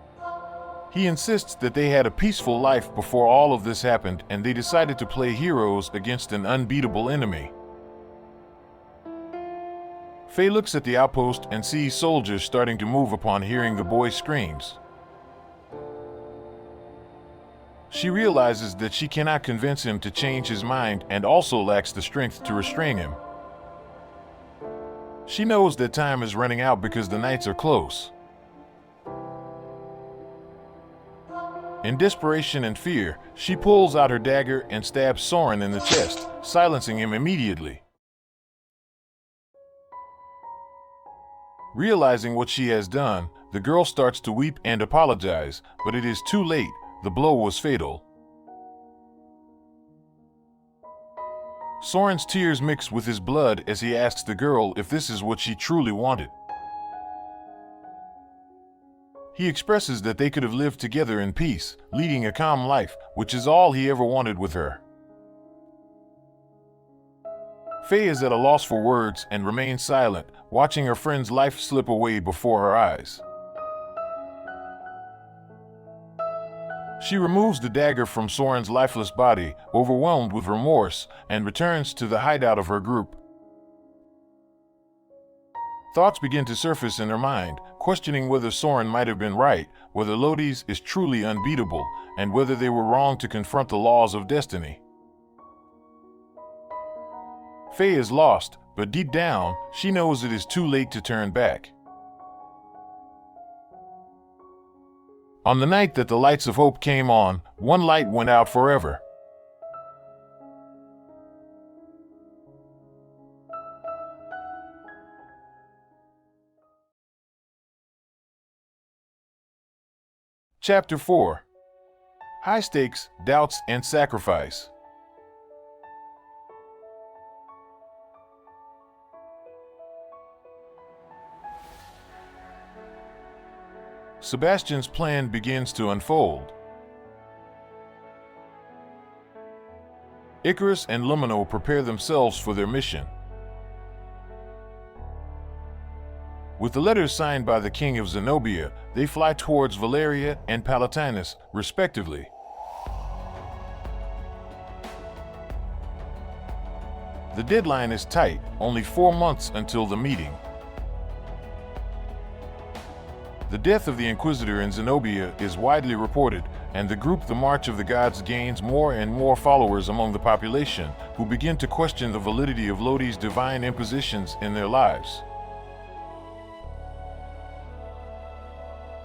He insists that they had a peaceful life before all of this happened and they decided to play heroes against an unbeatable enemy. Faye looks at the outpost and sees soldiers starting to move upon hearing the boy's screams. She realizes that she cannot convince him to change his mind and also lacks the strength to restrain him. She knows that time is running out because the knights are close. In desperation and fear, she pulls out her dagger and stabs Soren in the chest, silencing him immediately. Realizing what she has done, the girl starts to weep and apologize, but it is too late. The blow was fatal. Soren's tears mix with his blood as he asks the girl if this is what she truly wanted. He expresses that they could have lived together in peace, leading a calm life, which is all he ever wanted with her. Faye is at a loss for words and remains silent, watching her friend's life slip away before her eyes. She removes the dagger from Soren's lifeless body, overwhelmed with remorse, and returns to the hideout of her group. Thoughts begin to surface in her mind, questioning whether Soren might have been right, whether Lodi's is truly unbeatable, and whether they were wrong to confront the laws of destiny. Faye is lost, but deep down, she knows it is too late to turn back. On the night that the lights of hope came on, one light went out forever. Chapter 4. High Stakes, Doubts, and Sacrifice. Sebastian's plan begins to unfold. Icarus and Lumino prepare themselves for their mission. With the letters signed by the King of Zenobia, they fly towards Valeria and Palatinus, respectively. The deadline is tight, only 4 months until the meeting. The death of the Inquisitor in Zenobia is widely reported, and the group The March of the Gods gains more and more followers among the population, who begin to question the validity of Lodi's divine impositions in their lives.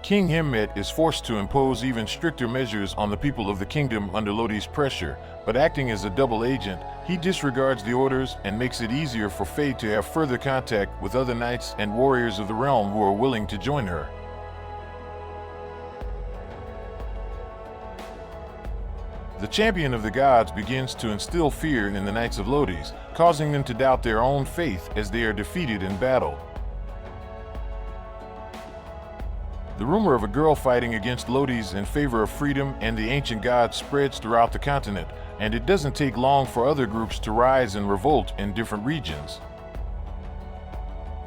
King Hemmet is forced to impose even stricter measures on the people of the kingdom under Lodi's pressure, but acting as a double agent, he disregards the orders and makes it easier for Faye to have further contact with other knights and warriors of the realm who are willing to join her. The champion of the gods begins to instill fear in the Knights of Lodi's, causing them to doubt their own faith as they are defeated in battle. The rumor of a girl fighting against Lodi's in favor of freedom and the ancient gods spreads throughout the continent, and it doesn't take long for other groups to rise and revolt in different regions.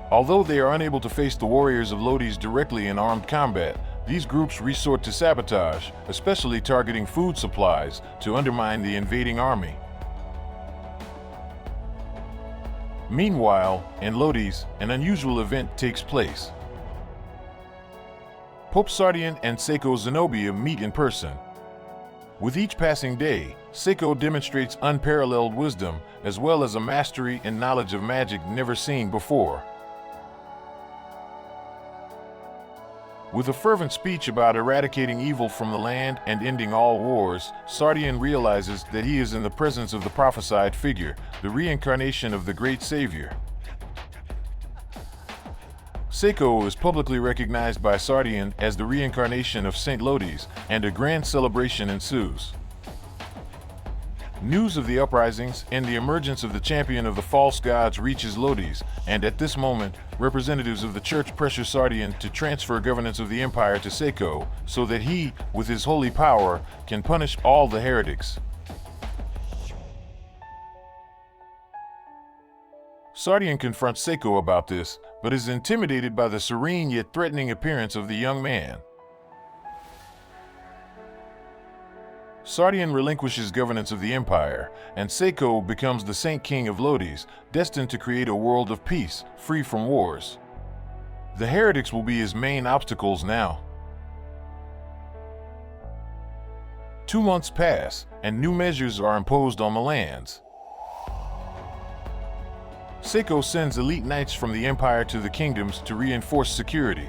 Although they are unable to face the warriors of Lodi's directly in armed combat, these groups resort to sabotage, especially targeting food supplies, to undermine the invading army. Meanwhile, in Lodi's, an unusual event takes place. Pope Sardian and Seiko Zenobia meet in person. With each passing day, Seiko demonstrates unparalleled wisdom, as well as a mastery and knowledge of magic never seen before. With a fervent speech about eradicating evil from the land and ending all wars, Sardian realizes that he is in the presence of the prophesied figure, the reincarnation of the great savior. Seiko is publicly recognized by Sardian as the reincarnation of Saint Lodi's, and a grand celebration ensues. News of the uprisings and the emergence of the champion of the false gods reaches Lodi's, and at this moment, representatives of the church pressure Sardian to transfer governance of the empire to Seiko, so that he, with his holy power, can punish all the heretics. Sardian confronts Seiko about this, but is intimidated by the serene yet threatening appearance of the young man. Sardian relinquishes governance of the empire, and Seiko becomes the Saint King of Lodi's, destined to create a world of peace, free from wars. The heretics will be his main obstacles now. 2 months pass, and new measures are imposed on the lands. Seiko sends elite knights from the empire to the kingdoms to reinforce security.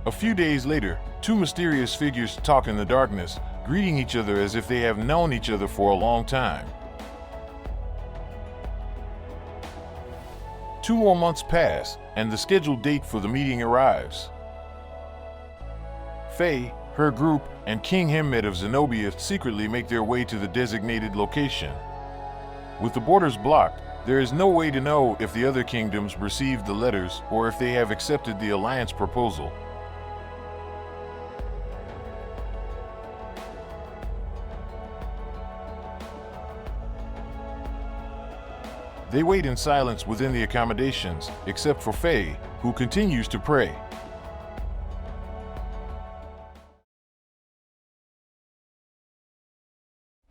A few days later, 2 mysterious figures talk in the darkness, greeting each other as if they have known each other for a long time. 2 more months pass, and the scheduled date for the meeting arrives. Faye, her group, and King Hemmet of Zenobia secretly make their way to the designated location. With the borders blocked, there is no way to know if the other kingdoms received the letters or if they have accepted the alliance proposal. They wait in silence within the accommodations, except for Faye, who continues to pray.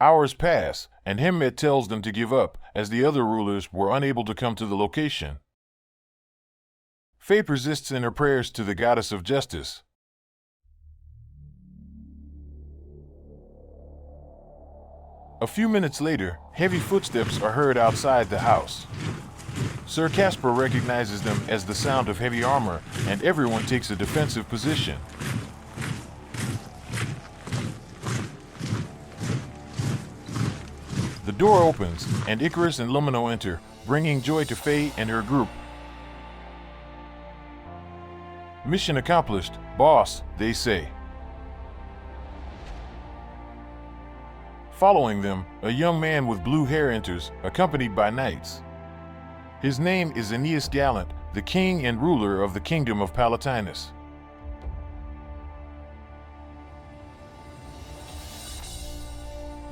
Hours pass, and Himmet tells them to give up, as the other rulers were unable to come to the location. Faye persists in her prayers to the goddess of justice. A few minutes later, heavy footsteps are heard outside the house. Sir Casper recognizes them as the sound of heavy armor, and everyone takes a defensive position. The door opens, and Icarus and Lumino enter, bringing joy to Faye and her group. Mission accomplished, boss, they say. Following them, a young man with blue hair enters, accompanied by knights. His name is Aeneas Gallant, the king and ruler of the kingdom of Palatinus.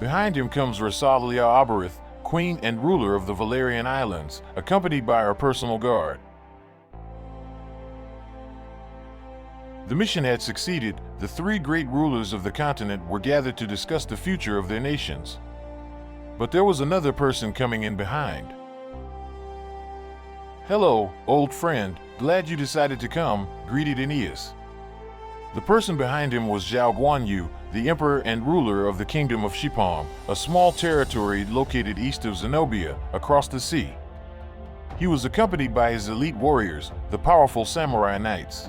Behind him comes Rosalia Aberith, queen and ruler of the Valerian Islands, accompanied by her personal guard. The mission had succeeded. The three great rulers of the continent were gathered to discuss the future of their nations. But there was another person coming in behind. "Hello, old friend, glad you decided to come," greeted Aeneas. The person behind him was Zhao Guanyu, the emperor and ruler of the kingdom of Shipong, a small territory located east of Zenobia, across the sea. He was accompanied by his elite warriors, the powerful samurai knights.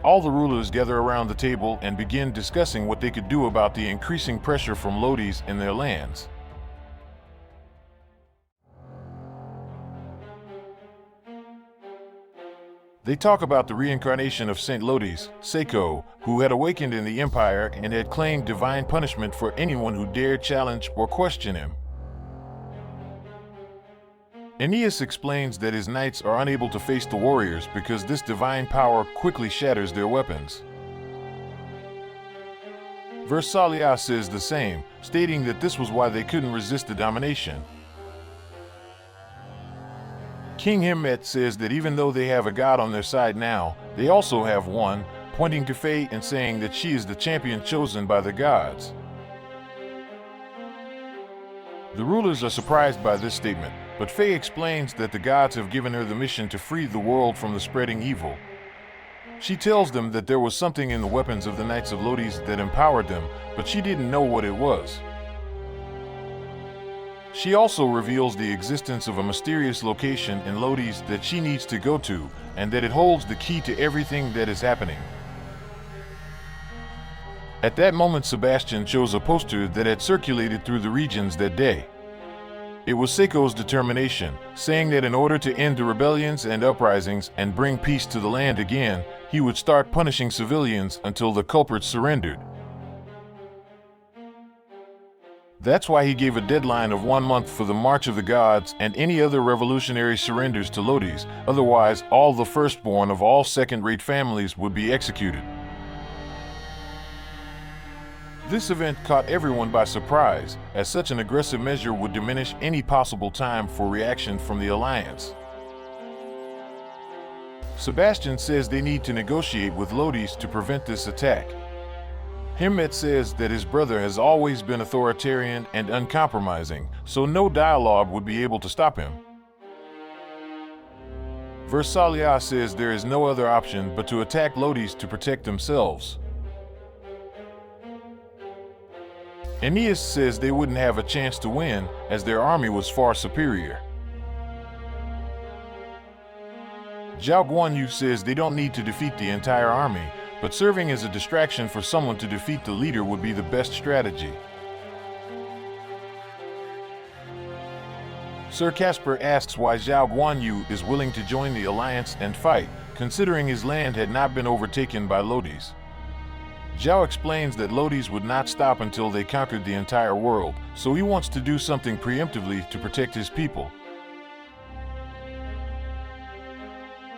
All the rulers gather around the table and begin discussing what they could do about the increasing pressure from Lodi's in their lands. They talk about the reincarnation of Saint Lodi's, Seiko, who had awakened in the empire and had claimed divine punishment for anyone who dared challenge or question him. Aeneas explains that his knights are unable to face the warriors because this divine power quickly shatters their weapons. Versailles says the same, stating that this was why they couldn't resist the domination. King Himmet says that even though they have a god on their side now, they also have one, pointing to Faye and saying that she is the champion chosen by the gods. The rulers are surprised by this statement, but Faye explains that the gods have given her the mission to free the world from the spreading evil. She tells them that there was something in the weapons of the Knights of Lodi's that empowered them, but she didn't know what it was. She also reveals the existence of a mysterious location in Lodi's that she needs to go to, and that it holds the key to everything that is happening. At that moment, Sebastian chose a poster that had circulated through the regions that day. It was Seiko's determination, saying that in order to end the rebellions and uprisings and bring peace to the land again, he would start punishing civilians until the culprits surrendered. That's why he gave a deadline of 1 month for the March of the Gods and any other revolutionary surrenders to Lodi's, otherwise all the firstborn of all second-rate families would be executed. This event caught everyone by surprise, as such an aggressive measure would diminish any possible time for reaction from the Alliance. Sebastian says they need to negotiate with Lodi's to prevent this attack. Himmet says that his brother has always been authoritarian and uncompromising, so no dialogue would be able to stop him. Versailles says there is no other option but to attack Lodi's to protect themselves. Aeneas says they wouldn't have a chance to win, as their army was far superior. Zhao Guanyu says they don't need to defeat the entire army, but serving as a distraction for someone to defeat the leader would be the best strategy. Sir Casper asks why Zhao Guanyu is willing to join the alliance and fight, considering his land had not been overtaken by Lodi's. Zhao explains that Lodi's would not stop until they conquered the entire world, so he wants to do something preemptively to protect his people.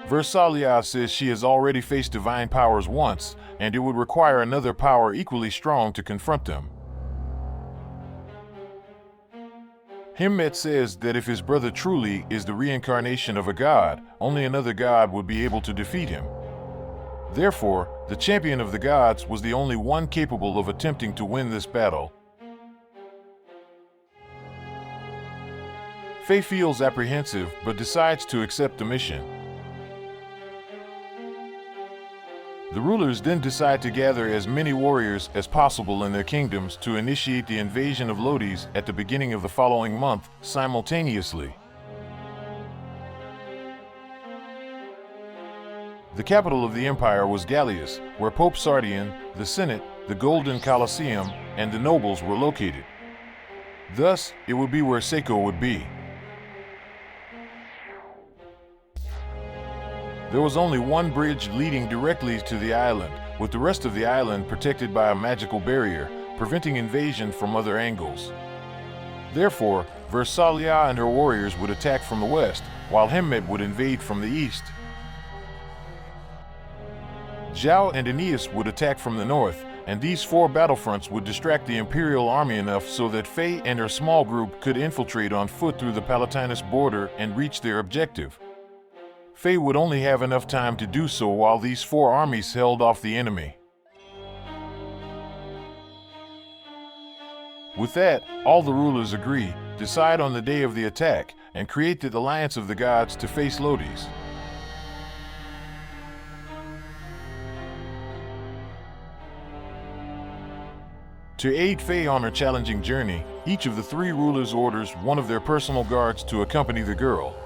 Versailles says she has already faced divine powers once, and it would require another power equally strong to confront them. Himmet says that if his brother truly is the reincarnation of a god, only another god would be able to defeat him. Therefore, The champion of the gods was the only one capable of attempting to win this battle. Faye feels apprehensive but decides to accept the mission. The rulers then decide to gather as many warriors as possible in their kingdoms to initiate the invasion of Lodi's at the beginning of the following month, simultaneously. The capital of the empire was Gallius, where Pope Sardian, the Senate, the Golden Colosseum, and the nobles were located. Thus, it would be where Seiko would be. There was only one bridge leading directly to the island, with the rest of the island protected by a magical barrier, preventing invasion from other angles. Therefore, Versalia and her warriors would attack from the west, while Hemmet would invade from the east. Zhao and Aeneas would attack from the north, and these four battlefronts would distract the Imperial army enough so that Faye and her small group could infiltrate on foot through the Palatinus border and reach their objective. Faye would only have enough time to do so while these four armies held off the enemy. With that, all the rulers agree, decide on the day of the attack, and create the Alliance of the Gods to face Lodi's. To aid Faye on her challenging journey, each of the three rulers orders one of their personal guards to accompany the girl.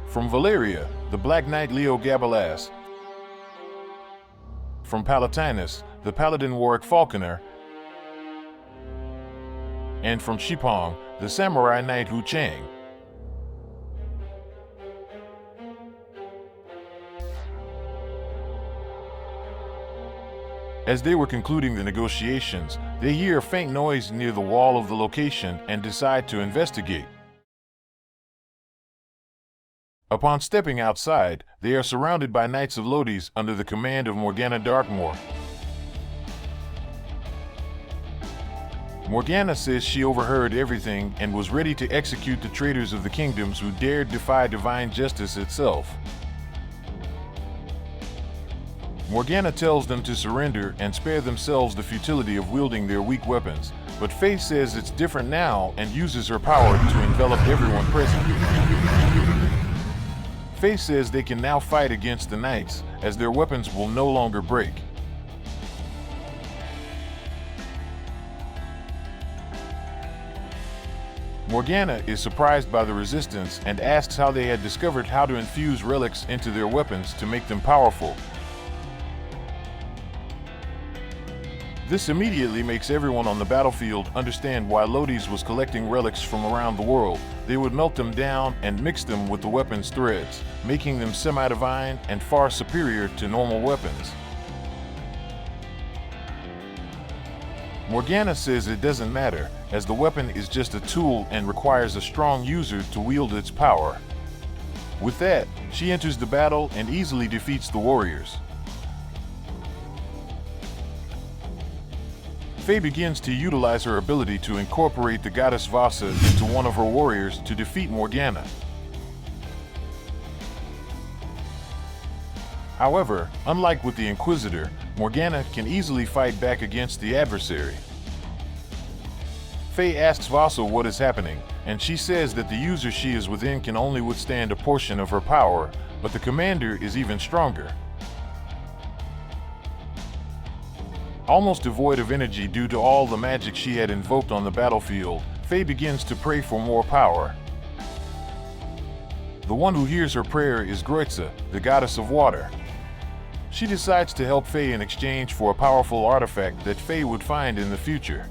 From Valeria, the Black Knight Leo Gabalas. From Palatinus, the Paladin Warwick Falconer. And from Shipong, the Samurai Knight Hu Chang. As they were concluding the negotiations, they hear a faint noise near the wall of the location and decide to investigate. Upon stepping outside, they are surrounded by Knights of Lodi's under the command of Morgana Darkmoor. Morgana says she overheard everything and was ready to execute the traitors of the kingdoms who dared defy divine justice itself. Morgana tells them to surrender and spare themselves the futility of wielding their weak weapons, but Faye says it's different now and uses her power to envelop everyone present. Faye says they can now fight against the Knights, as their weapons will no longer break. Morgana is surprised by the resistance and asks how they had discovered how to infuse relics into their weapons to make them powerful. This immediately makes everyone on the battlefield understand why Lodi's was collecting relics from around the world. They would melt them down and mix them with the weapon's threads, making them semi-divine and far superior to normal weapons. Morgana says it doesn't matter, as the weapon is just a tool and requires a strong user to wield its power. With that, she enters the battle and easily defeats the warriors. Faye begins to utilize her ability to incorporate the goddess Vasa into one of her warriors to defeat Morgana. However, unlike with the Inquisitor, Morgana can easily fight back against the adversary. Faye asks Vasa what is happening, and she says that the user she is within can only withstand a portion of her power, but the commander is even stronger. Almost devoid of energy due to all the magic she had invoked on the battlefield, Faye begins to pray for more power. The one who hears her prayer is Groitza, the goddess of water. She decides to help Faye in exchange for a powerful artifact that Faye would find in the future.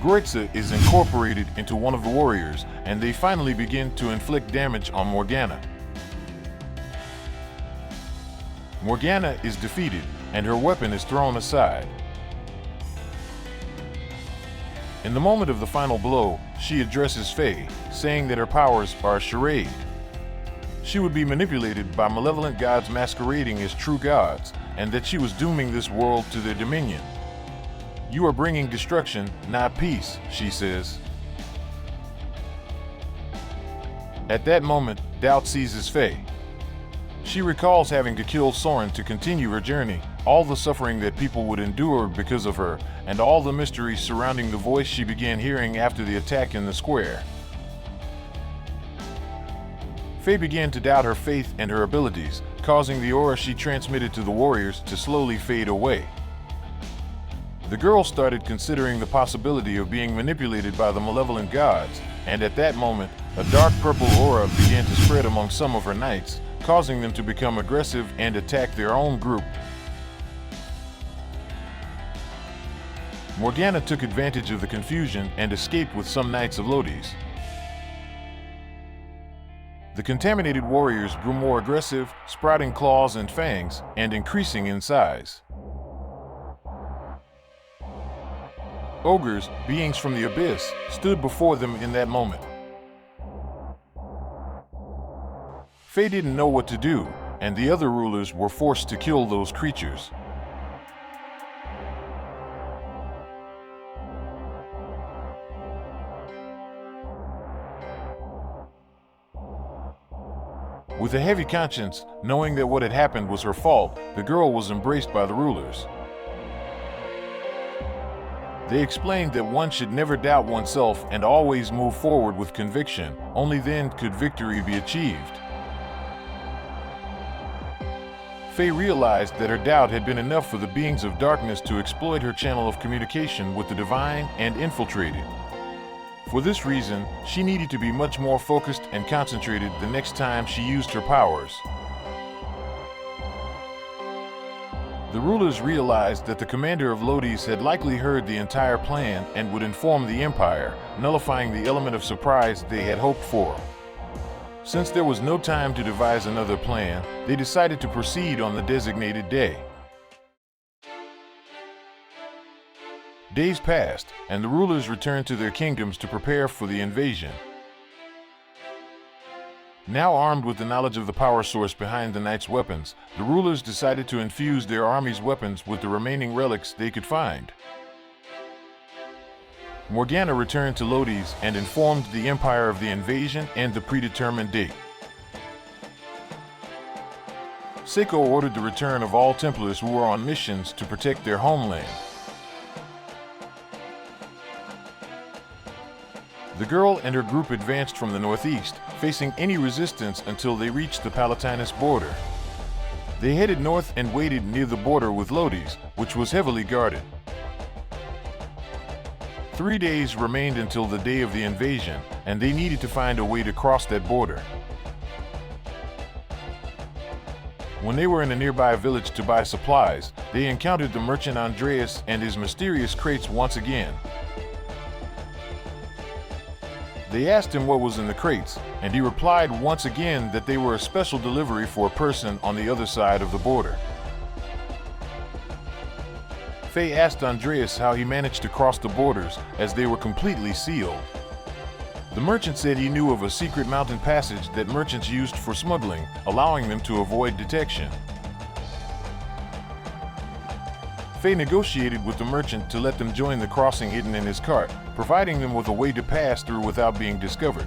Groitza is incorporated into one of the warriors, and they finally begin to inflict damage on Morgana. Morgana is defeated, and her weapon is thrown aside. In the moment of the final blow, she addresses Faye, saying that her powers are a charade. She would be manipulated by malevolent gods masquerading as true gods, and that she was dooming this world to their dominion. "You are bringing destruction, not peace," she says. At that moment, doubt seizes Faye. She recalls having to kill Soren to continue her journey, all the suffering that people would endure because of her, and all the mysteries surrounding the voice she began hearing after the attack in the square. Faye began to doubt her faith and her abilities, causing the aura she transmitted to the warriors to slowly fade away. The girl started considering the possibility of being manipulated by the malevolent gods, and at that moment, a dark purple aura began to spread among some of her knights, causing them to become aggressive and attack their own group. Morgana took advantage of the confusion and escaped with some knights of Lodi's. The contaminated warriors grew more aggressive, sprouting claws and fangs, and increasing in size. Ogres, beings from the abyss, stood before them in that moment. Faye didn't know what to do, and the other rulers were forced to kill those creatures. With a heavy conscience, knowing that what had happened was her fault, the girl was embraced by the rulers. They explained that one should never doubt oneself and always move forward with conviction. Only then could victory be achieved. Faye realized that her doubt had been enough for the beings of darkness to exploit her channel of communication with the divine and infiltrate it. For this reason, she needed to be much more focused and concentrated the next time she used her powers. The rulers realized that the commander of Lodi's had likely heard the entire plan and would inform the Empire, nullifying the element of surprise they had hoped for. Since there was no time to devise another plan, they decided to proceed on the designated day. Days passed, and the rulers returned to their kingdoms to prepare for the invasion. Now armed with the knowledge of the power source behind the knight's weapons, the rulers decided to infuse their army's weapons with the remaining relics they could find. Morgana returned to Lodi's and informed the Empire of the invasion and the predetermined date. Seiko ordered the return of all Templars who were on missions to protect their homeland. The girl and her group advanced from the northeast, facing any resistance until they reached the Palatinus border. They headed north and waited near the border with Lodi's, which was heavily guarded. 3 days remained until the day of the invasion, and they needed to find a way to cross that border. When they were in a nearby village to buy supplies, they encountered the merchant Andreas and his mysterious crates once again. They asked him what was in the crates, and he replied once again that they were a special delivery for a person on the other side of the border. Faye asked Andreas how he managed to cross the borders, as they were completely sealed. The merchant said he knew of a secret mountain passage that merchants used for smuggling, allowing them to avoid detection. Faye negotiated with the merchant to let them join the crossing hidden in his cart, providing them with a way to pass through without being discovered.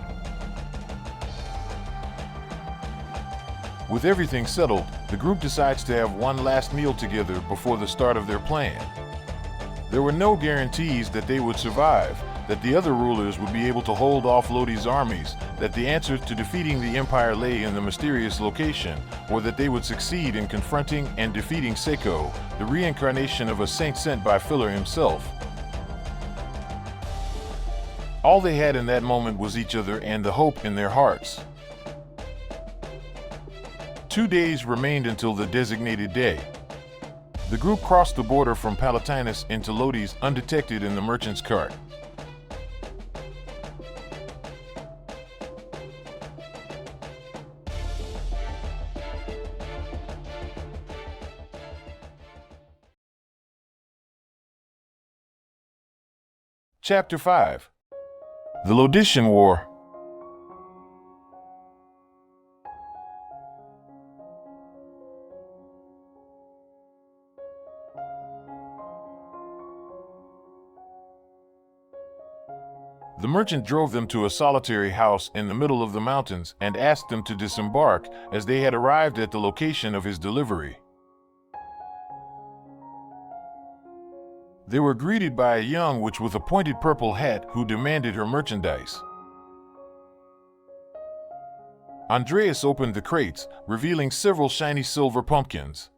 With everything settled, the group decides to have one last meal together before the start of their plan. There were no guarantees that they would survive, that the other rulers would be able to hold off Lodi's armies, that the answer to defeating the Empire lay in the mysterious location, or that they would succeed in confronting and defeating Seiko, the reincarnation of a saint sent by Filler himself. All they had in that moment was each other and the hope in their hearts. 2 days remained until the designated day. The group crossed the border from Palatinus into Lodi's undetected in the merchant's cart. Chapter 5. The Lodician War. The merchant drove them to a solitary house in the middle of the mountains and asked them to disembark, as they had arrived at the location of his delivery. They were greeted by a young witch with a pointed purple hat who demanded her merchandise. Andreas opened the crates, revealing several shiny silver pumpkins.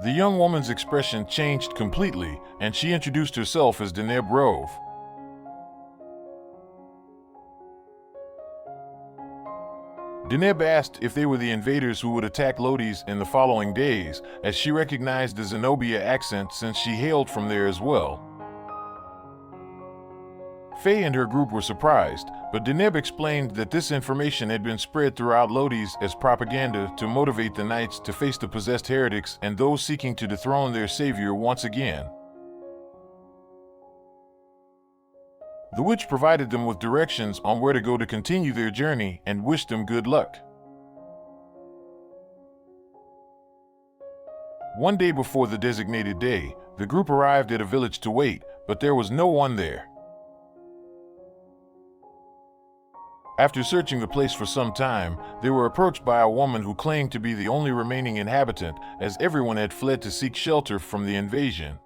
The young woman's expression changed completely, and she introduced herself as Deneb Rove. Deneb asked if they were the invaders who would attack Lodi's in the following days, as she recognized the Zenobia accent since she hailed from there as well. Faye and her group were surprised, but Deneb explained that this information had been spread throughout Lodi's as propaganda to motivate the knights to face the possessed heretics and those seeking to dethrone their savior once again. The witch provided them with directions on where to go to continue their journey and wished them good luck. One day before the designated day, the group arrived at a village to wait, but there was no one there. After searching the place for some time, they were approached by a woman who claimed to be the only remaining inhabitant, as everyone had fled to seek shelter from the invasion.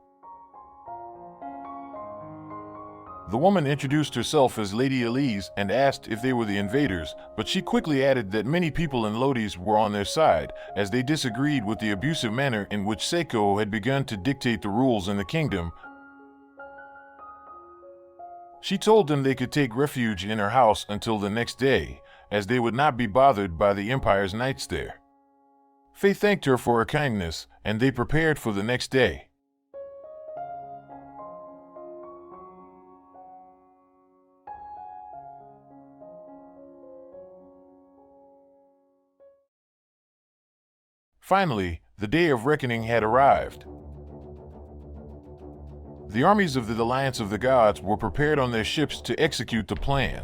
The woman introduced herself as Lady Elise and asked if they were the invaders, but she quickly added that many people in Lodi's were on their side, as they disagreed with the abusive manner in which Seiko had begun to dictate the rules in the kingdom. She told them they could take refuge in her house until the next day, as they would not be bothered by the Empire's knights there. Faye thanked her for her kindness, and they prepared for the next day. Finally, the day of reckoning had arrived. The armies of the Alliance of the Gods were prepared on their ships to execute the plan.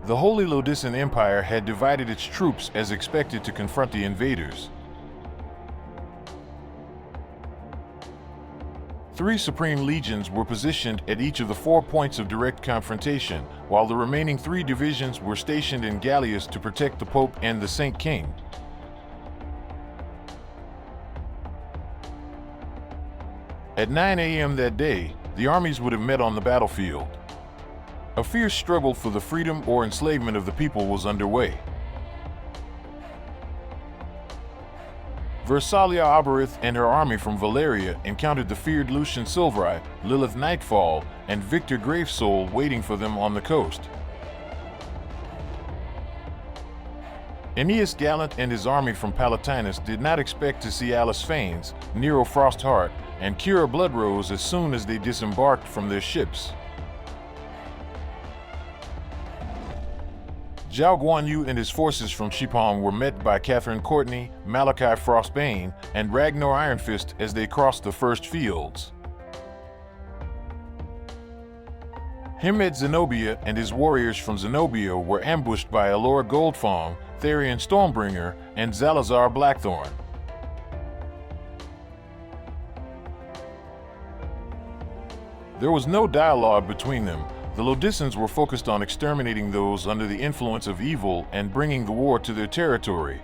The Holy Lodisan Empire had divided its troops as expected to confront the invaders. 3 supreme legions were positioned at each of the 4 points of direct confrontation, while the remaining 3 divisions were stationed in galleys to protect the Pope and the Saint King. At 9 a.m. that day, the armies would have met on the battlefield. A fierce struggle for the freedom or enslavement of the people was underway. Versalia Aberith and her army from Valeria encountered the feared Lucian Silvereye, Lilith Nightfall, and Victor Gravesoul waiting for them on the coast. Aeneas Gallant and his army from Palatinus did not expect to see Alice Fanes, Nero Frostheart, and Kira Bloodrose as soon as they disembarked from their ships. Zhao Guanyu and his forces from Shipong were met by Catherine Courtney, Malachi Frostbane, and Ragnar Ironfist as they crossed the first fields. Himmed Zenobia and his warriors from Zenobia were ambushed by Alora Goldfong, Therian Stormbringer, and Zalazar Blackthorn. There was no dialogue between them. The Lodisans were focused on exterminating those under the influence of evil and bringing the war to their territory.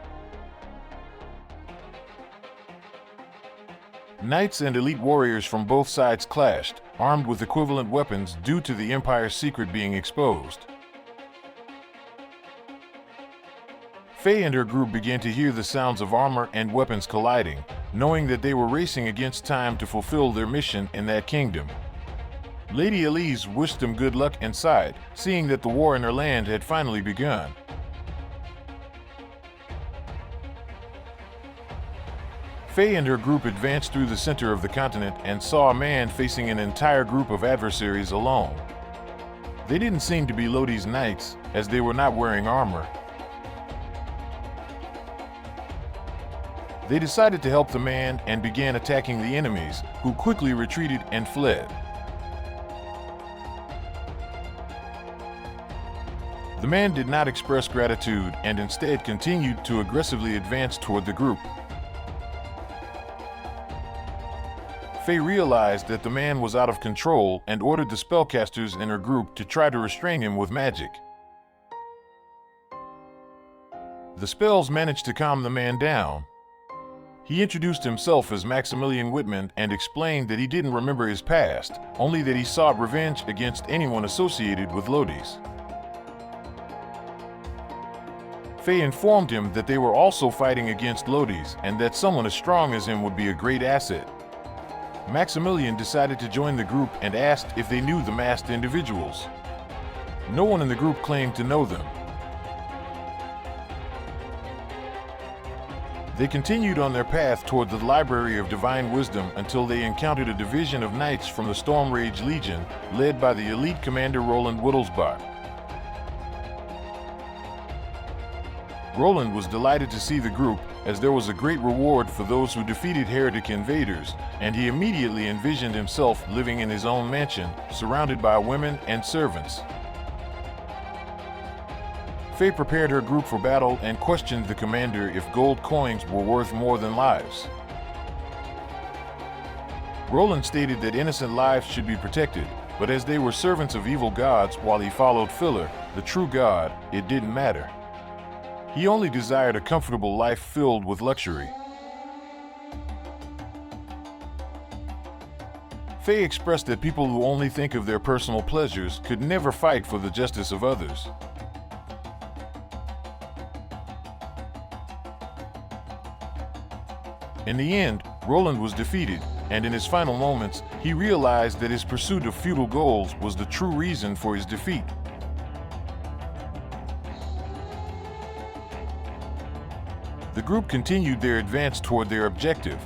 Knights and elite warriors from both sides clashed, armed with equivalent weapons due to the Empire's secret being exposed. Faye and her group began to hear the sounds of armor and weapons colliding, knowing that they were racing against time to fulfill their mission in that kingdom. Lady Elise wished them good luck and sighed, seeing that the war in her land had finally begun. Faye and her group advanced through the center of the continent and saw a man facing an entire group of adversaries alone. They didn't seem to be Lodi's knights, as they were not wearing armor. They decided to help the man and began attacking the enemies, who quickly retreated and fled. The man did not express gratitude and instead continued to aggressively advance toward the group. Faye realized that the man was out of control and ordered the spellcasters in her group to try to restrain him with magic. The spells managed to calm the man down. He introduced himself as Maximilian Whitman and explained that he didn't remember his past, only that he sought revenge against anyone associated with Lodi's. Faye informed him that they were also fighting against Lodi's and that someone as strong as him would be a great asset. Maximilian decided to join the group and asked if they knew the masked individuals. No one in the group claimed to know them. They continued on their path toward the Library of Divine Wisdom until they encountered a division of knights from the Stormrage Legion, led by the elite commander Roland Whittlesbach. Roland was delighted to see the group, as there was a great reward for those who defeated heretic invaders, and he immediately envisioned himself living in his own mansion, surrounded by women and servants. Faye prepared her group for battle and questioned the commander if gold coins were worth more than lives. Roland stated that innocent lives should be protected, but as they were servants of evil gods while he followed Filler, the true god, it didn't matter. He only desired a comfortable life filled with luxury. Faye expressed that people who only think of their personal pleasures could never fight for the justice of others. In the end, Roland was defeated, and in his final moments, he realized that his pursuit of feudal goals was the true reason for his defeat. The group continued their advance toward their objective.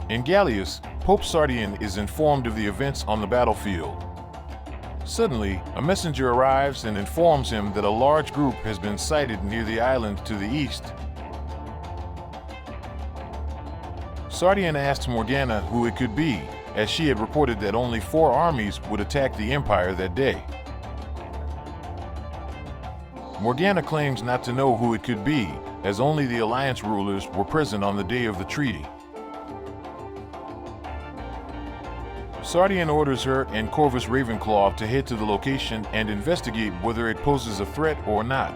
In Gallius, Pope Sardian is informed of the events on the battlefield. Suddenly, a messenger arrives and informs him that a large group has been sighted near the island to the east. Sardian asks Morgana who it could be, as she had reported that only 4 armies would attack the Empire that day. Morgana claims not to know who it could be, as only the Alliance rulers were present on the day of the treaty. Sardian orders her and Corvus Ravenclaw to head to the location and investigate whether it poses a threat or not.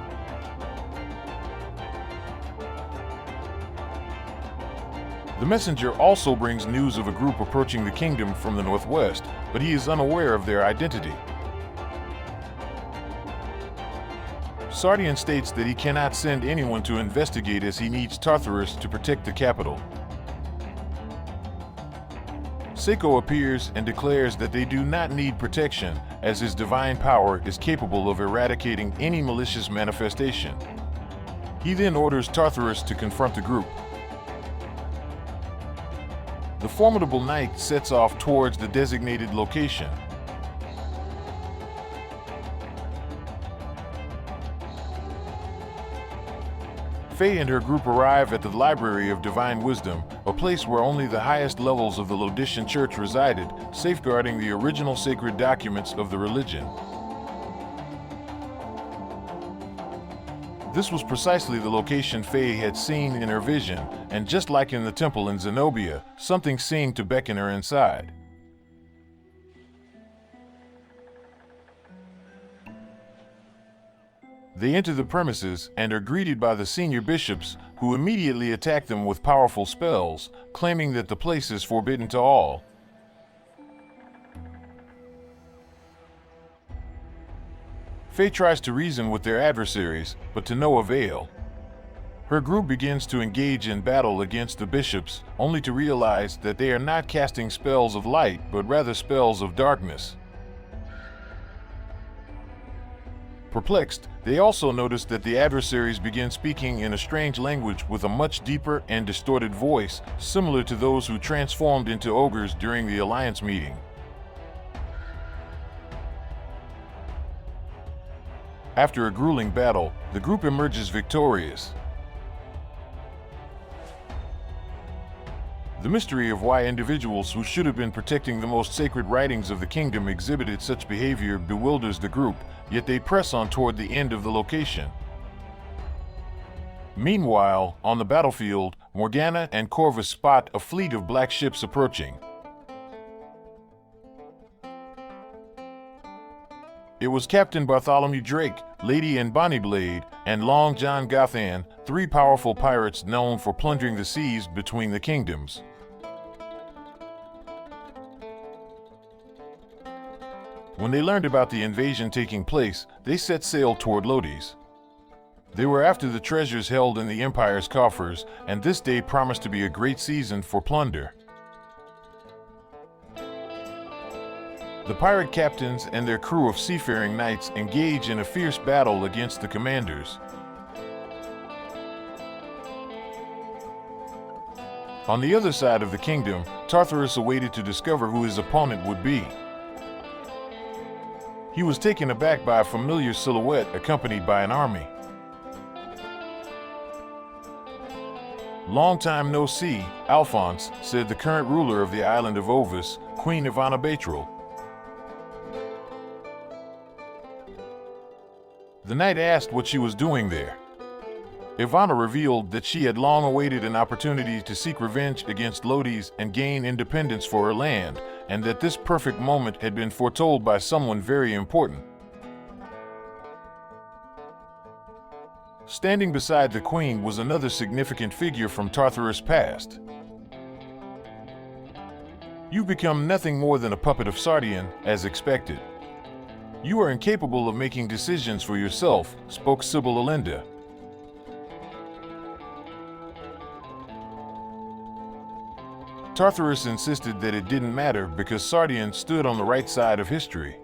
The messenger also brings news of a group approaching the kingdom from the northwest, but he is unaware of their identity. Sardian states that he cannot send anyone to investigate as he needs Tartarus to protect the capital. Seiko appears and declares that they do not need protection, as his divine power is capable of eradicating any malicious manifestation. He then orders Tartarus to confront the group. The formidable knight sets off towards the designated location. Faye and her group arrive at the Library of Divine Wisdom, a place where only the highest levels of the Lodician Church resided, safeguarding the original sacred documents of the religion. This was precisely the location Faye had seen in her vision, and just like in the temple in Zenobia, something seemed to beckon her inside. They enter the premises and are greeted by the senior bishops, who immediately attack them with powerful spells, claiming that the place is forbidden to all. Faye tries to reason with their adversaries, but to no avail. Her group begins to engage in battle against the bishops, only to realize that they are not casting spells of light, but rather spells of darkness. Perplexed, they also notice that the adversaries begin speaking in a strange language with a much deeper and distorted voice, similar to those who transformed into ogres during the Alliance meeting. After a grueling battle, the group emerges victorious. The mystery of why individuals who should have been protecting the most sacred writings of the kingdom exhibited such behavior bewilders the group, yet they press on toward the end of the location. Meanwhile, on the battlefield, Morgana and Corvus spot a fleet of black ships approaching. It was Captain Bartholomew Drake, Lady and Bonnie Blade, and Long John Gothan, three powerful pirates known for plundering the seas between the kingdoms. When they learned about the invasion taking place, they set sail toward Lodi's. They were after the treasures held in the Empire's coffers, and this day promised to be a great season for plunder. The pirate captains and their crew of seafaring knights engage in a fierce battle against the commanders. On the other side of the kingdom, Tartarus awaited to discover who his opponent would be. He was taken aback by a familiar silhouette accompanied by an army. "Long time no see, Alphonse," said the current ruler of the island of Ovis, Queen Ivana Batril. The knight asked what she was doing there. Ivana revealed that she had long awaited an opportunity to seek revenge against Lodi's and gain independence for her land, and that this perfect moment had been foretold by someone very important. Standing beside the queen was another significant figure from Tartarus' past. "You've become nothing more than a puppet of Sardian, as expected. You are incapable of making decisions for yourself," spoke Sybil Alinda. Tartarus insisted that it didn't matter because Sardian stood on the right side of history.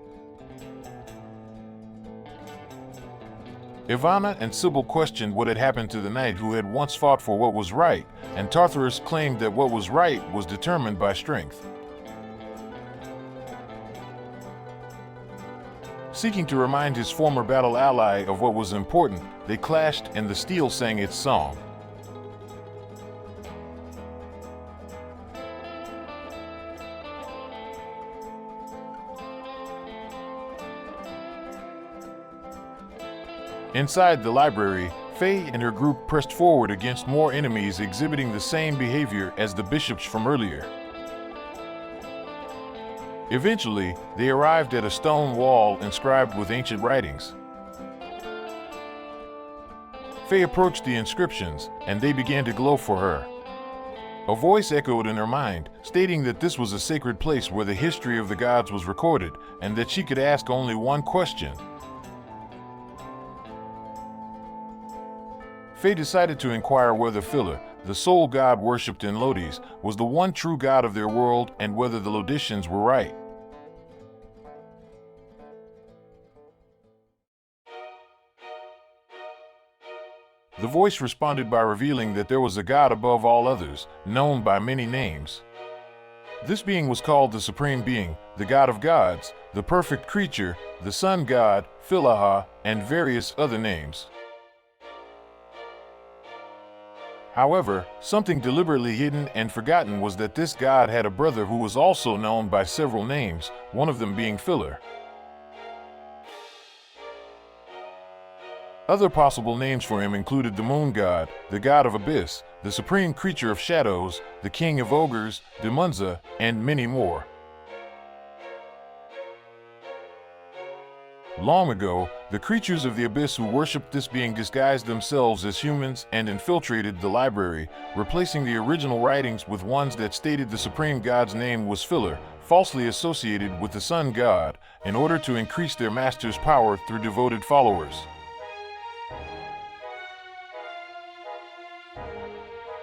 Ivana and Sybil questioned what had happened to the knight who had once fought for what was right, and Tartarus claimed that what was right was determined by strength. Seeking to remind his former battle ally of what was important, they clashed and the steel sang its song. Inside the library, Faye and her group pressed forward against more enemies exhibiting the same behavior as the bishops from earlier. Eventually, they arrived at a stone wall inscribed with ancient writings. Faye approached the inscriptions, and they began to glow for her. A voice echoed in her mind, stating that this was a sacred place where the history of the gods was recorded, and that she could ask only one question. Faye decided to inquire whether Philur, the sole god worshipped in Lodi's, was the one true god of their world and whether the Lodicians were right. The voice responded by revealing that there was a god above all others, known by many names. This being was called the Supreme Being, the God of Gods, the Perfect Creature, the Sun God, Philaha, and various other names. However, something deliberately hidden and forgotten was that this god had a brother who was also known by several names, one of them being Philur. Other possible names for him included the Moon God, the God of Abyss, the Supreme Creature of Shadows, the King of Ogres, Demunza, and many more. Long ago, the creatures of the Abyss who worshipped this being disguised themselves as humans and infiltrated the library, replacing the original writings with ones that stated the Supreme God's name was Philur, falsely associated with the Sun God, in order to increase their master's power through devoted followers.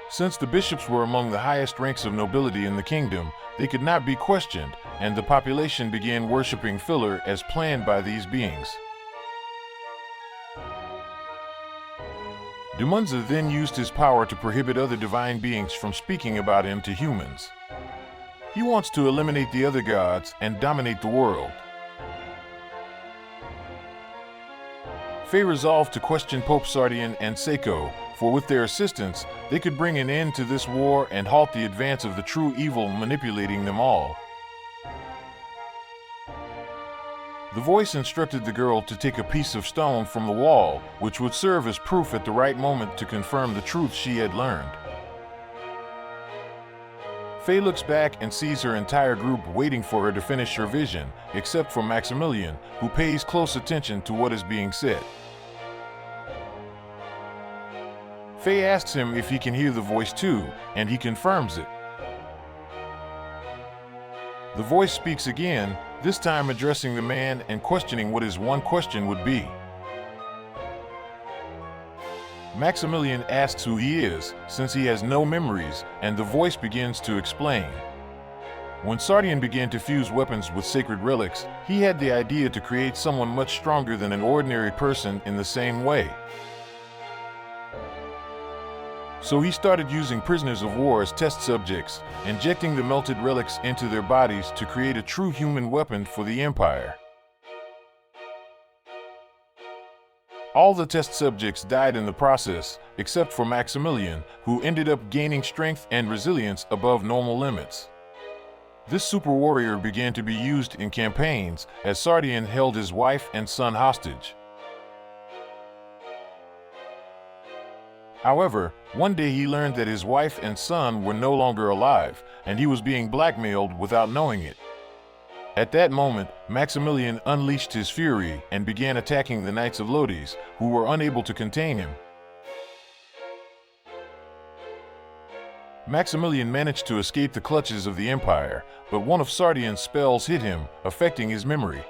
Since the bishops were among the highest ranks of nobility in the kingdom, they could not be questioned, and the population began worshipping Philur as planned by these beings. Demunza then used his power to prohibit other divine beings from speaking about him to humans. He wants to eliminate the other gods and dominate the world. Faye resolved to question Pope Sardian and Seiko, for with their assistance, they could bring an end to this war and halt the advance of the true evil manipulating them all. The voice instructed the girl to take a piece of stone from the wall, which would serve as proof at the right moment to confirm the truth she had learned. Faye looks back and sees her entire group waiting for her to finish her vision, except for Maximilian, who pays close attention to what is being said. Faye asks him if he can hear the voice too, and he confirms it. The voice speaks again, this time addressing the man and questioning what his one question would be. Maximilian asks who he is, since he has no memories, and the voice begins to explain. When Sardian began to fuse weapons with sacred relics, he had the idea to create someone much stronger than an ordinary person in the same way. So he started using prisoners of war as test subjects, injecting the melted relics into their bodies to create a true human weapon for the Empire. All the test subjects died in the process, except for Maximilian, who ended up gaining strength and resilience above normal limits. This super warrior began to be used in campaigns, as Sardian held his wife and son hostage. However, one day he learned that his wife and son were no longer alive, and he was being blackmailed without knowing it. At that moment, Maximilian unleashed his fury and began attacking the Knights of Lodi's, who were unable to contain him. Maximilian managed to escape the clutches of the Empire, but one of Sardian's spells hit him, affecting his memory.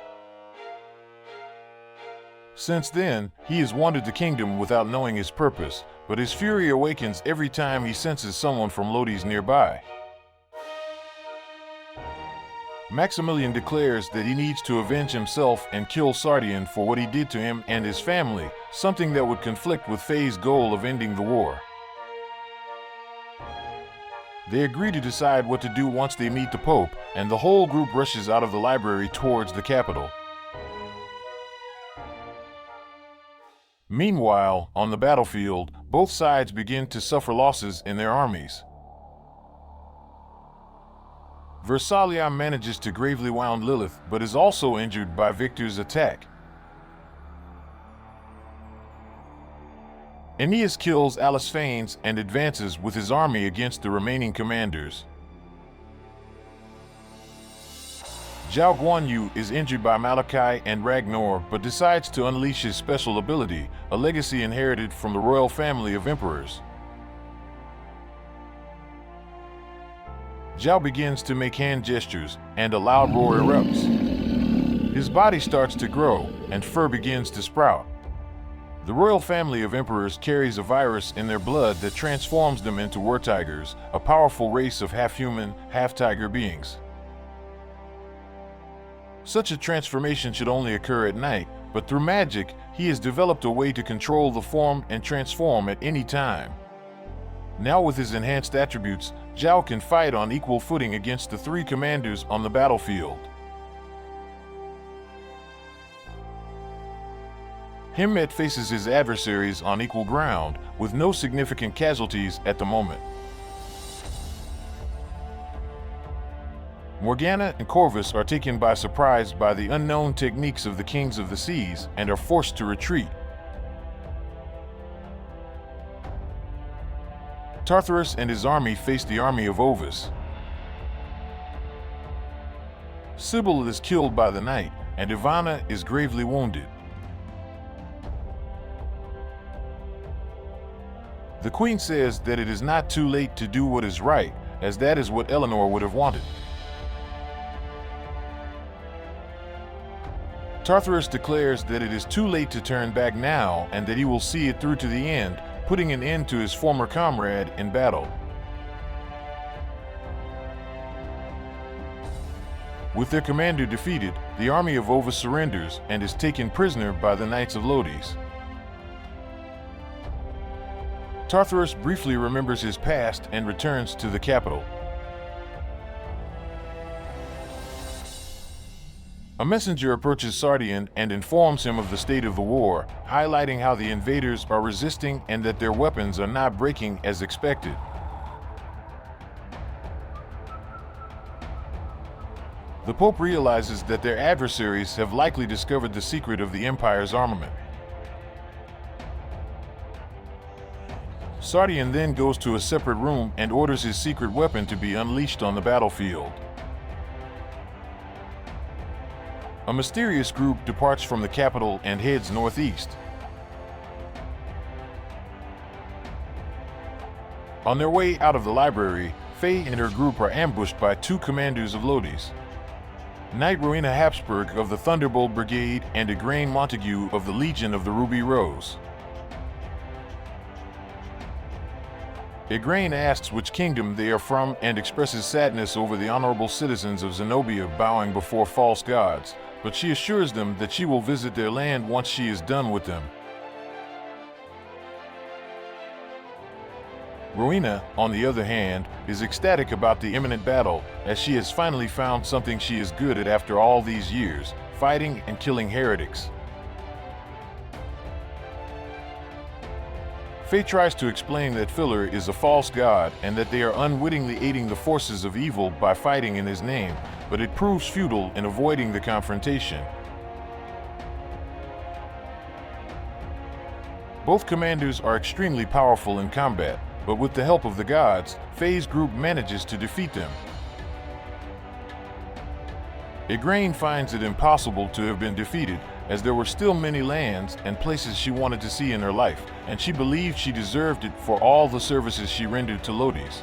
Since then, he has wandered the kingdom without knowing his purpose, but his fury awakens every time he senses someone from Lodi's nearby. Maximilian declares that he needs to avenge himself and kill Sardian for what he did to him and his family, something that would conflict with Faye's goal of ending the war. They agree to decide what to do once they meet the Pope, and the whole group rushes out of the library towards the capital. Meanwhile, on the battlefield, both sides begin to suffer losses in their armies. Versailles manages to gravely wound Lilith, but is also injured by Victor's attack. Aeneas kills Alice Fanes and advances with his army against the remaining commanders. Zhao Guanyu is injured by Malachi and Ragnar, but decides to unleash his special ability, a legacy inherited from the royal family of emperors. Zhao begins to make hand gestures, and a loud roar erupts. His body starts to grow, and fur begins to sprout. The royal family of emperors carries a virus in their blood that transforms them into war-tigers, a powerful race of half-human, half-tiger beings. Such a transformation should only occur at night, but through magic, he has developed a way to control the form and transform at any time. Now with his enhanced attributes, Zhao can fight on equal footing against the three commanders on the battlefield. Himmet faces his adversaries on equal ground, with no significant casualties at the moment. Morgana and Corvus are taken by surprise by the unknown techniques of the Kings of the Seas and are forced to retreat. Tartarus and his army face the army of Ovis. Sybil is killed by the knight, and Ivana is gravely wounded. The Queen says that it is not too late to do what is right, as that is what Eleanor would have wanted. Tartarus declares that it is too late to turn back now and that he will see it through to the end, putting an end to his former comrade in battle. With their commander defeated, the army of Ovis surrenders and is taken prisoner by the Knights of Lodi's. Tartarus briefly remembers his past and returns to the capital. A messenger approaches Sardian and informs him of the state of the war, highlighting how the invaders are resisting and that their weapons are not breaking as expected. The Pope realizes that their adversaries have likely discovered the secret of the Empire's armament. Sardian then goes to a separate room and orders his secret weapon to be unleashed on the battlefield. A mysterious group departs from the capital and heads northeast. On their way out of the library, Faye and her group are ambushed by two commanders of Lodi's. Knight Rowena Habsburg of the Thunderbolt Brigade and Igraine Montague of the Legion of the Ruby Rose. Igraine asks which kingdom they are from and expresses sadness over the honorable citizens of Zenobia bowing before false gods, but she assures them that she will visit their land once she is done with them. Rowena, on the other hand, is ecstatic about the imminent battle, as she has finally found something she is good at after all these years, fighting and killing heretics. Faye tries to explain that Filler is a false god and that they are unwittingly aiding the forces of evil by fighting in his name, but it proves futile in avoiding the confrontation. Both commanders are extremely powerful in combat, but with the help of the gods, Faye's group manages to defeat them. Igraine finds it impossible to have been defeated, as there were still many lands and places she wanted to see in her life, and she believed she deserved it for all the services she rendered to Lodi's.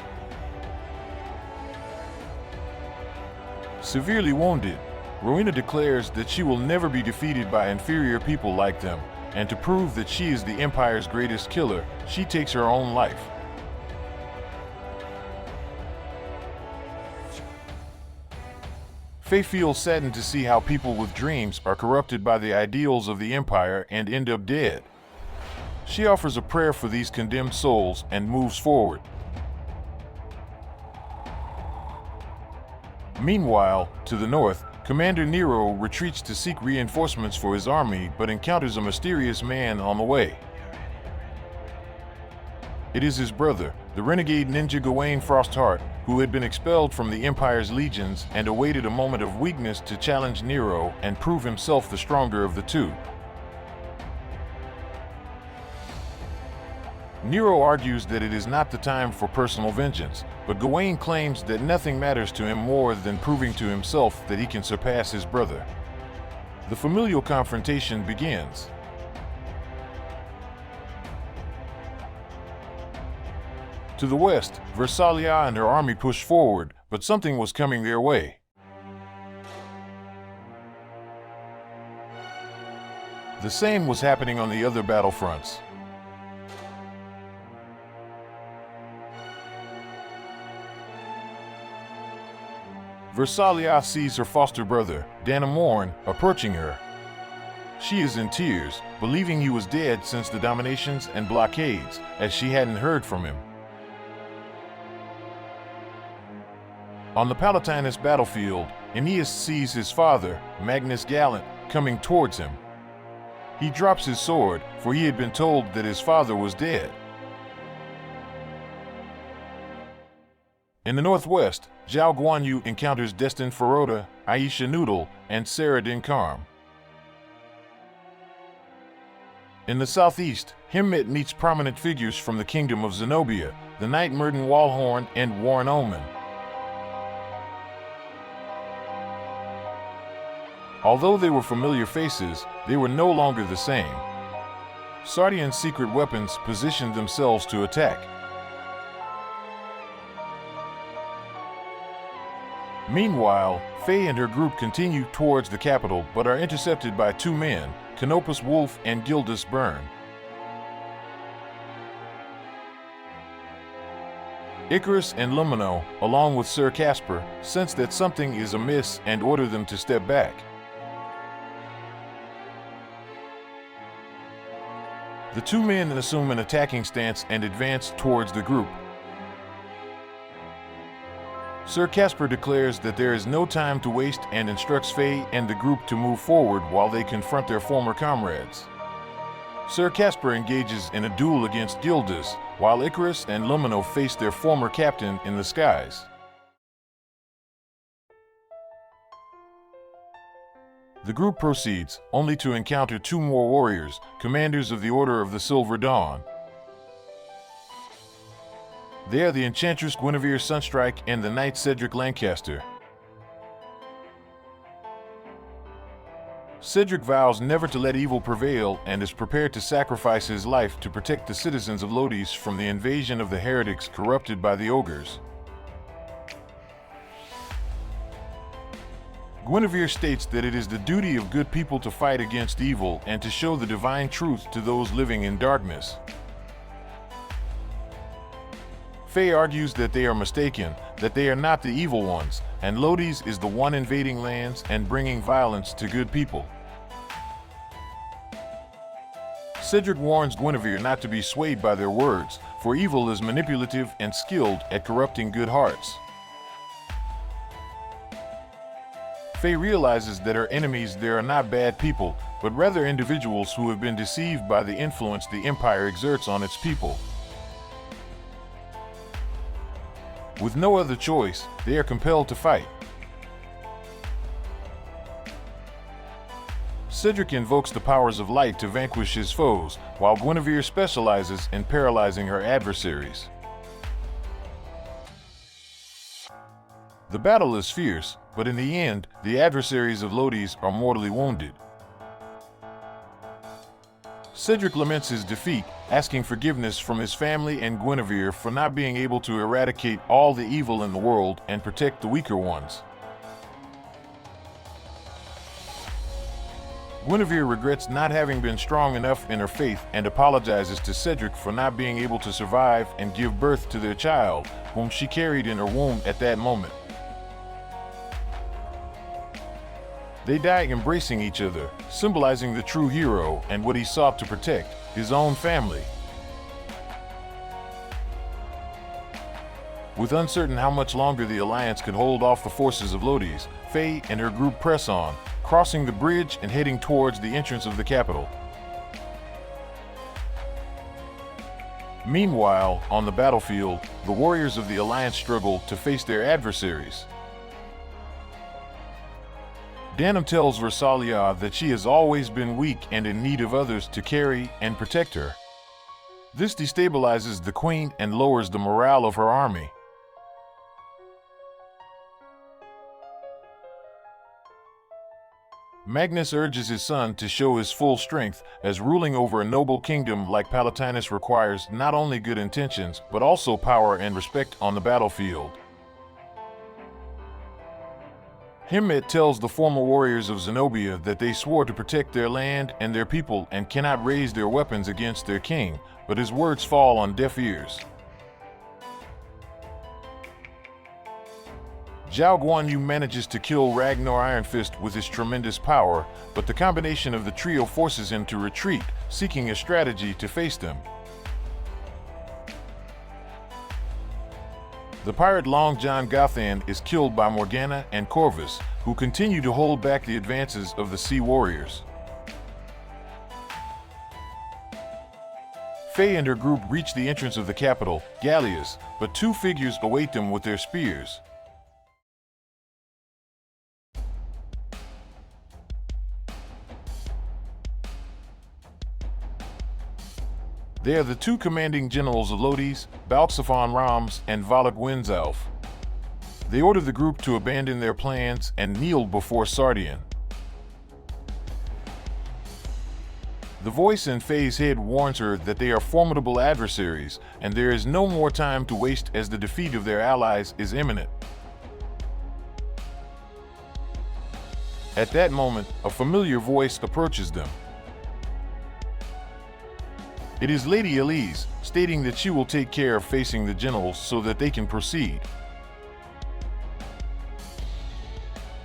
Severely wounded, Rowena declares that she will never be defeated by inferior people like them, and to prove that she is the Empire's greatest killer, she takes her own life. Faye feels saddened to see how people with dreams are corrupted by the ideals of the Empire and end up dead. She offers a prayer for these condemned souls and moves forward. Meanwhile, to the north, Commander Nero retreats to seek reinforcements for his army but encounters a mysterious man on the way. It is his brother, the renegade ninja Gawain Frostheart, who had been expelled from the Empire's legions and awaited a moment of weakness to challenge Nero and prove himself the stronger of the two. Nero argues that it is not the time for personal vengeance, but Gawain claims that nothing matters to him more than proving to himself that he can surpass his brother. The familial confrontation begins. To the west, Versalia and her army pushed forward, but something was coming their way. The same was happening on the other battlefronts. Versalia sees her foster brother, Danamorn, approaching her. She is in tears, believing he was dead since the dominations and blockades, as she hadn't heard from him. On the Palatinus battlefield, Aeneas sees his father, Magnus Gallant, coming towards him. He drops his sword, for he had been told that his father was dead. In the northwest, Zhao Guanyu encounters Destin Ferota, Aisha Noodle, and Sarah Dinkarm. In the southeast, Himmet meets prominent figures from the Kingdom of Zenobia, the Knight Merton Walhorn and Warren Omen. Although they were familiar faces, they were no longer the same. Sardian's secret weapons positioned themselves to attack. Meanwhile, Faye and her group continue towards the capital but are intercepted by two men, Canopus Wolf and Gildas Byrne. Icarus and Lumino, along with Sir Casper, sense that something is amiss and order them to step back. The two men assume an attacking stance and advance towards the group. Sir Casper declares that there is no time to waste and instructs Faye and the group to move forward while they confront their former comrades. Sir Casper engages in a duel against Gildas, while Icarus and Lumino face their former captain in the skies. The group proceeds, only to encounter two more warriors, commanders of the Order of the Silver Dawn. They are the Enchantress Guinevere Sunstrike and the Knight Cedric Lancaster. Cedric vows never to let evil prevail and is prepared to sacrifice his life to protect the citizens of Lodi's from the invasion of the heretics corrupted by the ogres. Guinevere states that it is the duty of good people to fight against evil and to show the divine truth to those living in darkness. Faye argues that they are mistaken, that they are not the evil ones, and Lodi's is the one invading lands and bringing violence to good people. Cedric warns Guinevere not to be swayed by their words, for evil is manipulative and skilled at corrupting good hearts. Faye realizes that her enemies there are not bad people, but rather individuals who have been deceived by the influence the Empire exerts on its people. With no other choice, they are compelled to fight. Cedric invokes the powers of light to vanquish his foes, while Guinevere specializes in paralyzing her adversaries. The battle is fierce, but in the end, the adversaries of Lodi's are mortally wounded. Cedric laments his defeat, asking forgiveness from his family and Guinevere for not being able to eradicate all the evil in the world and protect the weaker ones. Guinevere regrets not having been strong enough in her faith and apologizes to Cedric for not being able to survive and give birth to their child, whom she carried in her womb at that moment. They die embracing each other, symbolizing the true hero and what he sought to protect, his own family. With uncertain how much longer the Alliance could hold off the forces of Lodi's, Faye and her group press on, crossing the bridge and heading towards the entrance of the capital. Meanwhile, on the battlefield, the warriors of the Alliance struggle to face their adversaries. Danum tells Versalia that she has always been weak and in need of others to carry and protect her. This destabilizes the Queen and lowers the morale of her army. Magnus urges his son to show his full strength, as ruling over a noble kingdom like Palatinus requires not only good intentions, but also power and respect on the battlefield. Himmet tells the former warriors of Zenobia that they swore to protect their land and their people and cannot raise their weapons against their king, but his words fall on deaf ears. Zhao Guanyu manages to kill Ragnar Ironfist with his tremendous power, but the combination of the trio forces him to retreat, seeking a strategy to face them. The pirate Long John Gothan is killed by Morgana and Corvus, who continue to hold back the advances of the Sea Warriors. Faye and her group reach the entrance of the capital, Gallius, but two figures await them with their spears. They are the two commanding generals of Lodi's, Balxaphon Rams and Valak Winzelf. They order the group to abandon their plans and kneel before Sardian. The voice in Faye's head warns her that they are formidable adversaries, and there is no more time to waste as the defeat of their allies is imminent. At that moment, a familiar voice approaches them. It is Lady Elise, stating that she will take care of facing the generals so that they can proceed.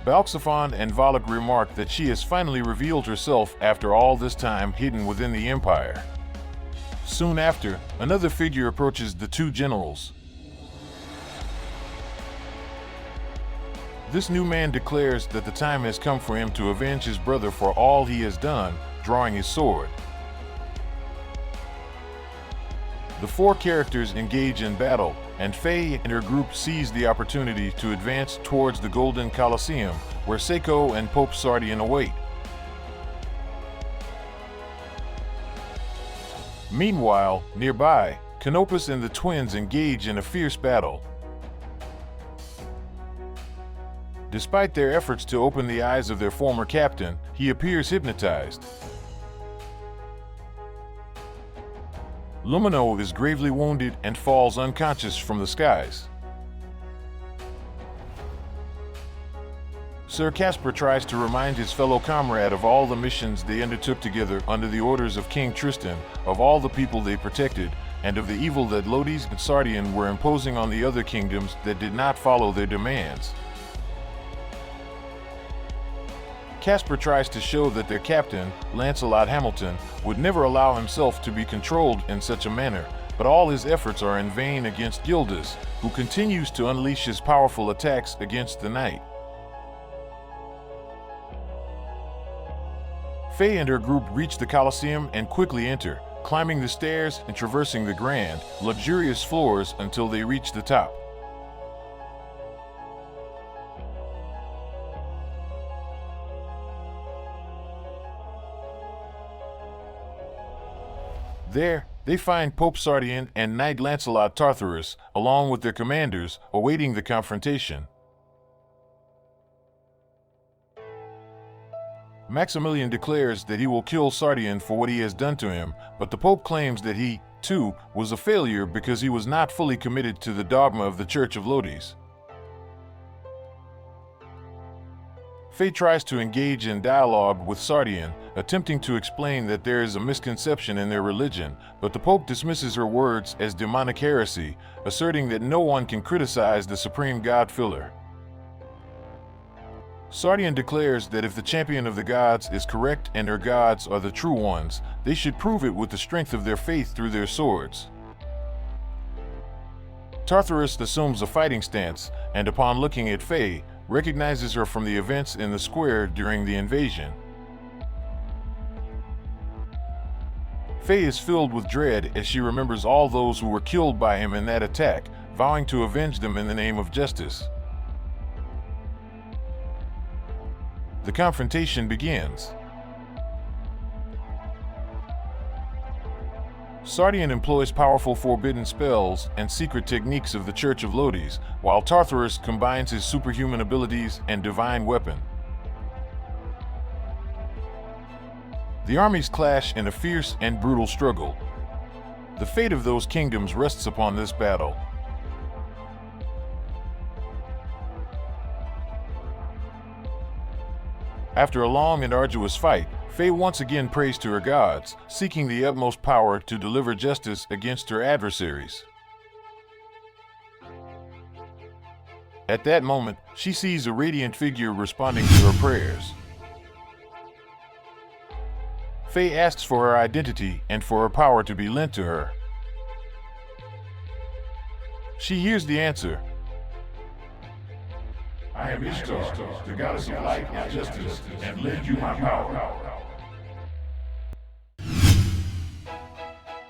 Balxaphon and Valak remark that she has finally revealed herself after all this time hidden within the Empire. Soon after, another figure approaches the two generals. This new man declares that the time has come for him to avenge his brother for all he has done, drawing his sword. The four characters engage in battle, and Faye and her group seize the opportunity to advance towards the Golden Colosseum, where Seiko and Pope Sardian await. Meanwhile, nearby, Canopus and the twins engage in a fierce battle. Despite their efforts to open the eyes of their former captain, he appears hypnotized. Lumino is gravely wounded and falls unconscious from the skies. Sir Casper tries to remind his fellow comrade of all the missions they undertook together under the orders of King Tristan, of all the people they protected, and of the evil that Lodi's and Sardian were imposing on the other kingdoms that did not follow their demands. Casper tries to show that their captain, Lancelot Hamilton, would never allow himself to be controlled in such a manner, but all his efforts are in vain against Gildas, who continues to unleash his powerful attacks against the knight. Faye and her group reach the Colosseum and quickly enter, climbing the stairs and traversing the grand, luxurious floors until they reach the top. There, they find Pope Sardian and Knight Lancelot Tartarus, along with their commanders, awaiting the confrontation. Maximilian declares that he will kill Sardian for what he has done to him, but the Pope claims that he, too, was a failure because he was not fully committed to the dogma of the Church of Lodi's. Faye tries to engage in dialogue with Sardian, attempting to explain that there is a misconception in their religion, but the Pope dismisses her words as demonic heresy, asserting that no one can criticize the supreme God-filler. Sardian declares that if the champion of the gods is correct and her gods are the true ones, they should prove it with the strength of their faith through their swords. Tartarus assumes a fighting stance, and upon looking at Faye, recognizes her from the events in the square during the invasion. Faye is filled with dread as she remembers all those who were killed by him in that attack, vowing to avenge them in the name of justice. The confrontation begins. Sardian employs powerful forbidden spells and secret techniques of the Church of Lodi's, while Tartarus combines his superhuman abilities and divine weapon. The armies clash in a fierce and brutal struggle. The fate of those kingdoms rests upon this battle. After a long and arduous fight, Faye once again prays to her gods, seeking the utmost power to deliver justice against her adversaries. At that moment, she sees a radiant figure responding to her prayers. Faye asks for her identity and for her power to be lent to her. She hears the answer. I am Ishtar, the goddess of light and justice, and lend you my power.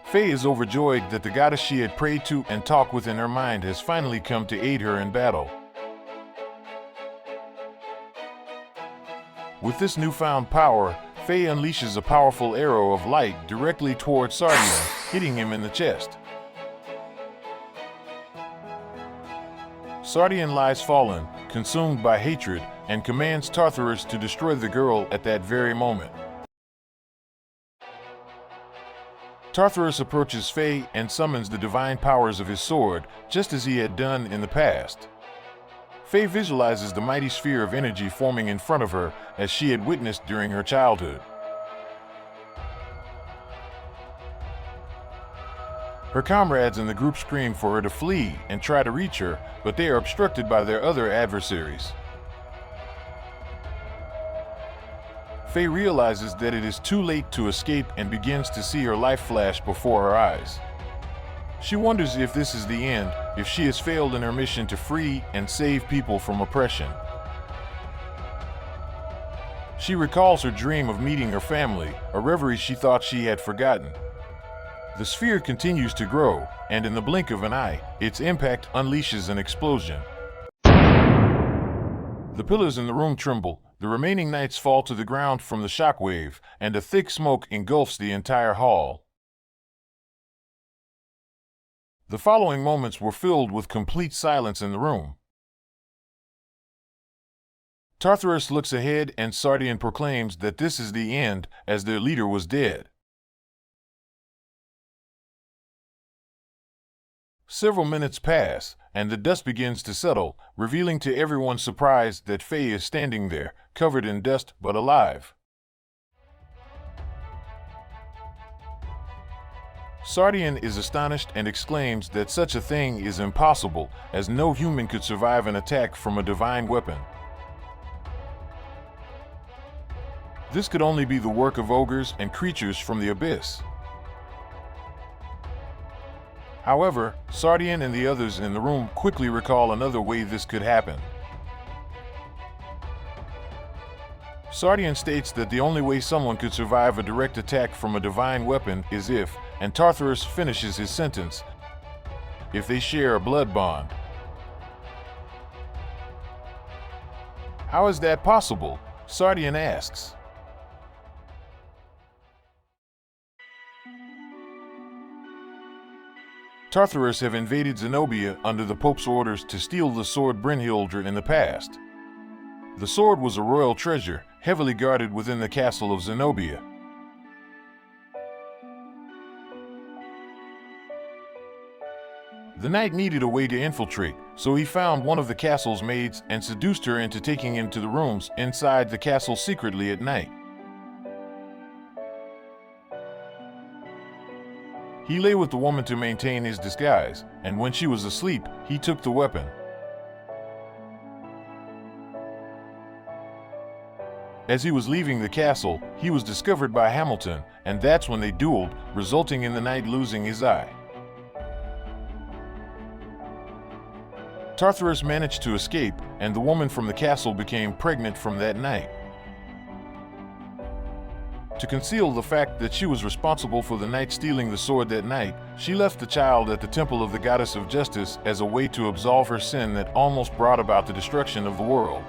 Faye is overjoyed that the goddess she had prayed to and talked with in her mind has finally come to aid her in battle. With this newfound power, Faye unleashes a powerful arrow of light directly toward Sardian, hitting him in the chest. Sardian lies fallen, consumed by hatred, and commands Tartarus to destroy the girl at that very moment. Tartarus approaches Faye and summons the divine powers of his sword, just as he had done in the past. Faye visualizes the mighty sphere of energy forming in front of her, as she had witnessed during her childhood. Her comrades in the group scream for her to flee and try to reach her, but they are obstructed by their other adversaries. Faye realizes that it is too late to escape and begins to see her life flash before her eyes. She wonders if this is the end, if she has failed in her mission to free and save people from oppression. She recalls her dream of meeting her family, a reverie she thought she had forgotten. The sphere continues to grow, and in the blink of an eye, its impact unleashes an explosion. The pillars in the room tremble, the remaining knights fall to the ground from the shockwave, and a thick smoke engulfs the entire hall. The following moments were filled with complete silence in the room. Tartarus looks ahead and Sardian proclaims that this is the end, as their leader was dead. Several minutes pass, and the dust begins to settle, revealing to everyone's surprise that Faye is standing there, covered in dust but alive. Sardian is astonished and exclaims that such a thing is impossible, as no human could survive an attack from a divine weapon. This could only be the work of ogres and creatures from the abyss. However, Sardian and the others in the room quickly recall another way this could happen. Sardian states that the only way someone could survive a direct attack from a divine weapon is if, and Tartarus finishes his sentence, if they share a blood bond. How is that possible? Sardian asks. Tartarus have invaded Zenobia under the Pope's orders to steal the sword Brynhildr in the past. The sword was a royal treasure, heavily guarded within the castle of Zenobia. The knight needed a way to infiltrate, so he found one of the castle's maids and seduced her into taking him to the rooms inside the castle secretly at night. He lay with the woman to maintain his disguise, and when she was asleep, he took the weapon. As he was leaving the castle, he was discovered by Hamilton, and that's when they dueled, resulting in the knight losing his eye. Tartarus managed to escape, and the woman from the castle became pregnant from that night. To conceal the fact that she was responsible for the knight stealing the sword that night, she left the child at the temple of the goddess of justice as a way to absolve her sin that almost brought about the destruction of the world.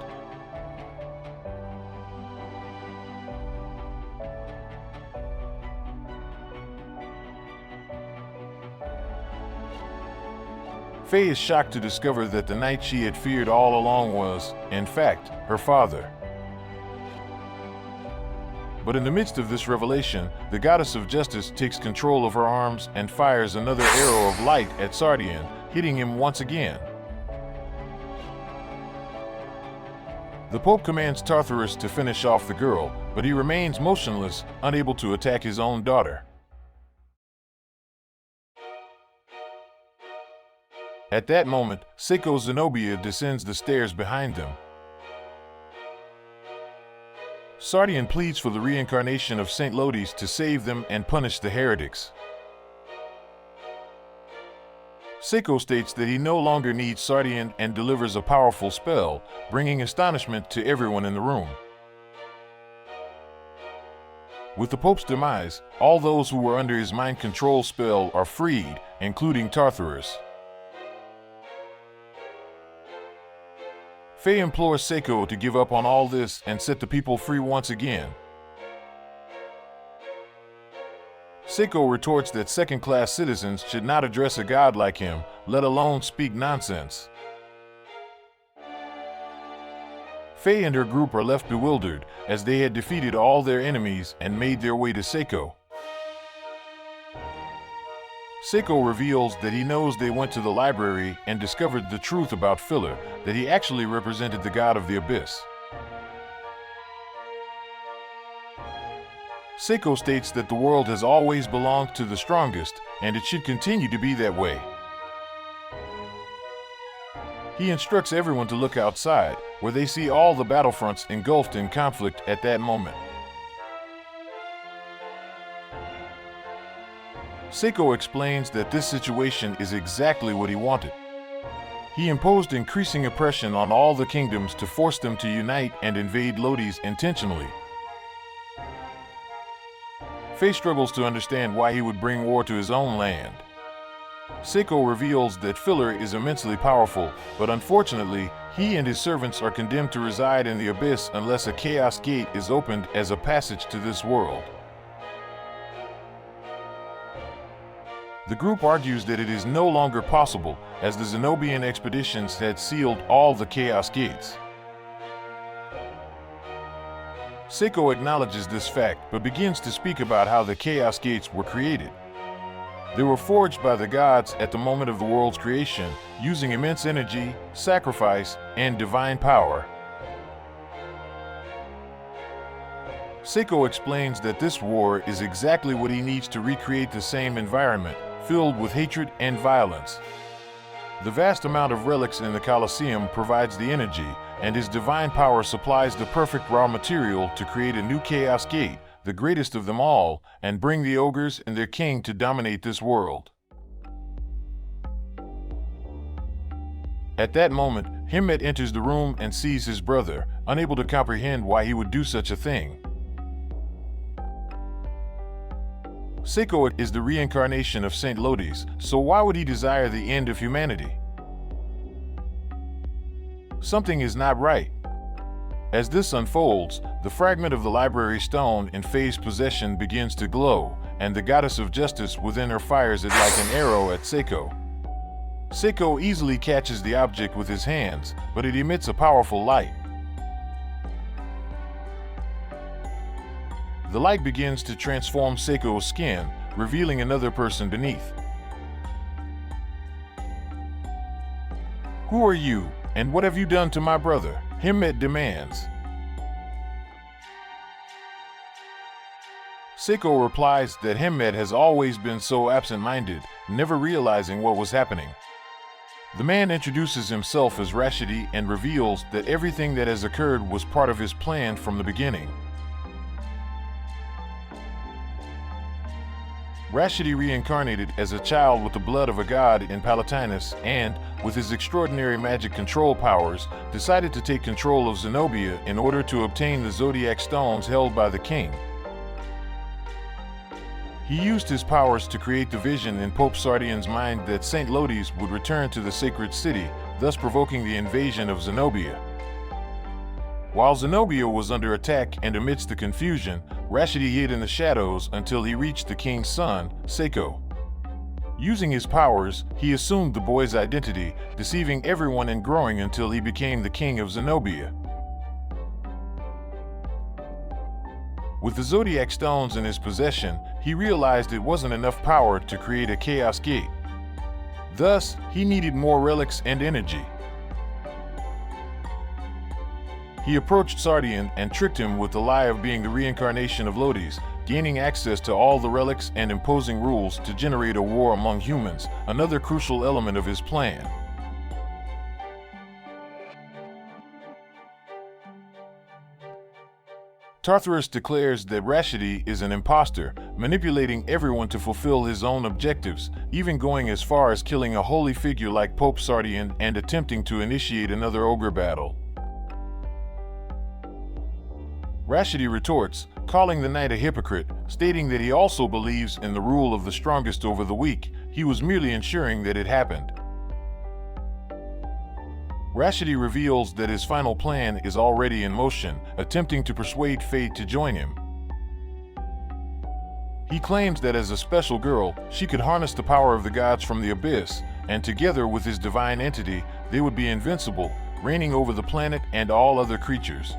Faye is shocked to discover that the knight she had feared all along was, in fact, her father. But in the midst of this revelation, the goddess of justice takes control of her arms and fires another arrow of light at Sardian, hitting him once again. The Pope commands Tartarus to finish off the girl, but he remains motionless, unable to attack his own daughter. At that moment, Seiko Zenobia descends the stairs behind them. Sardian pleads for the reincarnation of Saint Lodi's to save them and punish the heretics. Seiko states that he no longer needs Sardian and delivers a powerful spell, bringing astonishment to everyone in the room. With the Pope's demise, all those who were under his mind control spell are freed, including Tartarus. Faye implores Seiko to give up on all this and set the people free once again. Seiko retorts that second-class citizens should not address a god like him, let alone speak nonsense. Faye and her group are left bewildered, as they had defeated all their enemies and made their way to Seiko. Seiko reveals that he knows they went to the library and discovered the truth about Filler, that he actually represented the god of the abyss. Seiko states that the world has always belonged to the strongest, and it should continue to be that way. He instructs everyone to look outside, where they see all the battlefronts engulfed in conflict at that moment. Seiko explains that this situation is exactly what he wanted. He imposed increasing oppression on all the kingdoms to force them to unite and invade Lodi's intentionally. Faye struggles to understand why he would bring war to his own land. Seiko reveals that Filler is immensely powerful, but unfortunately, he and his servants are condemned to reside in the abyss unless a chaos gate is opened as a passage to this world. The group argues that it is no longer possible, as the Zenobian expeditions had sealed all the Chaos Gates. Seiko acknowledges this fact, but begins to speak about how the Chaos Gates were created. They were forged by the gods at the moment of the world's creation, using immense energy, sacrifice, and divine power. Seiko explains that this war is exactly what he needs to recreate the same environment, filled with hatred and violence. The vast amount of relics in the Colosseum provides the energy, and his divine power supplies the perfect raw material to create a new Chaos Gate, the greatest of them all, and bring the ogres and their king to dominate this world. At that moment, Himmet enters the room and sees his brother, unable to comprehend why he would do such a thing. Seiko is the reincarnation of Saint Lodi's, so why would he desire the end of humanity? Something is not right. As this unfolds, the fragment of the library stone in Faye's possession begins to glow, and the goddess of justice within her fires it like an arrow at Seiko. Seiko easily catches the object with his hands, but it emits a powerful light. The light begins to transform Seiko's skin, revealing another person beneath. "Who are you, and what have you done to my brother?" Himmet demands. Seiko replies that Himmet has always been so absent-minded, never realizing what was happening. The man introduces himself as Rashidi and reveals that everything that has occurred was part of his plan from the beginning. Rashidi reincarnated as a child with the blood of a god in Palatinus and, with his extraordinary magic control powers, decided to take control of Zenobia in order to obtain the zodiac stones held by the king. He used his powers to create the vision in Pope Sardian's mind that Saint Lodi's would return to the sacred city, thus provoking the invasion of Zenobia. While Zenobia was under attack and amidst the confusion, Rashidi hid in the shadows until he reached the king's son, Seiko. Using his powers, he assumed the boy's identity, deceiving everyone and growing until he became the king of Zenobia. With the zodiac stones in his possession, he realized it wasn't enough power to create a Chaos Gate. Thus, he needed more relics and energy. He approached Sardian and tricked him with the lie of being the reincarnation of Lodi's, gaining access to all the relics and imposing rules to generate a war among humans, another crucial element of his plan. Tartarus declares that Rashidi is an imposter, manipulating everyone to fulfill his own objectives, even going as far as killing a holy figure like Pope Sardian and attempting to initiate another ogre battle. Rashidi retorts, calling the knight a hypocrite, stating that he also believes in the rule of the strongest over the weak. He was merely ensuring that it happened. Rashidi reveals that his final plan is already in motion, attempting to persuade Fate to join him. He claims that as a special girl, she could harness the power of the gods from the abyss, and together with his divine entity, they would be invincible, reigning over the planet and all other creatures.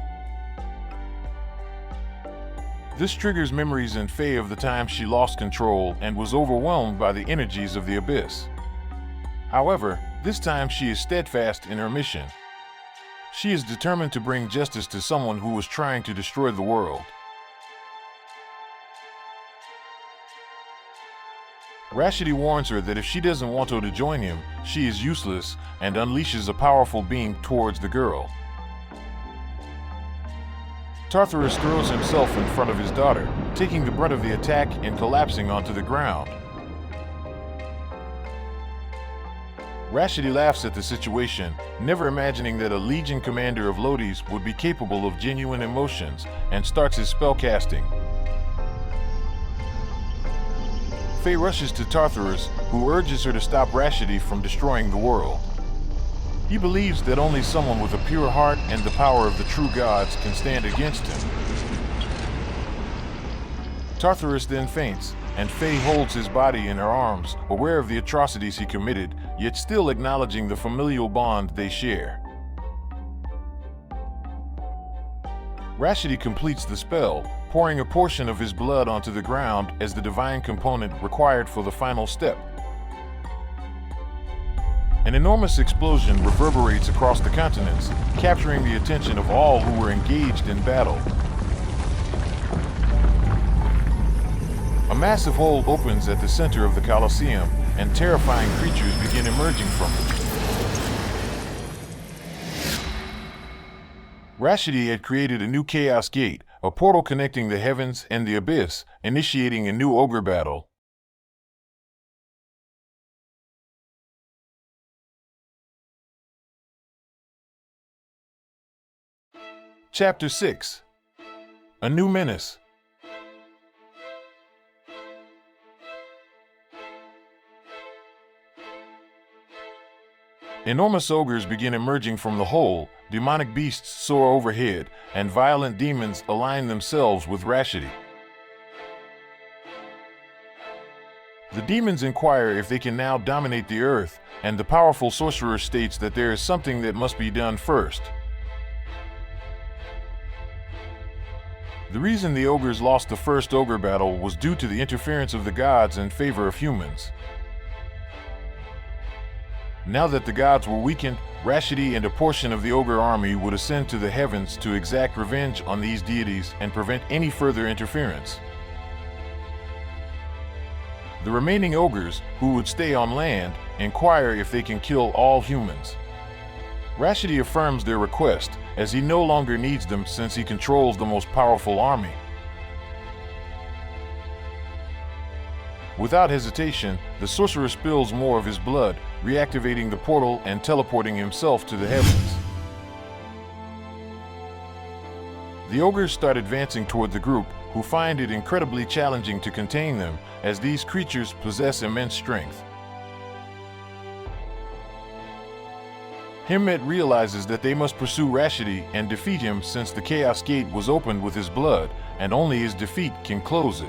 This triggers memories in Faye of the time she lost control and was overwhelmed by the energies of the abyss. However, this time she is steadfast in her mission. She is determined to bring justice to someone who was trying to destroy the world. Rashidi warns her that if she doesn't want her to join him, she is useless, and unleashes a powerful beam towards the girl. Tartarus throws himself in front of his daughter, taking the brunt of the attack and collapsing onto the ground. Rashidi laughs at the situation, never imagining that a legion commander of Lodi's would be capable of genuine emotions, and starts his spellcasting. Faye rushes to Tartarus, who urges her to stop Rashidi from destroying the world. He believes that only someone with a pure heart and the power of the true gods can stand against him. Tartarus then faints, and Faye holds his body in her arms, aware of the atrocities he committed, yet still acknowledging the familial bond they share. Rashidi completes the spell, pouring a portion of his blood onto the ground as the divine component required for the final step. An enormous explosion reverberates across the continents, capturing the attention of all who were engaged in battle. A massive hole opens at the center of the Colosseum, and terrifying creatures begin emerging from it. Rashidi had created a new Chaos Gate, a portal connecting the heavens and the abyss, initiating a new ogre battle. Chapter 6. A New Menace. Enormous ogres begin emerging from the hole, demonic beasts soar overhead, and violent demons align themselves with Rashidi. The demons inquire if they can now dominate the earth, and the powerful sorcerer states that there is something that must be done first. The reason the ogres lost the first ogre battle was due to the interference of the gods in favor of humans. Now that the gods were weakened, Rashidi and a portion of the ogre army would ascend to the heavens to exact revenge on these deities and prevent any further interference. The remaining ogres, who would stay on land, inquire if they can kill all humans. Rashidi affirms their request, as he no longer needs them since he controls the most powerful army. Without hesitation, the sorcerer spills more of his blood, reactivating the portal and teleporting himself to the heavens. The ogres start advancing toward the group, who find it incredibly challenging to contain them, as these creatures possess immense strength. Himmet realizes that they must pursue Rashidi and defeat him since the Chaos Gate was opened with his blood, and only his defeat can close it.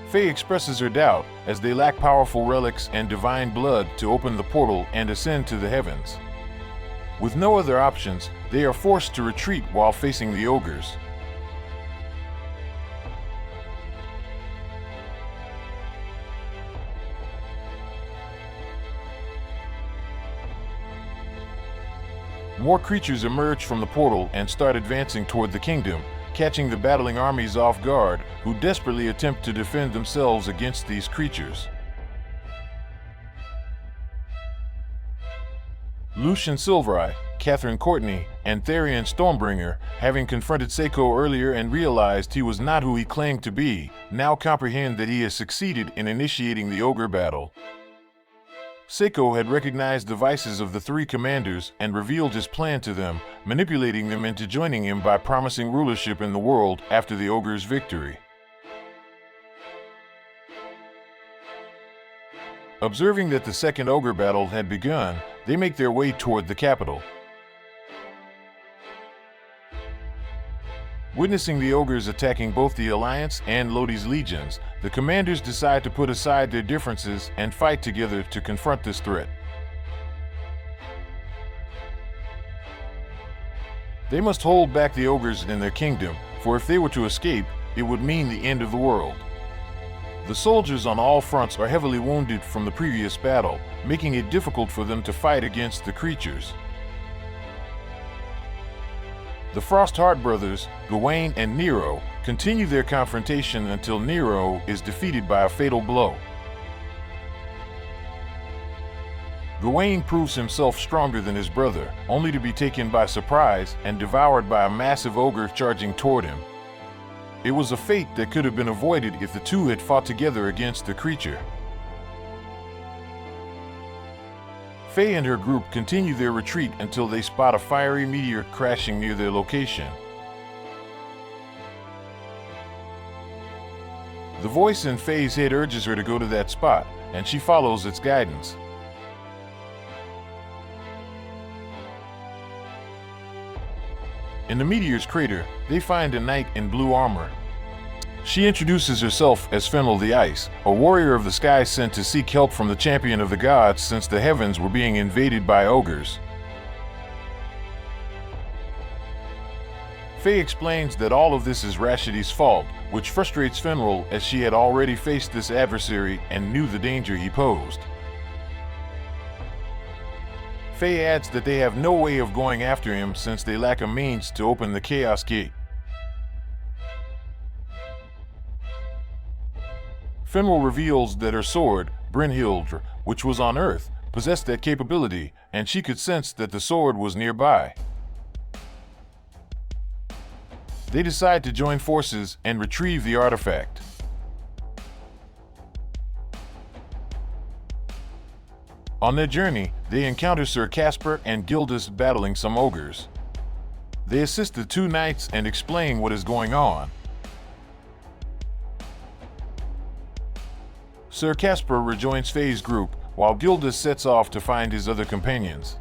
Faye expresses her doubt, as they lack powerful relics and divine blood to open the portal and ascend to the heavens. With no other options, they are forced to retreat while facing the ogres. More creatures emerge from the portal and start advancing toward the kingdom, catching the battling armies off guard, who desperately attempt to defend themselves against these creatures. Lucian Silveri, Catherine Courtney, and Therian Stormbringer, having confronted Seiko earlier and realized he was not who he claimed to be, now comprehend that he has succeeded in initiating the ogre battle. Seiko had recognized the vices of the three commanders and revealed his plan to them, manipulating them into joining him by promising rulership in the world after the ogre's victory. Observing that the second ogre battle had begun, they make their way toward the capital. Witnessing the ogres attacking both the Alliance and Lodi's legions, the commanders decide to put aside their differences and fight together to confront this threat. They must hold back the ogres in their kingdom, for if they were to escape, it would mean the end of the world. The soldiers on all fronts are heavily wounded from the previous battle, making it difficult for them to fight against the creatures. The Frostheart brothers, Gawain and Nero, continue their confrontation until Nero is defeated by a fatal blow. Gawain proves himself stronger than his brother, only to be taken by surprise and devoured by a massive ogre charging toward him. It was a fate that could have been avoided if the two had fought together against the creature. Faye and her group continue their retreat until they spot a fiery meteor crashing near their location. The voice in Faye's head urges her to go to that spot, and she follows its guidance. In the meteor's crater, they find a knight in blue armor. She introduces herself as Fenril the Ice, a warrior of the sky sent to seek help from the champion of the gods since the heavens were being invaded by ogres. Faye explains that all of this is Rashidi's fault, which frustrates Fenril as she had already faced this adversary and knew the danger he posed. Faye adds that they have no way of going after him since they lack a means to open the Chaos Gate. Fenril reveals that her sword, Brynhildr, which was on Earth, possessed that capability, and she could sense that the sword was nearby. They decide to join forces and retrieve the artifact. On their journey, they encounter Sir Casper and Gildas battling some ogres. They assist the two knights and explain what is going on. Sir Casper rejoins Faye's group, while Gildas sets off to find his other companions.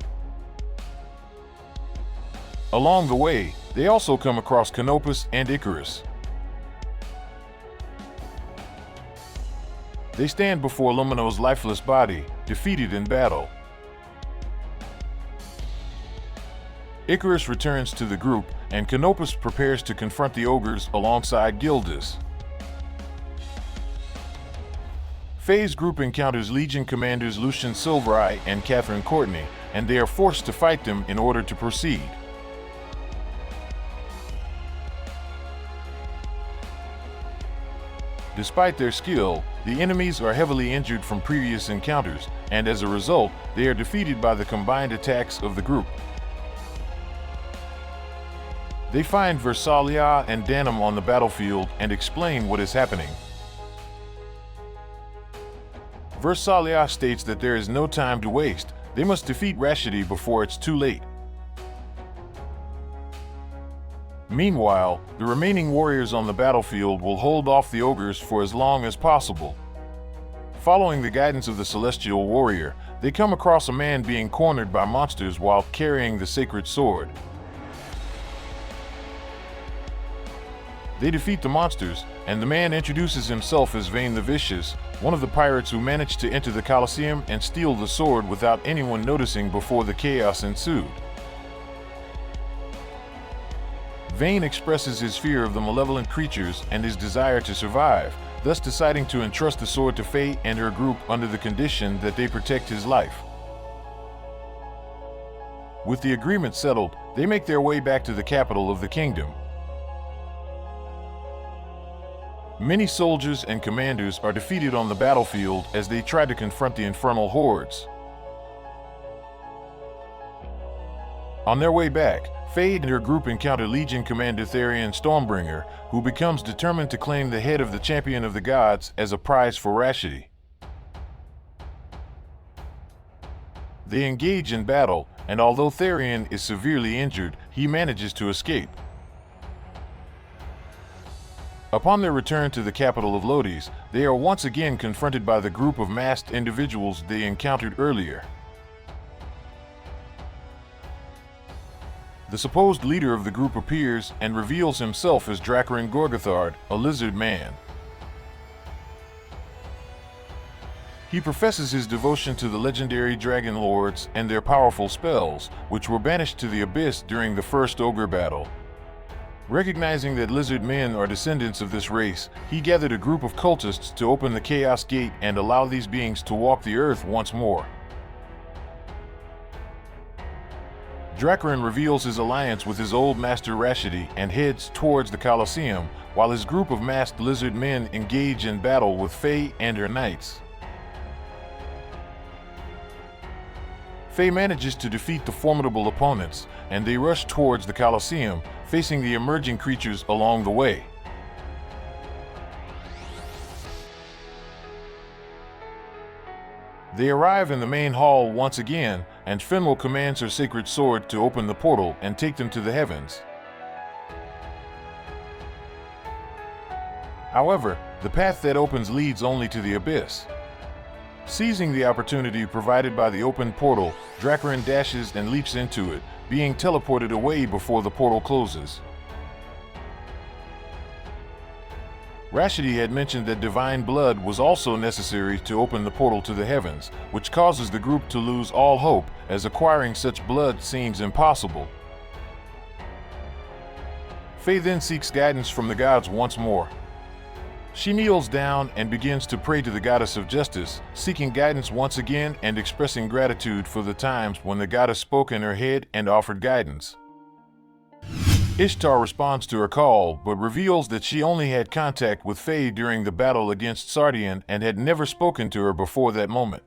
Along the way, they also come across Canopus and Icarus. They stand before Lumino's lifeless body, defeated in battle. Icarus returns to the group, and Canopus prepares to confront the ogres alongside Gildas. Faye's group encounters Legion commanders Lucian Silvereye and Catherine Courtney, and they are forced to fight them in order to proceed. Despite their skill, the enemies are heavily injured from previous encounters, and as a result, they are defeated by the combined attacks of the group. They find Versalia and Danum on the battlefield and explain what is happening. Versalia states that there is no time to waste. They must defeat Rashidi before it's too late. Meanwhile, the remaining warriors on the battlefield will hold off the ogres for as long as possible. Following the guidance of the celestial warrior, they come across a man being cornered by monsters while carrying the sacred sword. They defeat the monsters, and the man introduces himself as Vayne the Vicious, one of the pirates who managed to enter the Colosseum and steal the sword without anyone noticing before the chaos ensued. Vayne expresses his fear of the malevolent creatures and his desire to survive, thus deciding to entrust the sword to Faye and her group under the condition that they protect his life. With the agreement settled, they make their way back to the capital of the kingdom. Many soldiers and commanders are defeated on the battlefield as they try to confront the infernal hordes. On their way back, Faye and her group encounter Legion Commander Therian Stormbringer, who becomes determined to claim the head of the champion of the gods as a prize for Rashidi. They engage in battle, and although Therian is severely injured, he manages to escape. Upon their return to the capital of Lodis, they are once again confronted by the group of masked individuals they encountered earlier. The supposed leader of the group appears and reveals himself as Dracarin Gorgothard, a lizard man. He professes his devotion to the legendary dragon lords and their powerful spells, which were banished to the abyss during the first ogre battle. Recognizing that lizard men are descendants of this race, he gathered a group of cultists to open the Chaos Gate and allow these beings to walk the earth once more. Dracarin reveals his alliance with his old master Rashidi and heads towards the Colosseum, while his group of masked lizard men engage in battle with Faye and her knights. Faye manages to defeat the formidable opponents, and they rush towards the Colosseum, facing the emerging creatures along the way. They arrive in the main hall once again, and Fenril commands her sacred sword to open the portal and take them to the heavens. However, the path that opens leads only to the abyss. Seizing the opportunity provided by the open portal, Dracarin dashes and leaps into it, being teleported away before the portal closes. Rashidi had mentioned that divine blood was also necessary to open the portal to the heavens, which causes the group to lose all hope, as acquiring such blood seems impossible. Faye then seeks guidance from the gods once more. She kneels down and begins to pray to the goddess of justice, seeking guidance once again and expressing gratitude for the times when the goddess spoke in her head and offered guidance. Ishtar responds to her call, but reveals that she only had contact with Faye during the battle against Sardian and had never spoken to her before that moment.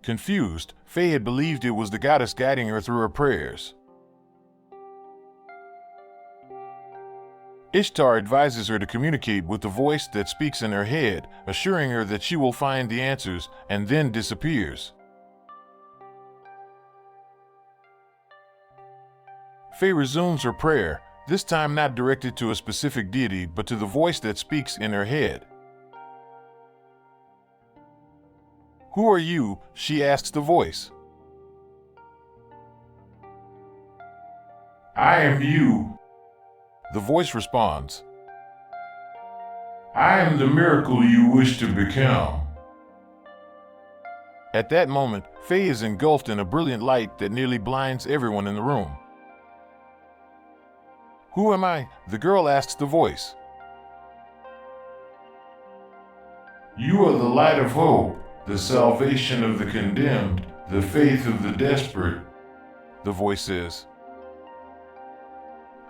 Confused, Faye had believed it was the goddess guiding her through her prayers. Ishtar advises her to communicate with the voice that speaks in her head, assuring her that she will find the answers, and then disappears. Faye resumes her prayer, this time not directed to a specific deity but to the voice that speaks in her head. "Who are you?" she asks the voice. I am you. The voice responds. I am the miracle you wish to become. At that moment, Faye is engulfed in a brilliant light that nearly blinds everyone in the room. "Who am I?" the girl asks the voice. You are the light of hope, the salvation of the condemned, the faith of the desperate. The voice says.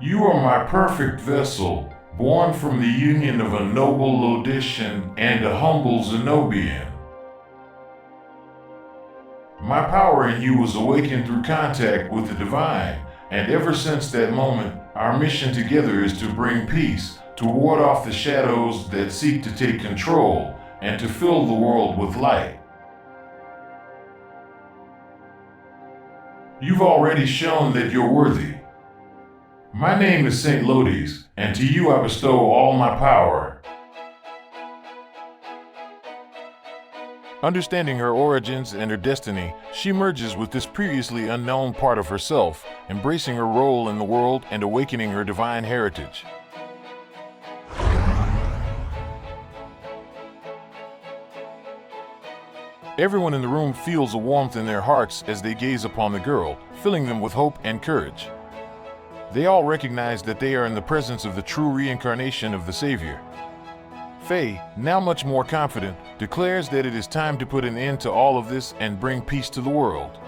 You are my perfect vessel, born from the union of a noble Lodician and a humble Zenobian. My power in you was awakened through contact with the divine, and ever since that moment, our mission together is to bring peace, to ward off the shadows that seek to take control, and to fill the world with light. You've already shown that you're worthy. My name is Saint Lodi's, and to you I bestow all my power. Understanding her origins and her destiny, she merges with this previously unknown part of herself, embracing her role in the world and awakening her divine heritage. Everyone in the room feels a warmth in their hearts as they gaze upon the girl, filling them with hope and courage. They all recognize that they are in the presence of the true reincarnation of the Savior. Faye, now much more confident, declares that it is time to put an end to all of this and bring peace to the world.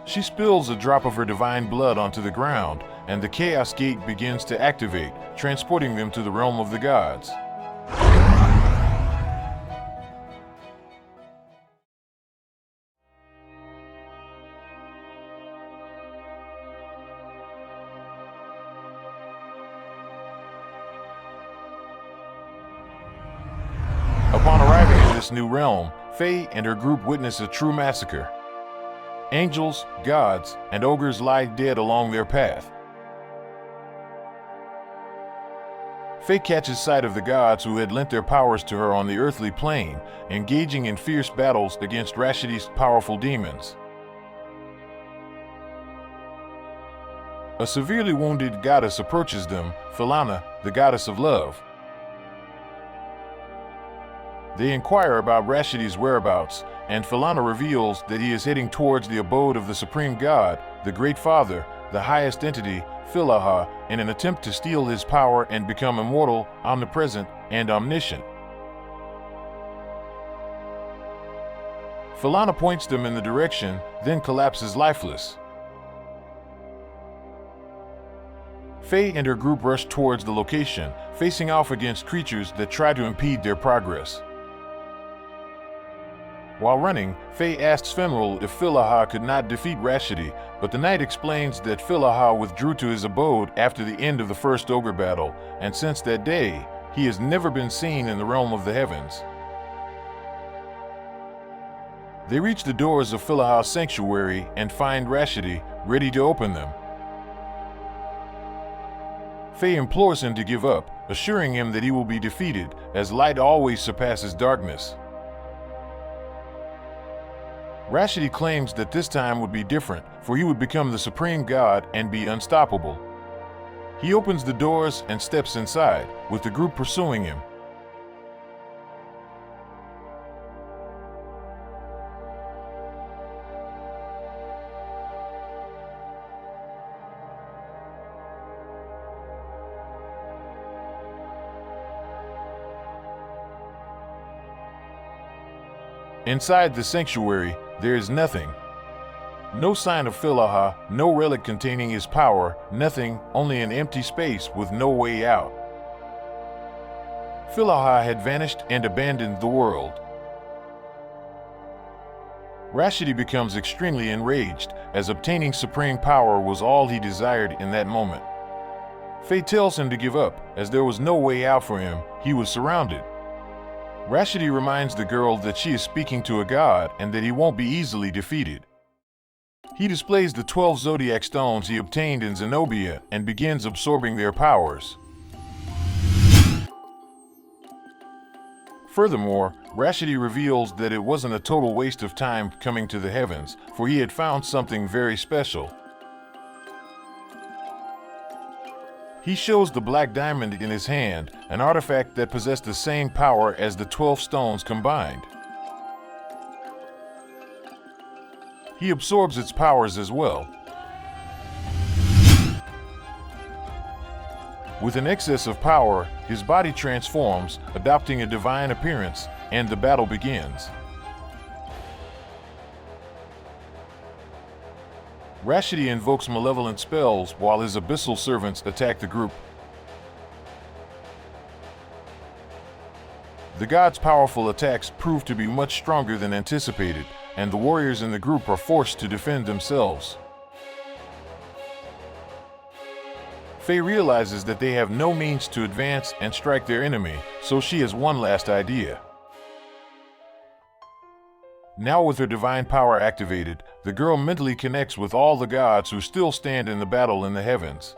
She spills a drop of her divine blood onto the ground, and the Chaos Gate begins to activate, transporting them to the realm of the gods. Upon arriving in this new realm, Faye and her group witness a true massacre. Angels, gods, and ogres lie dead along their path. Faye catches sight of the gods who had lent their powers to her on the earthly plane, engaging in fierce battles against Rashidi's powerful demons. A severely wounded goddess approaches them, Philana, the goddess of love. They inquire about Rashidi's whereabouts, and Philana reveals that he is heading towards the abode of the Supreme God, the Great Father, the highest entity, Philaha, in an attempt to steal his power and become immortal, omnipresent, and omniscient. Philana points them in the direction, then collapses lifeless. Faye and her group rush towards the location, facing off against creatures that try to impede their progress. While running, Faye asks Femoral if Philaha could not defeat Rashidi, but the knight explains that Philaha withdrew to his abode after the end of the first ogre battle, and since that day, he has never been seen in the realm of the heavens. They reach the doors of Philaha's sanctuary and find Rashidi, ready to open them. Faye implores him to give up, assuring him that he will be defeated, as light always surpasses darkness. Rashidi claims that this time would be different, for he would become the supreme god and be unstoppable. He opens the doors and steps inside, with the group pursuing him. Inside the sanctuary, there is nothing. No sign of Philaha, no relic containing his power, nothing, only an empty space with no way out. Philaha had vanished and abandoned the world. Rashidi becomes extremely enraged, as obtaining supreme power was all he desired in that moment. Faye tells him to give up, as there was no way out for him, he was surrounded. Rashidi reminds the girl that she is speaking to a god and that he won't be easily defeated. He displays the 12 zodiac stones he obtained in Zenobia and begins absorbing their powers. Furthermore, Rashidi reveals that it wasn't a total waste of time coming to the heavens, for he had found something very special. He shows the black diamond in his hand, an artifact that possessed the same power as the 12 stones combined. He absorbs its powers as well. With an excess of power, his body transforms, adopting a divine appearance, and the battle begins. Rashidi invokes malevolent spells while his abyssal servants attack the group. The god's powerful attacks prove to be much stronger than anticipated, and the warriors in the group are forced to defend themselves. Faye realizes that they have no means to advance and strike their enemy, so she has one last idea. Now with her divine power activated, the girl mentally connects with all the gods who still stand in the battle in the heavens.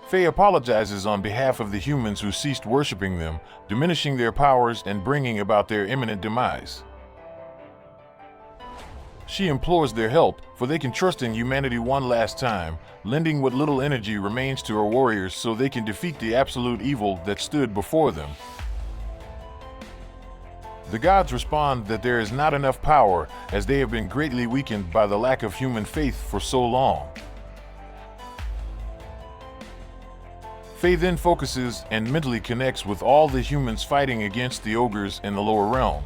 Faye apologizes on behalf of the humans who ceased worshipping them, diminishing their powers and bringing about their imminent demise. She implores their help, for they can trust in humanity one last time, lending what little energy remains to her warriors so they can defeat the absolute evil that stood before them. The gods respond that there is not enough power, as they have been greatly weakened by the lack of human faith for so long. Faye then focuses and mentally connects with all the humans fighting against the ogres in the lower realm.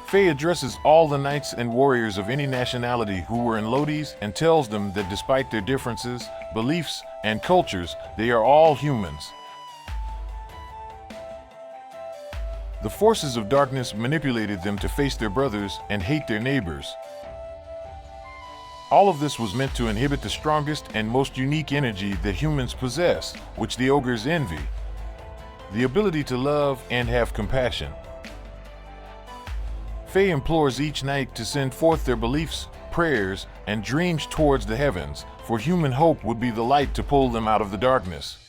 Faye addresses all the knights and warriors of any nationality who were in Lodi's and tells them that despite their differences, beliefs, and cultures, they are all humans. The forces of darkness manipulated them to face their brothers and hate their neighbors. All of this was meant to inhibit the strongest and most unique energy that humans possess, which the ogres envy: the ability to love and have compassion. Faye implores each knight to send forth their beliefs, prayers, and dreams towards the heavens, for human hope would be the light to pull them out of the darkness.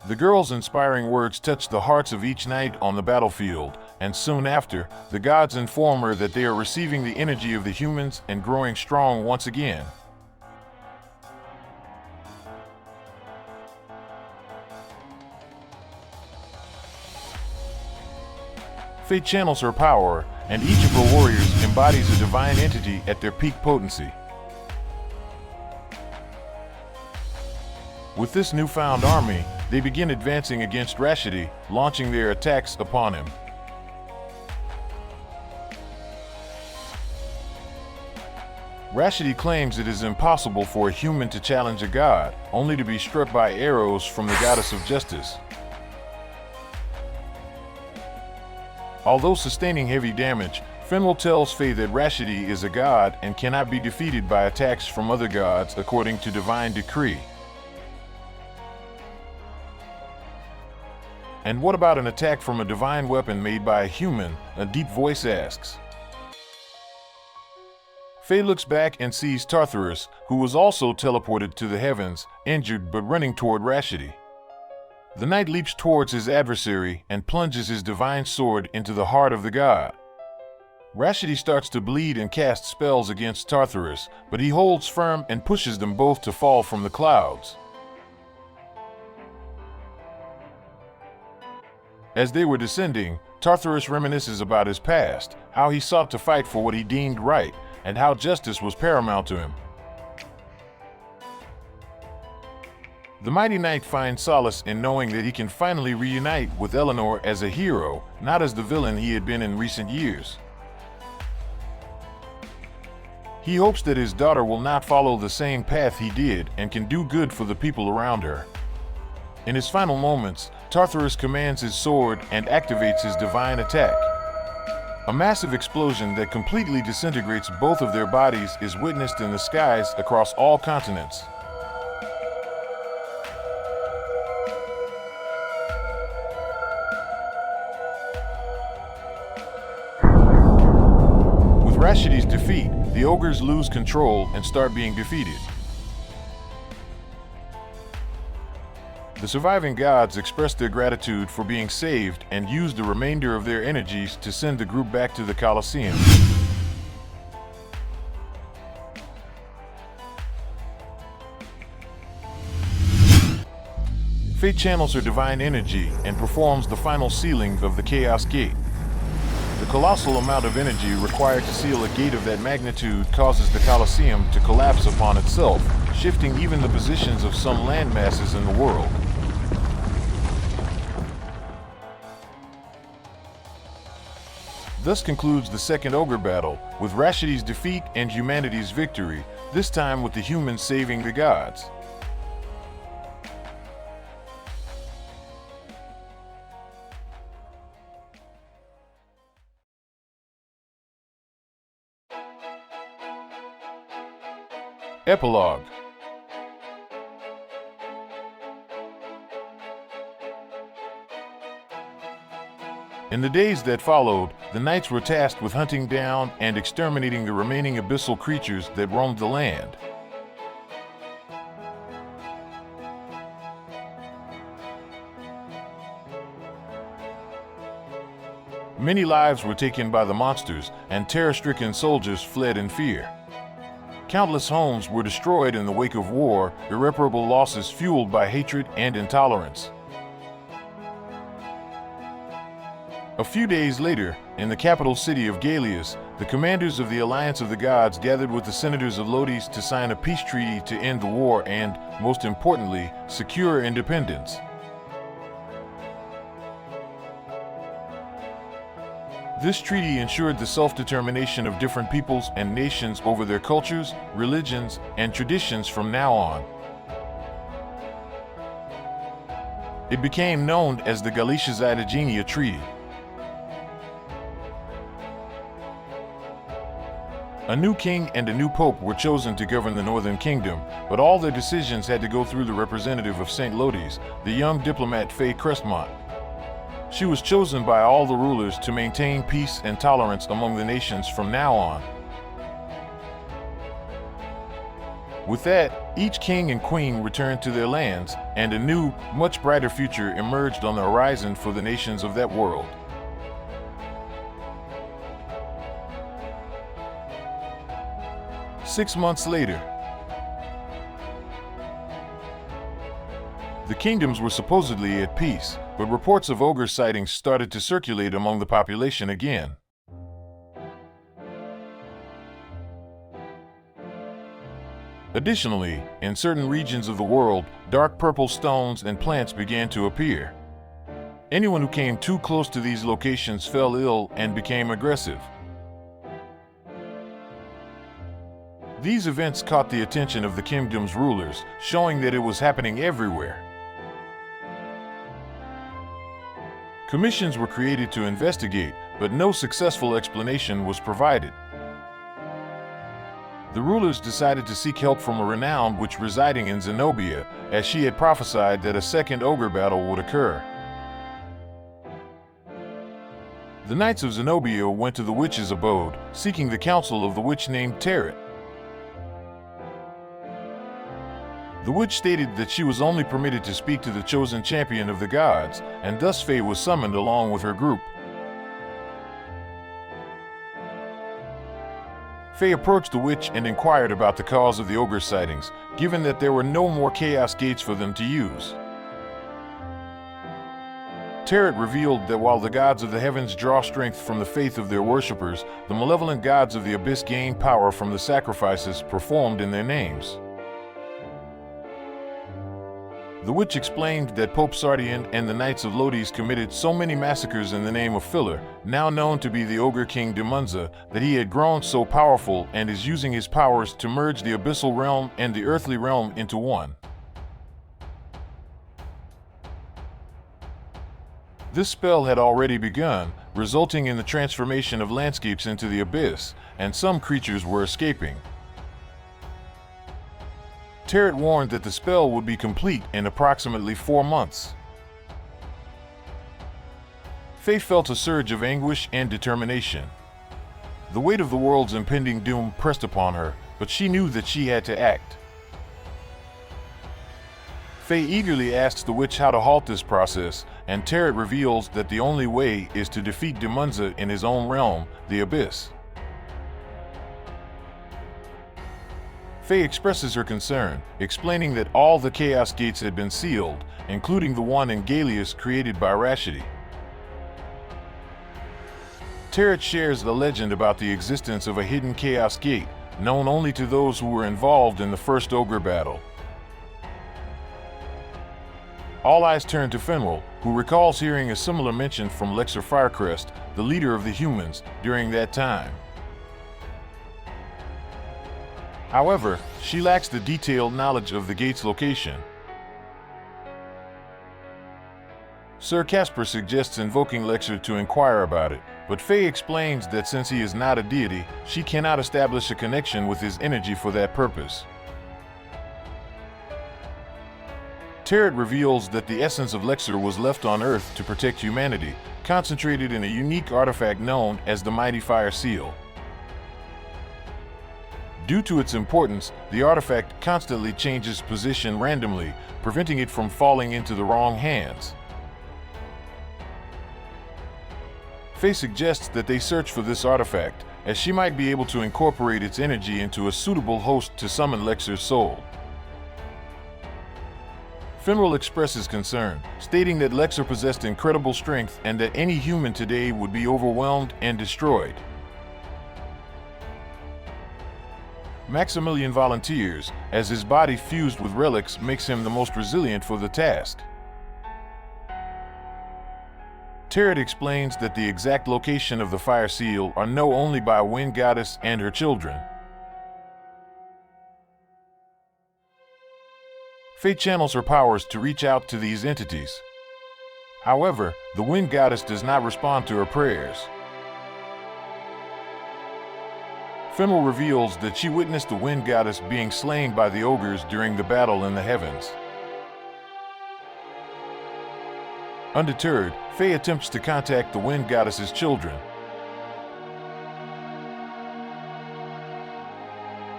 The girl's inspiring words touch the hearts of each knight on the battlefield, and soon after, the gods inform her that they are receiving the energy of the humans and growing strong once again. Faye channels her power, and each of her warriors embodies a divine entity at their peak potency. With this newfound army, they begin advancing against Rashidi, launching their attacks upon him. Rashidi claims it is impossible for a human to challenge a god, only to be struck by arrows from the goddess of justice. Although sustaining heavy damage, Fenwell tells Faye that Rashidi is a god and cannot be defeated by attacks from other gods according to divine decree. And what about an attack from a divine weapon made by a human? A deep voice asks. Faye looks back and sees Tartarus, who was also teleported to the heavens, injured but running toward Rashidi. The knight leaps towards his adversary and plunges his divine sword into the heart of the god. Rashidi starts to bleed and cast spells against Tartarus, but he holds firm and pushes them both to fall from the clouds. As they were descending, Tartarus reminisces about his past, how he sought to fight for what he deemed right, and how justice was paramount to him. The mighty knight finds solace in knowing that he can finally reunite with Eleanor as a hero, not as the villain he had been in recent years. He hopes that his daughter will not follow the same path he did and can do good for the people around her. In his final moments, Tartarus commands his sword and activates his divine attack. A massive explosion that completely disintegrates both of their bodies is witnessed in the skies across all continents. With Rashidi's defeat, the ogres lose control and start being defeated. The surviving gods express their gratitude for being saved and use the remainder of their energies to send the group back to the Colosseum. Fate channels her divine energy and performs the final sealing of the Chaos Gate. The colossal amount of energy required to seal a gate of that magnitude causes the Colosseum to collapse upon itself, shifting even the positions of some land masses in the world. Thus concludes the second Ogre battle, with Rashidi's defeat and humanity's victory, this time with the humans saving the gods. Epilogue. In the days that followed, the knights were tasked with hunting down and exterminating the remaining abyssal creatures that roamed the land. Many lives were taken by the monsters, and terror-stricken soldiers fled in fear. Countless homes were destroyed in the wake of war, irreparable losses fueled by hatred and intolerance. A few days later, in the capital city of Galeus, the commanders of the Alliance of the Gods gathered with the senators of Lodis to sign a peace treaty to end the war and, most importantly, secure independence. This treaty ensured the self-determination of different peoples and nations over their cultures, religions, and traditions from now on. It became known as the Galicia-Zytagenia Treaty. A new king and a new pope were chosen to govern the Northern Kingdom, but all their decisions had to go through the representative of St. Lodis, the young diplomat Faye Crestmont. She was chosen by all the rulers to maintain peace and tolerance among the nations from now on. With that, each king and queen returned to their lands, and a new, much brighter future emerged on the horizon for the nations of that world. Six months later, the kingdoms were supposedly at peace, but reports of ogre sightings started to circulate among the population again. Additionally, in certain regions of the world, dark purple stones and plants began to appear. Anyone who came too close to these locations fell ill and became aggressive. These events caught the attention of the kingdom's rulers, showing that it was happening everywhere. Commissions were created to investigate, but no successful explanation was provided. The rulers decided to seek help from a renown witch residing in Zenobia, as she had prophesied that a second ogre battle would occur. The knights of Zenobia went to the witch's abode, seeking the counsel of the witch named Tarot. The witch stated that she was only permitted to speak to the chosen champion of the gods, and thus Faye was summoned along with her group. Faye approached the witch and inquired about the cause of the ogre sightings, given that there were no more chaos gates for them to use. Tarot revealed that while the gods of the heavens draw strength from the faith of their worshippers, the malevolent gods of the abyss gain power from the sacrifices performed in their names. The witch explained that Pope Sardian and the Knights of Lodi's committed so many massacres in the name of Filler, now known to be the Ogre King Demunza, that he had grown so powerful and is using his powers to merge the abyssal realm and the earthly realm into one. This spell had already begun, resulting in the transformation of landscapes into the abyss, and some creatures were escaping. Tarot warned that the spell would be complete in approximately 4 months. Faye felt a surge of anguish and determination. The weight of the world's impending doom pressed upon her, but she knew that she had to act. Faye eagerly asks the witch how to halt this process, and Tarot reveals that the only way is to defeat Demunza in his own realm, the Abyss. Faye expresses her concern, explaining that all the Chaos Gates had been sealed, including the one in Galeus created by Rashidi. Tarot shares the legend about the existence of a hidden Chaos Gate, known only to those who were involved in the first Ogre battle. All eyes turn to Finral, who recalls hearing a similar mention from Lexer Firecrest, the leader of the humans, during that time. However, she lacks the detailed knowledge of the gate's location. Sir Casper suggests invoking Lexer to inquire about it, but Faye explains that since he is not a deity, she cannot establish a connection with his energy for that purpose. Tarot reveals that the essence of Lexer was left on Earth to protect humanity, concentrated in a unique artifact known as the Mighty Fire Seal. Due to its importance, the artifact constantly changes position randomly, preventing it from falling into the wrong hands. Faye suggests that they search for this artifact, as she might be able to incorporate its energy into a suitable host to summon Lexer's soul. Finral expresses concern, stating that Lexer possessed incredible strength and that any human today would be overwhelmed and destroyed. Maximilian volunteers, as his body fused with relics makes him the most resilient for the task. Tarot explains that the exact location of the Fire Seal are known only by Wind Goddess and her children. Faye channels her powers to reach out to these entities. However, the Wind Goddess does not respond to her prayers. Finral reveals that she witnessed the Wind Goddess being slain by the ogres during the battle in the heavens. Undeterred, Faye attempts to contact the Wind Goddess's children.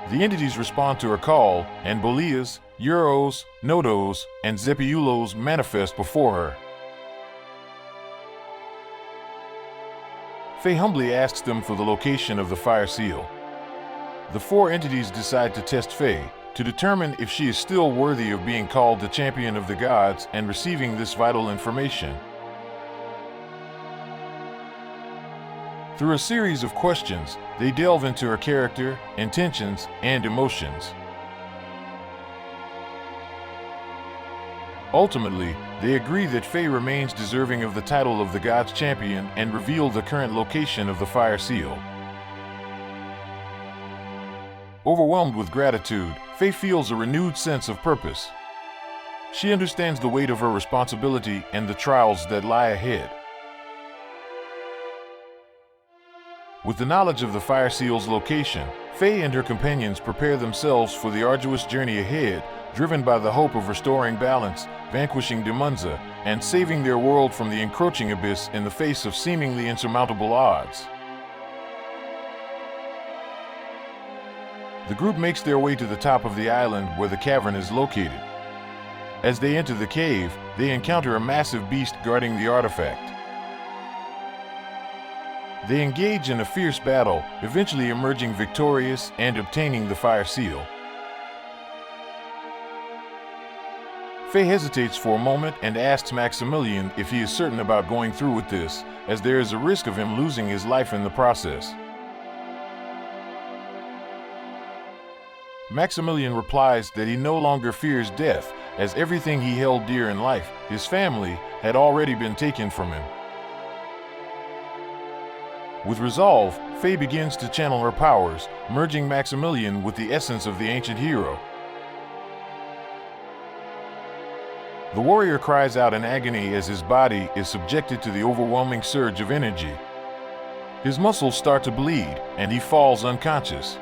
The entities respond to her call, and Bolias, Euros, Nodos, and Zepiulos manifest before her. Faye humbly asks them for the location of the Fire Seal. The 4 entities decide to test Faye, to determine if she is still worthy of being called the champion of the gods and receiving this vital information. Through a series of questions, they delve into her character, intentions, and emotions. Ultimately, they agree that Faye remains deserving of the title of the God's Champion and reveal the current location of the Fire Seal. Overwhelmed with gratitude, Faye feels a renewed sense of purpose. She understands the weight of her responsibility and the trials that lie ahead. With the knowledge of the Fire Seal's location, Faye and her companions prepare themselves for the arduous journey ahead, driven by the hope of restoring balance, vanquishing Demunza, and saving their world from the encroaching abyss in the face of seemingly insurmountable odds. The group makes their way to the top of the island where the cavern is located. As they enter the cave, they encounter a massive beast guarding the artifact. They engage in a fierce battle, eventually emerging victorious and obtaining the fire seal. Faye hesitates for a moment and asks Maximilian if he is certain about going through with this, as there is a risk of him losing his life in the process. Maximilian replies that he no longer fears death, as everything he held dear in life, his family, had already been taken from him. With resolve, Faye begins to channel her powers, merging Maximilian with the essence of the ancient hero. The warrior cries out in agony as his body is subjected to the overwhelming surge of energy. His muscles start to bleed, and he falls unconscious.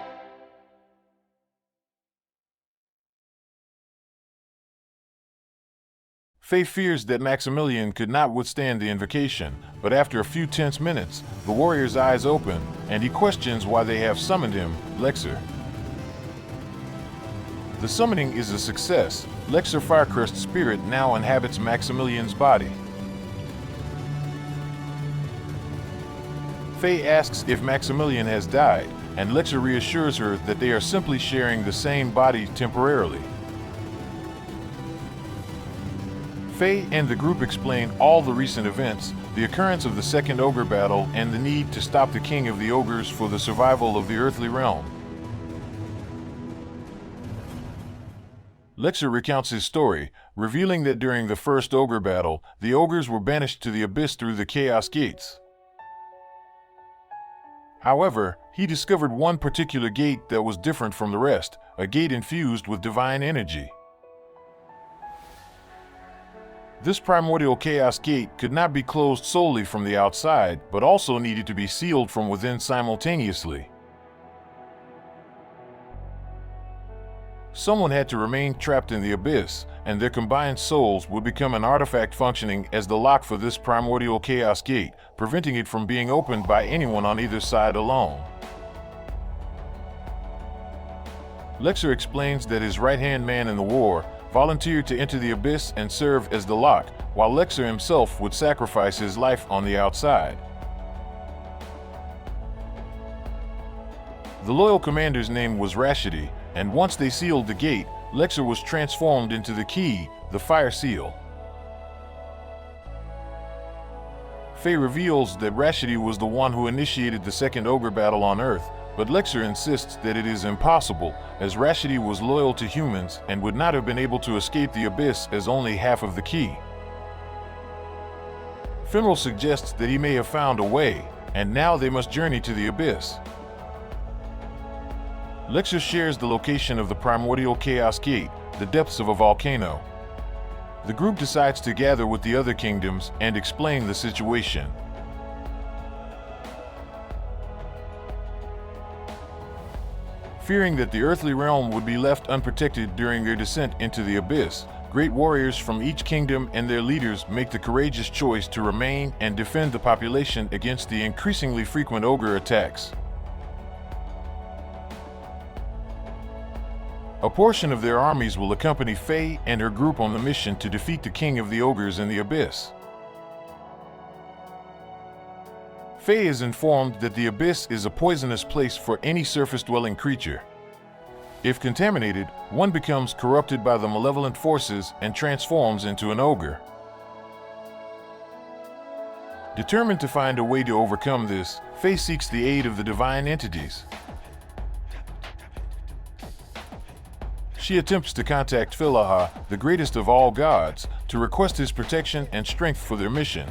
Faye fears that Maximilian could not withstand the invocation, but after a few tense minutes, the warrior's eyes open, and he questions why they have summoned him, Lexer. The summoning is a success. Lexer Firecrest's spirit now inhabits Maximilian's body. Faye asks if Maximilian has died, and Lexer reassures her that they are simply sharing the same body temporarily. Faye and the group explain all the recent events, the occurrence of the second ogre battle, and the need to stop the king of the ogres for the survival of the earthly realm. Lexer recounts his story, revealing that during the first ogre battle, the ogres were banished to the abyss through the Chaos Gates. However, he discovered one particular gate that was different from the rest, a gate infused with divine energy. This primordial Chaos Gate could not be closed solely from the outside, but also needed to be sealed from within simultaneously. Someone had to remain trapped in the abyss, and their combined souls would become an artifact functioning as the lock for this primordial Chaos Gate, preventing it from being opened by anyone on either side alone. Lexer explains that his right-hand man in the war volunteered to enter the abyss and serve as the lock, while Lexer himself would sacrifice his life on the outside. The loyal commander's name was Rashidi, and once they sealed the gate, Lexer was transformed into the key, the fire seal. Faye reveals that Rashidi was the one who initiated the second ogre battle on Earth, but Lexer insists that it is impossible, as Rashidi was loyal to humans and would not have been able to escape the abyss as only half of the key. Femeril suggests that he may have found a way, and now they must journey to the abyss. Lexer shares the location of the primordial Chaos Gate, the depths of a volcano. The group decides to gather with the other kingdoms and explain the situation. Fearing that the earthly realm would be left unprotected during their descent into the abyss, great warriors from each kingdom and their leaders make the courageous choice to remain and defend the population against the increasingly frequent ogre attacks. A portion of their armies will accompany Faye and her group on the mission to defeat the king of the ogres in the abyss. Faye is informed that the abyss is a poisonous place for any surface-dwelling creature. If contaminated, one becomes corrupted by the malevolent forces and transforms into an ogre. Determined to find a way to overcome this, Faye seeks the aid of the divine entities. She attempts to contact Philaha, the greatest of all gods, to request his protection and strength for their mission.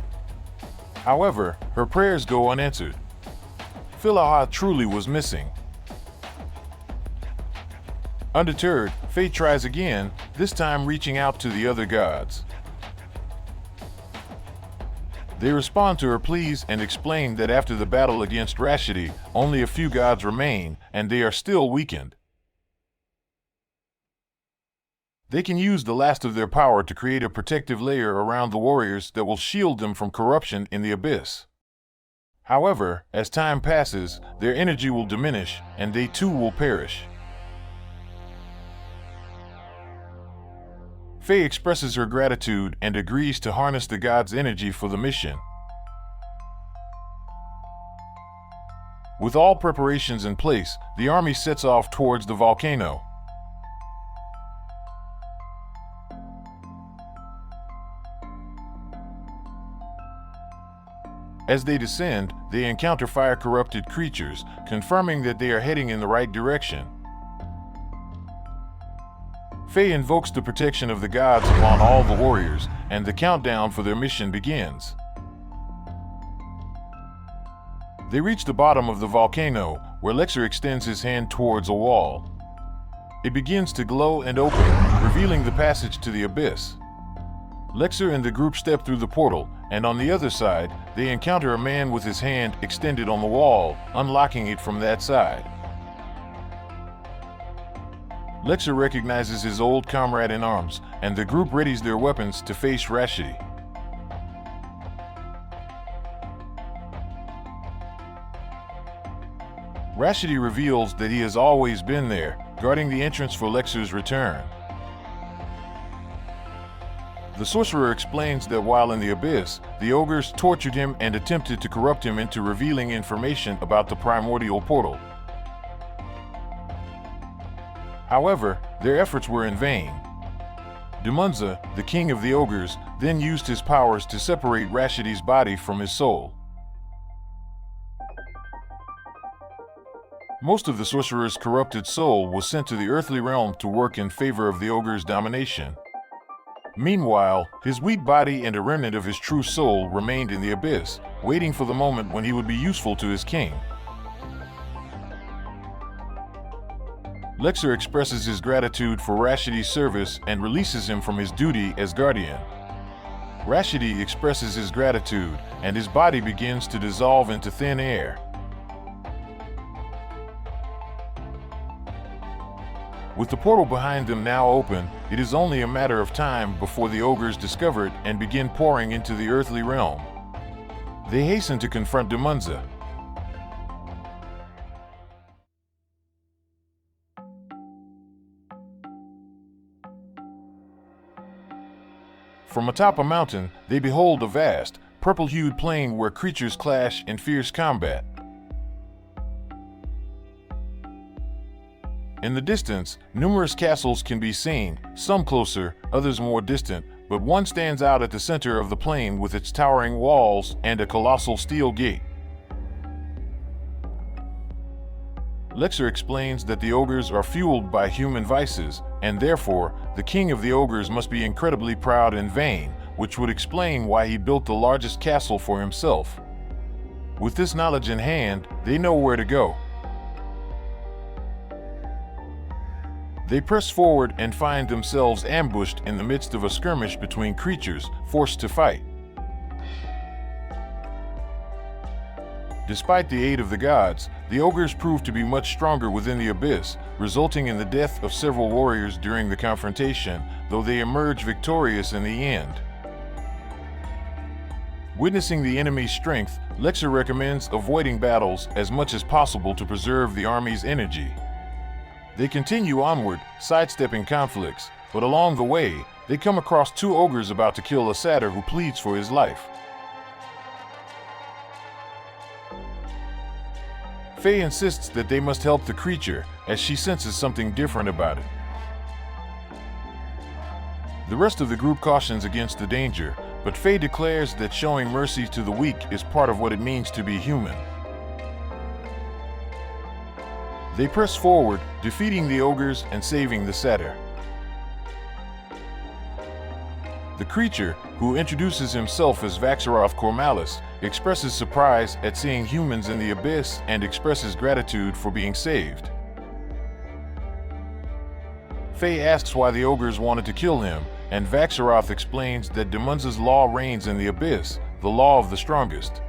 However, her prayers go unanswered. Philaha truly was missing. Undeterred, Faye tries again, this time reaching out to the other gods. They respond to her pleas and explain that after the battle against Rashidi, only a few gods remain, and they are still weakened. They can use the last of their power to create a protective layer around the warriors that will shield them from corruption in the abyss. However, as time passes, their energy will diminish, and they too will perish. Faye expresses her gratitude and agrees to harness the god's energy for the mission. With all preparations in place, the army sets off towards the volcano. As they descend, they encounter fire-corrupted creatures, confirming that they are heading in the right direction. Faye invokes the protection of the gods upon all the warriors, and the countdown for their mission begins. They reach the bottom of the volcano, where Lexer extends his hand towards a wall. It begins to glow and open, revealing the passage to the abyss. Lexer and the group step through the portal, and on the other side, they encounter a man with his hand extended on the wall, unlocking it from that side. Lexer recognizes his old comrade in arms, and the group readies their weapons to face Rashidi. Rashidi reveals that he has always been there, guarding the entrance for Lexer's return. The sorcerer explains that while in the abyss, the ogres tortured him and attempted to corrupt him into revealing information about the primordial portal. However, their efforts were in vain. Dumunza, the king of the ogres, then used his powers to separate Rashidi's body from his soul. Most of the sorcerer's corrupted soul was sent to the earthly realm to work in favor of the ogre's domination. Meanwhile, his weak body and a remnant of his true soul remained in the abyss, waiting for the moment when he would be useful to his king. Lexer expresses his gratitude for Rashidi's service and releases him from his duty as guardian. Rashidi expresses his gratitude, and his body begins to dissolve into thin air. With the portal behind them now open, it is only a matter of time before the ogres discover it and begin pouring into the earthly realm. They hasten to confront Dumunza. From atop a mountain, they behold a vast, purple-hued plain where creatures clash in fierce combat. In the distance, numerous castles can be seen, some closer, others more distant, but one stands out at the center of the plain with its towering walls and a colossal steel gate. Lexer explains that the ogres are fueled by human vices, and therefore, the king of the ogres must be incredibly proud and vain, which would explain why he built the largest castle for himself. With this knowledge in hand, they know where to go. They press forward and find themselves ambushed in the midst of a skirmish between creatures forced to fight. Despite the aid of the gods, the ogres prove to be much stronger within the abyss, resulting in the death of several warriors during the confrontation, though they emerge victorious in the end. Witnessing the enemy's strength, Lexer recommends avoiding battles as much as possible to preserve the army's energy. They continue onward, sidestepping conflicts, but along the way, they come across two ogres about to kill a satyr who pleads for his life. Faye insists that they must help the creature, as she senses something different about it. The rest of the group cautions against the danger, but Faye declares that showing mercy to the weak is part of what it means to be human. They press forward, defeating the ogres and saving the satyr. The creature, who introduces himself as Vaxaroth Cormalis, expresses surprise at seeing humans in the abyss and expresses gratitude for being saved. Faye asks why the ogres wanted to kill him, and Vaxaroth explains that Dumunza's law reigns in the abyss, the law of the strongest.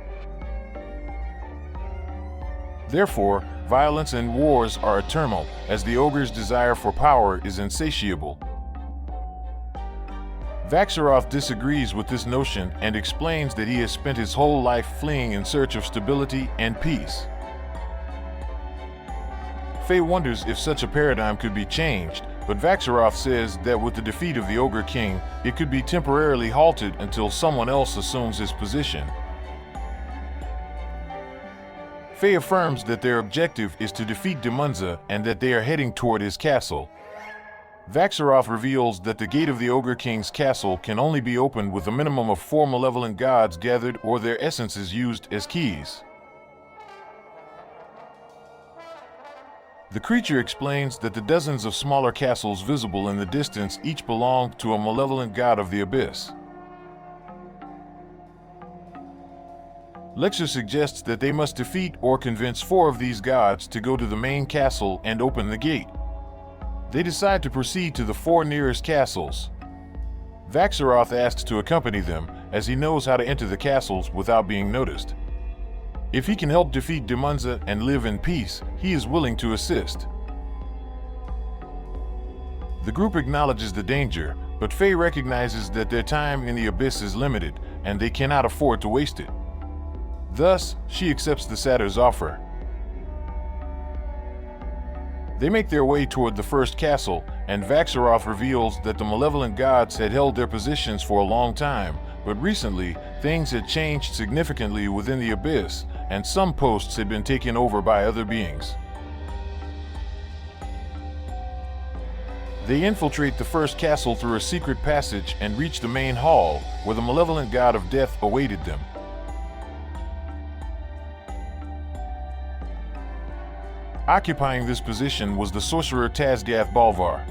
Therefore, violence and wars are eternal, as the ogre's desire for power is insatiable. Vaxaroth disagrees with this notion and explains that he has spent his whole life fleeing in search of stability and peace. Faye wonders if such a paradigm could be changed, but Vaxaroth says that with the defeat of the Ogre King, it could be temporarily halted until someone else assumes his position. Faye affirms that their objective is to defeat Demunza and that they are heading toward his castle. Vaxaroth reveals that the gate of the Ogre King's castle can only be opened with a minimum of 4 malevolent gods gathered or their essences used as keys. The creature explains that the dozens of smaller castles visible in the distance each belong to a malevolent god of the abyss. Lexer suggests that they must defeat or convince 4 of these gods to go to the main castle and open the gate. They decide to proceed to the 4 nearest castles. Vaxaroth asks to accompany them, as he knows how to enter the castles without being noticed. If he can help defeat Demunza and live in peace, he is willing to assist. The group acknowledges the danger, but Faye recognizes that their time in the abyss is limited, and they cannot afford to waste it. Thus, she accepts the Satyr's offer. They make their way toward the first castle, and Vaxaroth reveals that the malevolent gods had held their positions for a long time, but recently, things had changed significantly within the abyss, and some posts had been taken over by other beings. They infiltrate the first castle through a secret passage and reach the main hall, where the malevolent god of death awaited them. Occupying this position was the sorcerer Tazgath Balvar.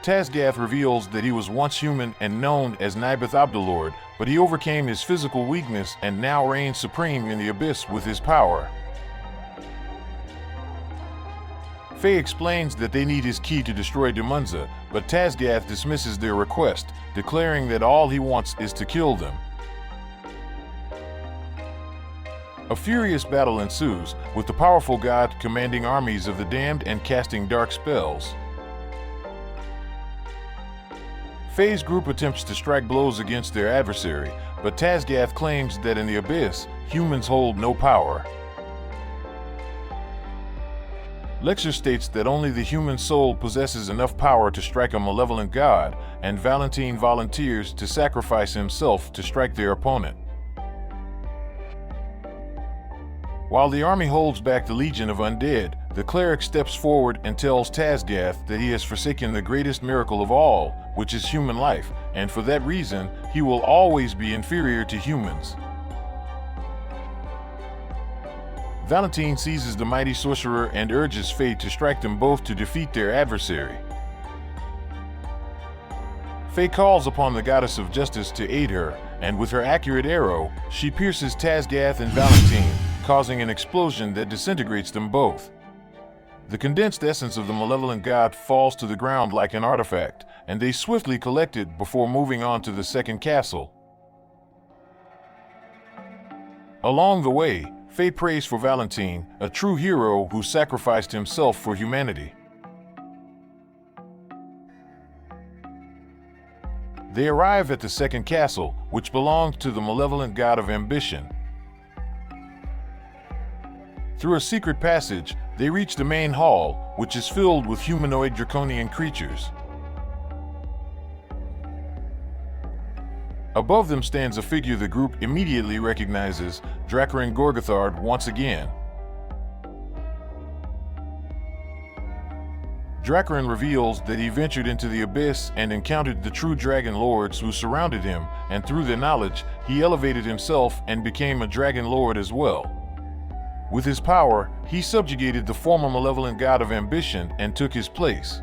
Tazgath reveals that he was once human and known as Nibeth Abdulord, but he overcame his physical weakness and now reigns supreme in the abyss with his power. Faye explains that they need his key to destroy Demunza, but Tazgath dismisses their request, declaring that all he wants is to kill them. A furious battle ensues, with the powerful god commanding armies of the damned and casting dark spells. Faye's group attempts to strike blows against their adversary, but Tazgath claims that in the abyss, humans hold no power. Lexer states that only the human soul possesses enough power to strike a malevolent god, and Valentine volunteers to sacrifice himself to strike their opponent. While the army holds back the legion of undead, the cleric steps forward and tells Tazgath that he has forsaken the greatest miracle of all, which is human life, and for that reason, he will always be inferior to humans. Valentine seizes the mighty sorcerer and urges Faye to strike them both to defeat their adversary. Faye calls upon the goddess of justice to aid her, and with her accurate arrow, she pierces Tazgath and Valentine, causing an explosion that disintegrates them both. The condensed essence of the malevolent god falls to the ground like an artifact, and they swiftly collect it before moving on to the second castle. Along the way, Faye prays for Valentine, a true hero who sacrificed himself for humanity. They arrive at the second castle, which belongs to the malevolent god of ambition. Through a secret passage, they reach the main hall, which is filled with humanoid draconian creatures. Above them stands a figure the group immediately recognizes, Dracarin Gorgothard once again. Dracarin reveals that he ventured into the abyss and encountered the true dragon lords who surrounded him, and through their knowledge, he elevated himself and became a dragon lord as well. With his power, he subjugated the former malevolent god of ambition and took his place.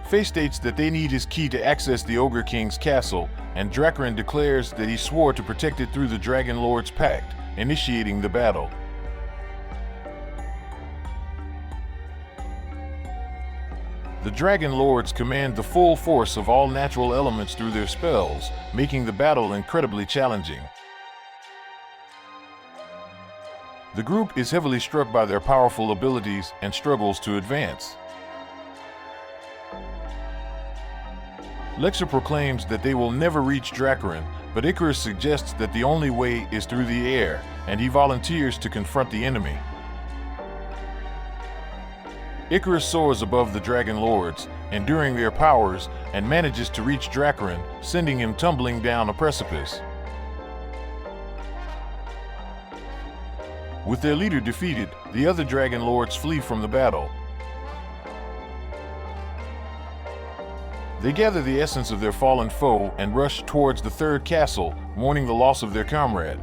Faye states that they need his key to access the Ogre King's castle, and Dracarin declares that he swore to protect it through the Dragon Lord's pact, initiating the battle. The Dragon Lords command the full force of all natural elements through their spells, making the battle incredibly challenging. The group is heavily struck by their powerful abilities and struggles to advance. Lexer proclaims that they will never reach Dracarin, but Icarus suggests that the only way is through the air, and he volunteers to confront the enemy. Icarus soars above the Dragon Lords, enduring their powers, and manages to reach Dracarin, sending him tumbling down a precipice. With their leader defeated, the other Dragon Lords flee from the battle. They gather the essence of their fallen foe and rush towards the third castle, mourning the loss of their comrade.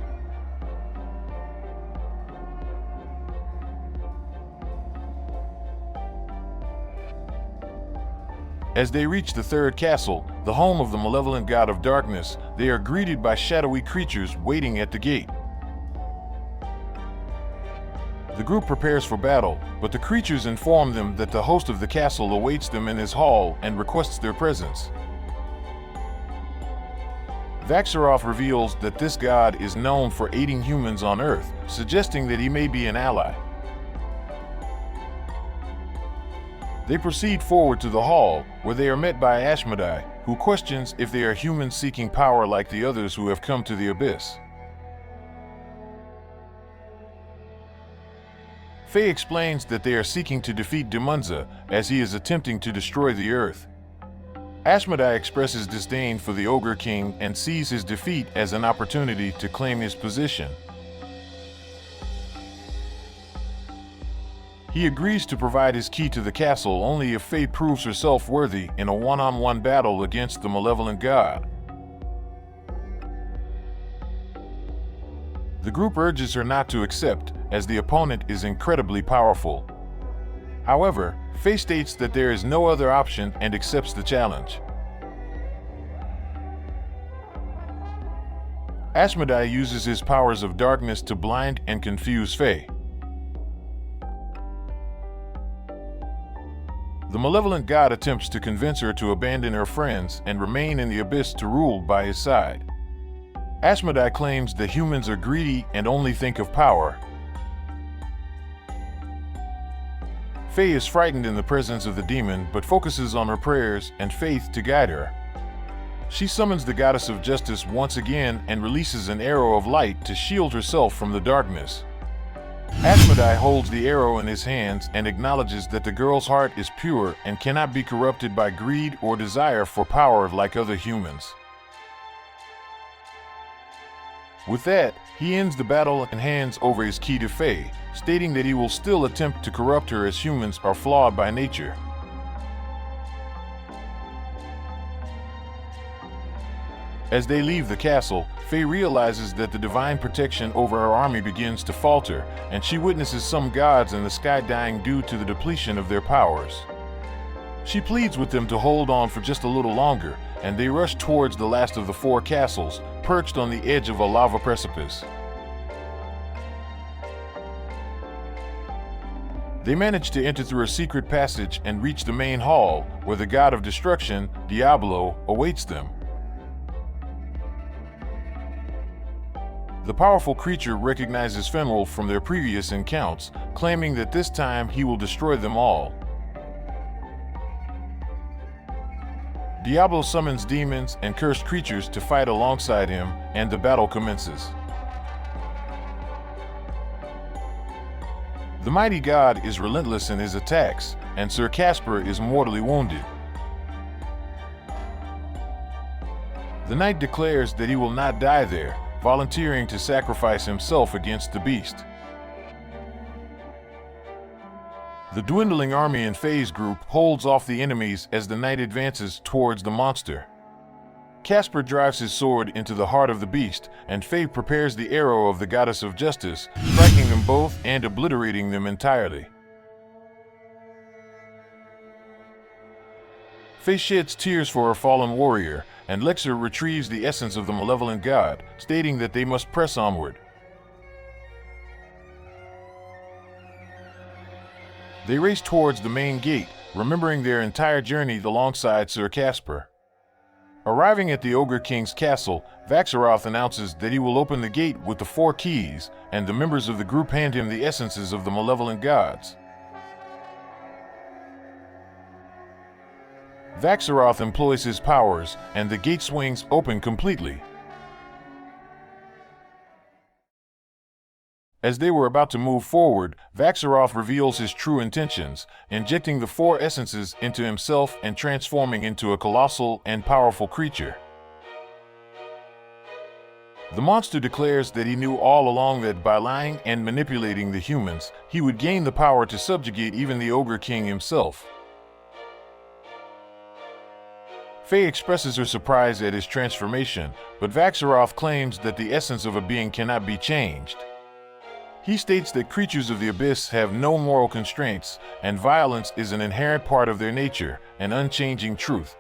As they reach the third castle, the home of the malevolent god of darkness, they are greeted by shadowy creatures waiting at the gate. The group prepares for battle, but the creatures inform them that the host of the castle awaits them in his hall and requests their presence. Vaxaroth reveals that this god is known for aiding humans on Earth, suggesting that he may be an ally. They proceed forward to the hall, where they are met by Ashmedai, who questions if they are humans seeking power like the others who have come to the Abyss. Faye explains that they are seeking to defeat Demunza, as he is attempting to destroy the Earth. Ashmedai expresses disdain for the Ogre King and sees his defeat as an opportunity to claim his position. He agrees to provide his key to the castle only if Faye proves herself worthy in a one-on-one battle against the malevolent god. The group urges her not to accept, as the opponent is incredibly powerful. However, Faye states that there is no other option and accepts the challenge. Ashmedai uses his powers of darkness to blind and confuse Faye. The malevolent god attempts to convince her to abandon her friends and remain in the Abyss to rule by his side. Ashmedai claims that humans are greedy and only think of power. Faye is frightened in the presence of the demon but focuses on her prayers and faith to guide her. She summons the goddess of justice once again and releases an arrow of light to shield herself from the darkness. Ashmedai holds the arrow in his hands and acknowledges that the girl's heart is pure and cannot be corrupted by greed or desire for power like other humans. With that, he ends the battle and hands over his key to Faye, stating that he will still attempt to corrupt her as humans are flawed by nature. As they leave the castle, Faye realizes that the divine protection over her army begins to falter, and she witnesses some gods in the sky dying due to the depletion of their powers. She pleads with them to hold on for just a little longer, and they rush towards the last of the 4 castles, perched on the edge of a lava precipice. They manage to enter through a secret passage and reach the main hall, where the god of destruction, Diablo, awaits them. The powerful creature recognizes Fenwolf from their previous encounters, claiming that this time he will destroy them all. Diablo summons demons and cursed creatures to fight alongside him, and the battle commences. The mighty god is relentless in his attacks, and Sir Casper is mortally wounded. The knight declares that he will not die there, volunteering to sacrifice himself against the beast. The dwindling army in Faye's group holds off the enemies as the knight advances towards the monster. Casper drives his sword into the heart of the beast, and Faye prepares the arrow of the goddess of justice, striking them both and obliterating them entirely. Faye sheds tears for her fallen warrior, and Lexer retrieves the essence of the malevolent god, stating that they must press onward. They race towards the main gate, remembering their entire journey alongside Sir Casper. Arriving at the Ogre King's castle, Vaxaroth announces that he will open the gate with the 4 keys, and the members of the group hand him the essences of the malevolent gods. Vaxaroth employs his powers, and the gate swings open completely. As they were about to move forward, Vaxaroth reveals his true intentions, injecting the four essences into himself and transforming into a colossal and powerful creature. The monster declares that he knew all along that by lying and manipulating the humans, he would gain the power to subjugate even the Ogre King himself. Faye expresses her surprise at his transformation, but Vaxaroth claims that the essence of a being cannot be changed. He states that creatures of the abyss have no moral constraints, and violence is an inherent part of their nature, an unchanging truth.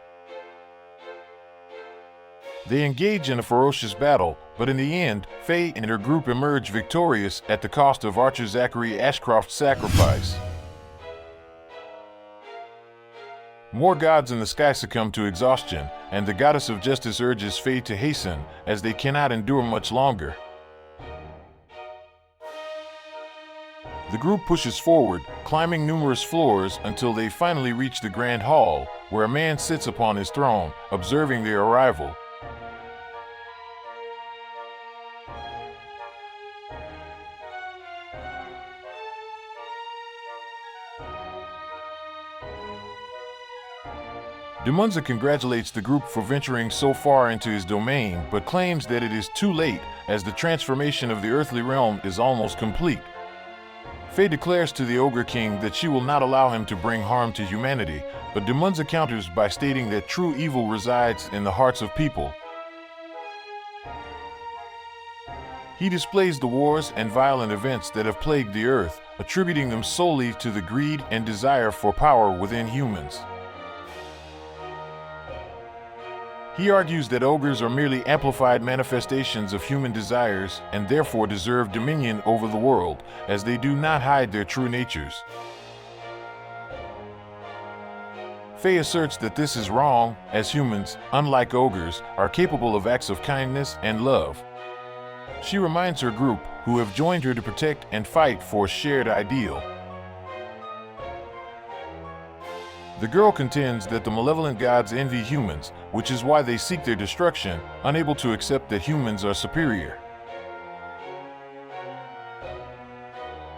They engage in a ferocious battle, but in the end, Faye and her group emerge victorious at the cost of Archer Zachary Ashcroft's sacrifice. More gods in the sky succumb to exhaustion, and the goddess of justice urges Faye to hasten, as they cannot endure much longer. The group pushes forward, climbing numerous floors until they finally reach the Grand Hall, where a man sits upon his throne, observing their arrival. Dumunza congratulates the group for venturing so far into his domain, but claims that it is too late, as the transformation of the earthly realm is almost complete. Faye declares to the Ogre King that she will not allow him to bring harm to humanity, but Dumunza counters by stating that true evil resides in the hearts of people. He displays the wars and violent events that have plagued the earth, attributing them solely to the greed and desire for power within humans. He argues that ogres are merely amplified manifestations of human desires and therefore deserve dominion over the world, as they do not hide their true natures. Faye asserts that this is wrong, as humans, unlike ogres, are capable of acts of kindness and love. She reminds her group, who have joined her to protect and fight for a shared ideal. The girl contends that the malevolent gods envy humans, which is why they seek their destruction, unable to accept that humans are superior.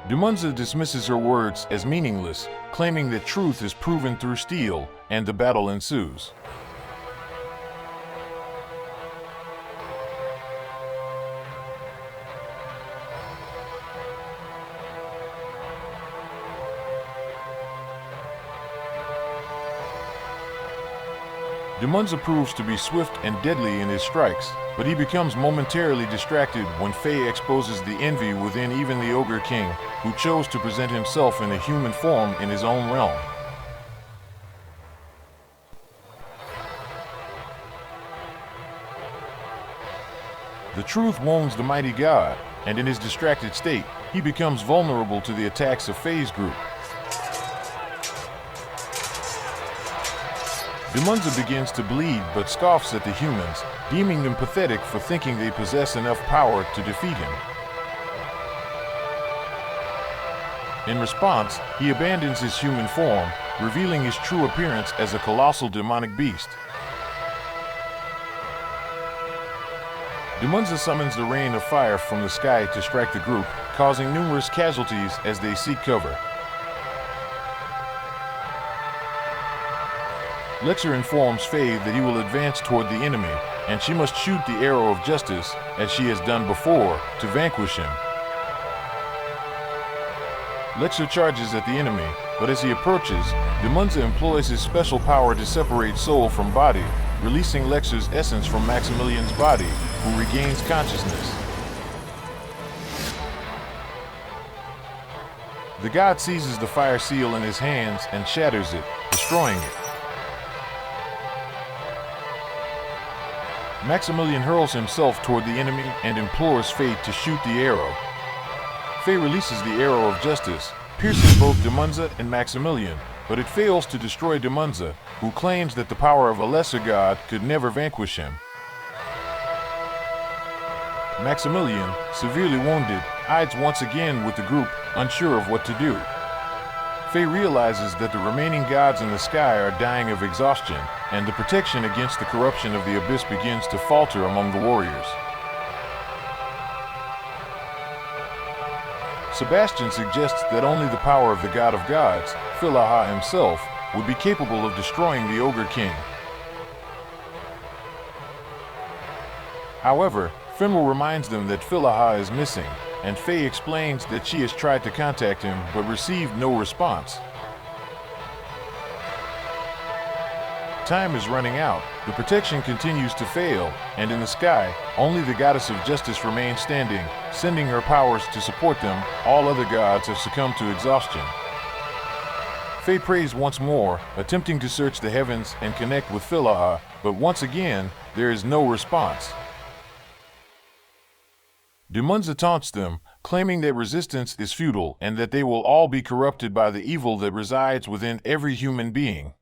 Dumunza dismisses her words as meaningless, claiming that truth is proven through steel, and the battle ensues. Dumunza proves to be swift and deadly in his strikes, but he becomes momentarily distracted when Faye exposes the envy within even the Ogre King, who chose to present himself in a human form in his own realm. The truth wounds the mighty god, and in his distracted state, he becomes vulnerable to the attacks of Faye's group. Dumunza begins to bleed but scoffs at the humans, deeming them pathetic for thinking they possess enough power to defeat him. In response, he abandons his human form, revealing his true appearance as a colossal demonic beast. Dumunza summons the rain of fire from the sky to strike the group, causing numerous casualties as they seek cover. Lexer informs Faye that he will advance toward the enemy, and she must shoot the arrow of justice, as she has done before, to vanquish him. Lexer charges at the enemy, but as he approaches, Dumunza employs his special power to separate soul from body, releasing Lexer's essence from Maximilian's body, who regains consciousness. The god seizes the fire seal in his hands and shatters it, destroying it. Maximilian hurls himself toward the enemy and implores Faye to shoot the arrow. Faye releases the arrow of justice, piercing both Dumunza and Maximilian, but it fails to destroy Dumunza, who claims that the power of a lesser god could never vanquish him. Maximilian, severely wounded, hides once again with the group, unsure of what to do. Faye realizes that the remaining gods in the sky are dying of exhaustion, and the protection against the corruption of the abyss begins to falter among the warriors. Sebastian suggests that only the power of the god of gods, Philaha himself, would be capable of destroying the Ogre King. However, Finwë reminds them that Philaha is missing, and Faye explains that she has tried to contact him but received no response. Time is running out, the protection continues to fail, and in the sky, only the goddess of justice remains standing, sending her powers to support them. All other gods have succumbed to exhaustion. Faye prays once more, attempting to search the heavens and connect with Philaha, but once again, there is no response. Dumunza taunts them, claiming that resistance is futile and that they will all be corrupted by the evil that resides within every human being.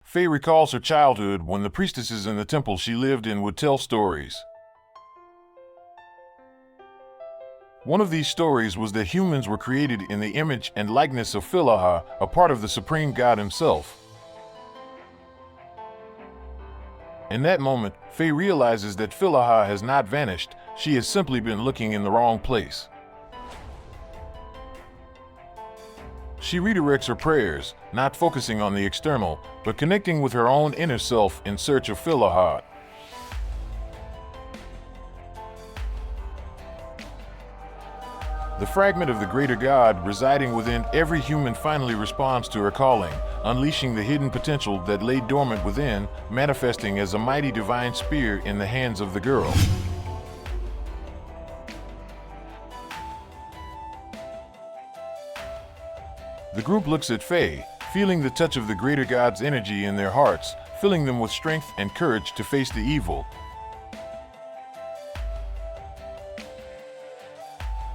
Faye recalls her childhood when the priestesses in the temple she lived in would tell stories. One of these stories was that humans were created in the image and likeness of Philaha, a part of the supreme god himself. In that moment, Faye realizes that Philaha has not vanished, she has simply been looking in the wrong place. She redirects her prayers, not focusing on the external, but connecting with her own inner self in search of Philaha. The fragment of the greater God residing within every human finally responds to her calling, unleashing the hidden potential that lay dormant within, manifesting as a mighty divine spear in the hands of the girl. The group looks at Faye, feeling the touch of the greater God's energy in their hearts, filling them with strength and courage to face the evil.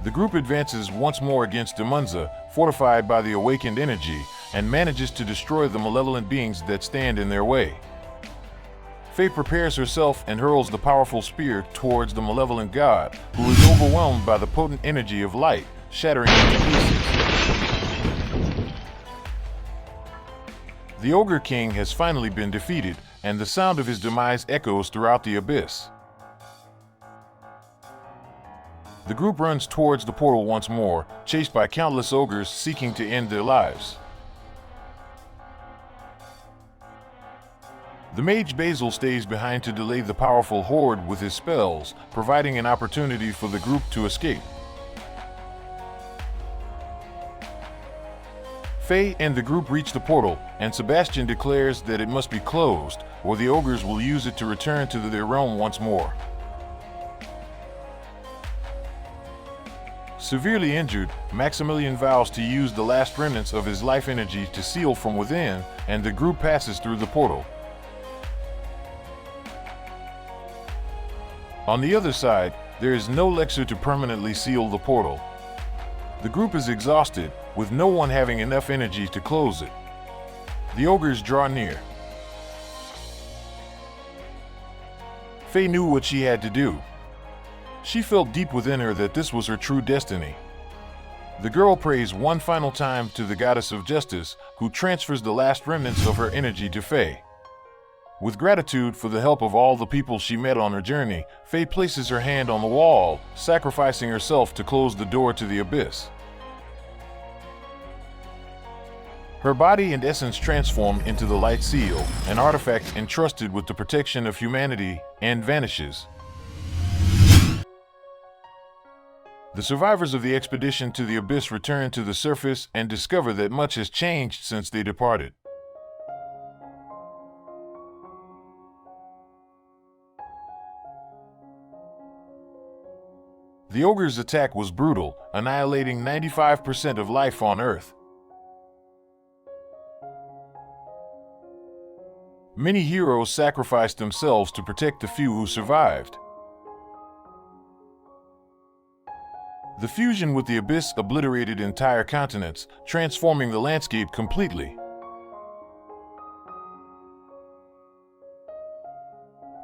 The group advances once more against Dumunza, fortified by the awakened energy, and manages to destroy the malevolent beings that stand in their way. Faye prepares herself and hurls the powerful spear towards the malevolent god, who is overwhelmed by the potent energy of light, shattering into pieces. The Ogre King has finally been defeated, and the sound of his demise echoes throughout the abyss. The group runs towards the portal once more, chased by countless ogres seeking to end their lives. The mage Basil stays behind to delay the powerful horde with his spells, providing an opportunity for the group to escape. Faye and the group reach the portal, and Sebastian declares that it must be closed, or the ogres will use it to return to their realm once more. Severely injured, Maximilian vows to use the last remnants of his life energy to seal from within, and the group passes through the portal. On the other side, there is no elixir to permanently seal the portal. The group is exhausted, with no one having enough energy to close it. The ogres draw near. Faye knew what she had to do. She felt deep within her that this was her true destiny. The girl prays one final time to the goddess of justice, who transfers the last remnants of her energy to Faye. With gratitude for the help of all the people she met on her journey, Faye places her hand on the wall, sacrificing herself to close the door to the abyss. Her body and essence transform into the Light Seal, an artifact entrusted with the protection of humanity, and vanishes. The survivors of the expedition to the abyss return to the surface and discover that much has changed since they departed. The ogre's attack was brutal, annihilating 95% of life on Earth. Many heroes sacrificed themselves to protect the few who survived. The fusion with the abyss obliterated entire continents, transforming the landscape completely.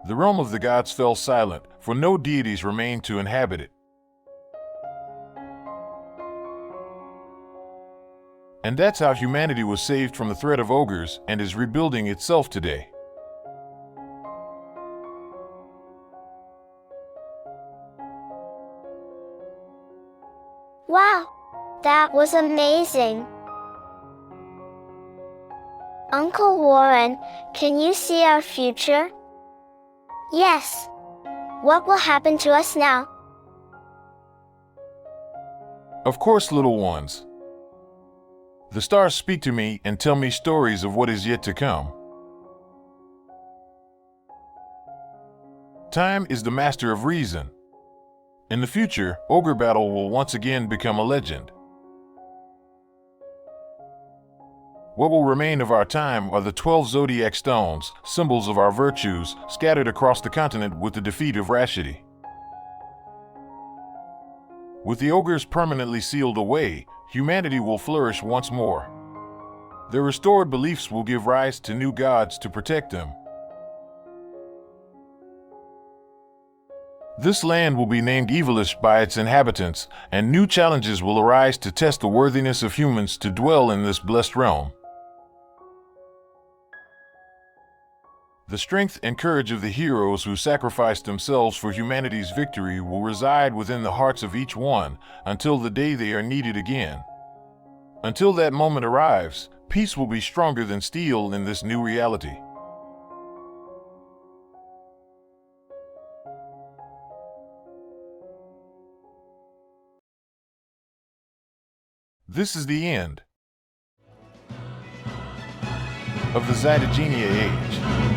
The realm of the gods fell silent, for no deities remained to inhabit it. And that's how humanity was saved from the threat of ogres and is rebuilding itself today. That was amazing. Uncle Warren, can you see our future? Yes. What will happen to us now? Of course, little ones. The stars speak to me and tell me stories of what is yet to come. Time is the master of reason. In the future, Ogre Battle will once again become a legend. What will remain of our time are the 12 zodiac stones, symbols of our virtues, scattered across the continent with the defeat of Rashidi. With the ogres permanently sealed away, humanity will flourish once more. Their restored beliefs will give rise to new gods to protect them. This land will be named Evilish by its inhabitants, and new challenges will arise to test the worthiness of humans to dwell in this blessed realm. The strength and courage of the heroes who sacrificed themselves for humanity's victory will reside within the hearts of each one until the day they are needed again. Until that moment arrives, peace will be stronger than steel in this new reality. This is the end of the Zytogenia Age.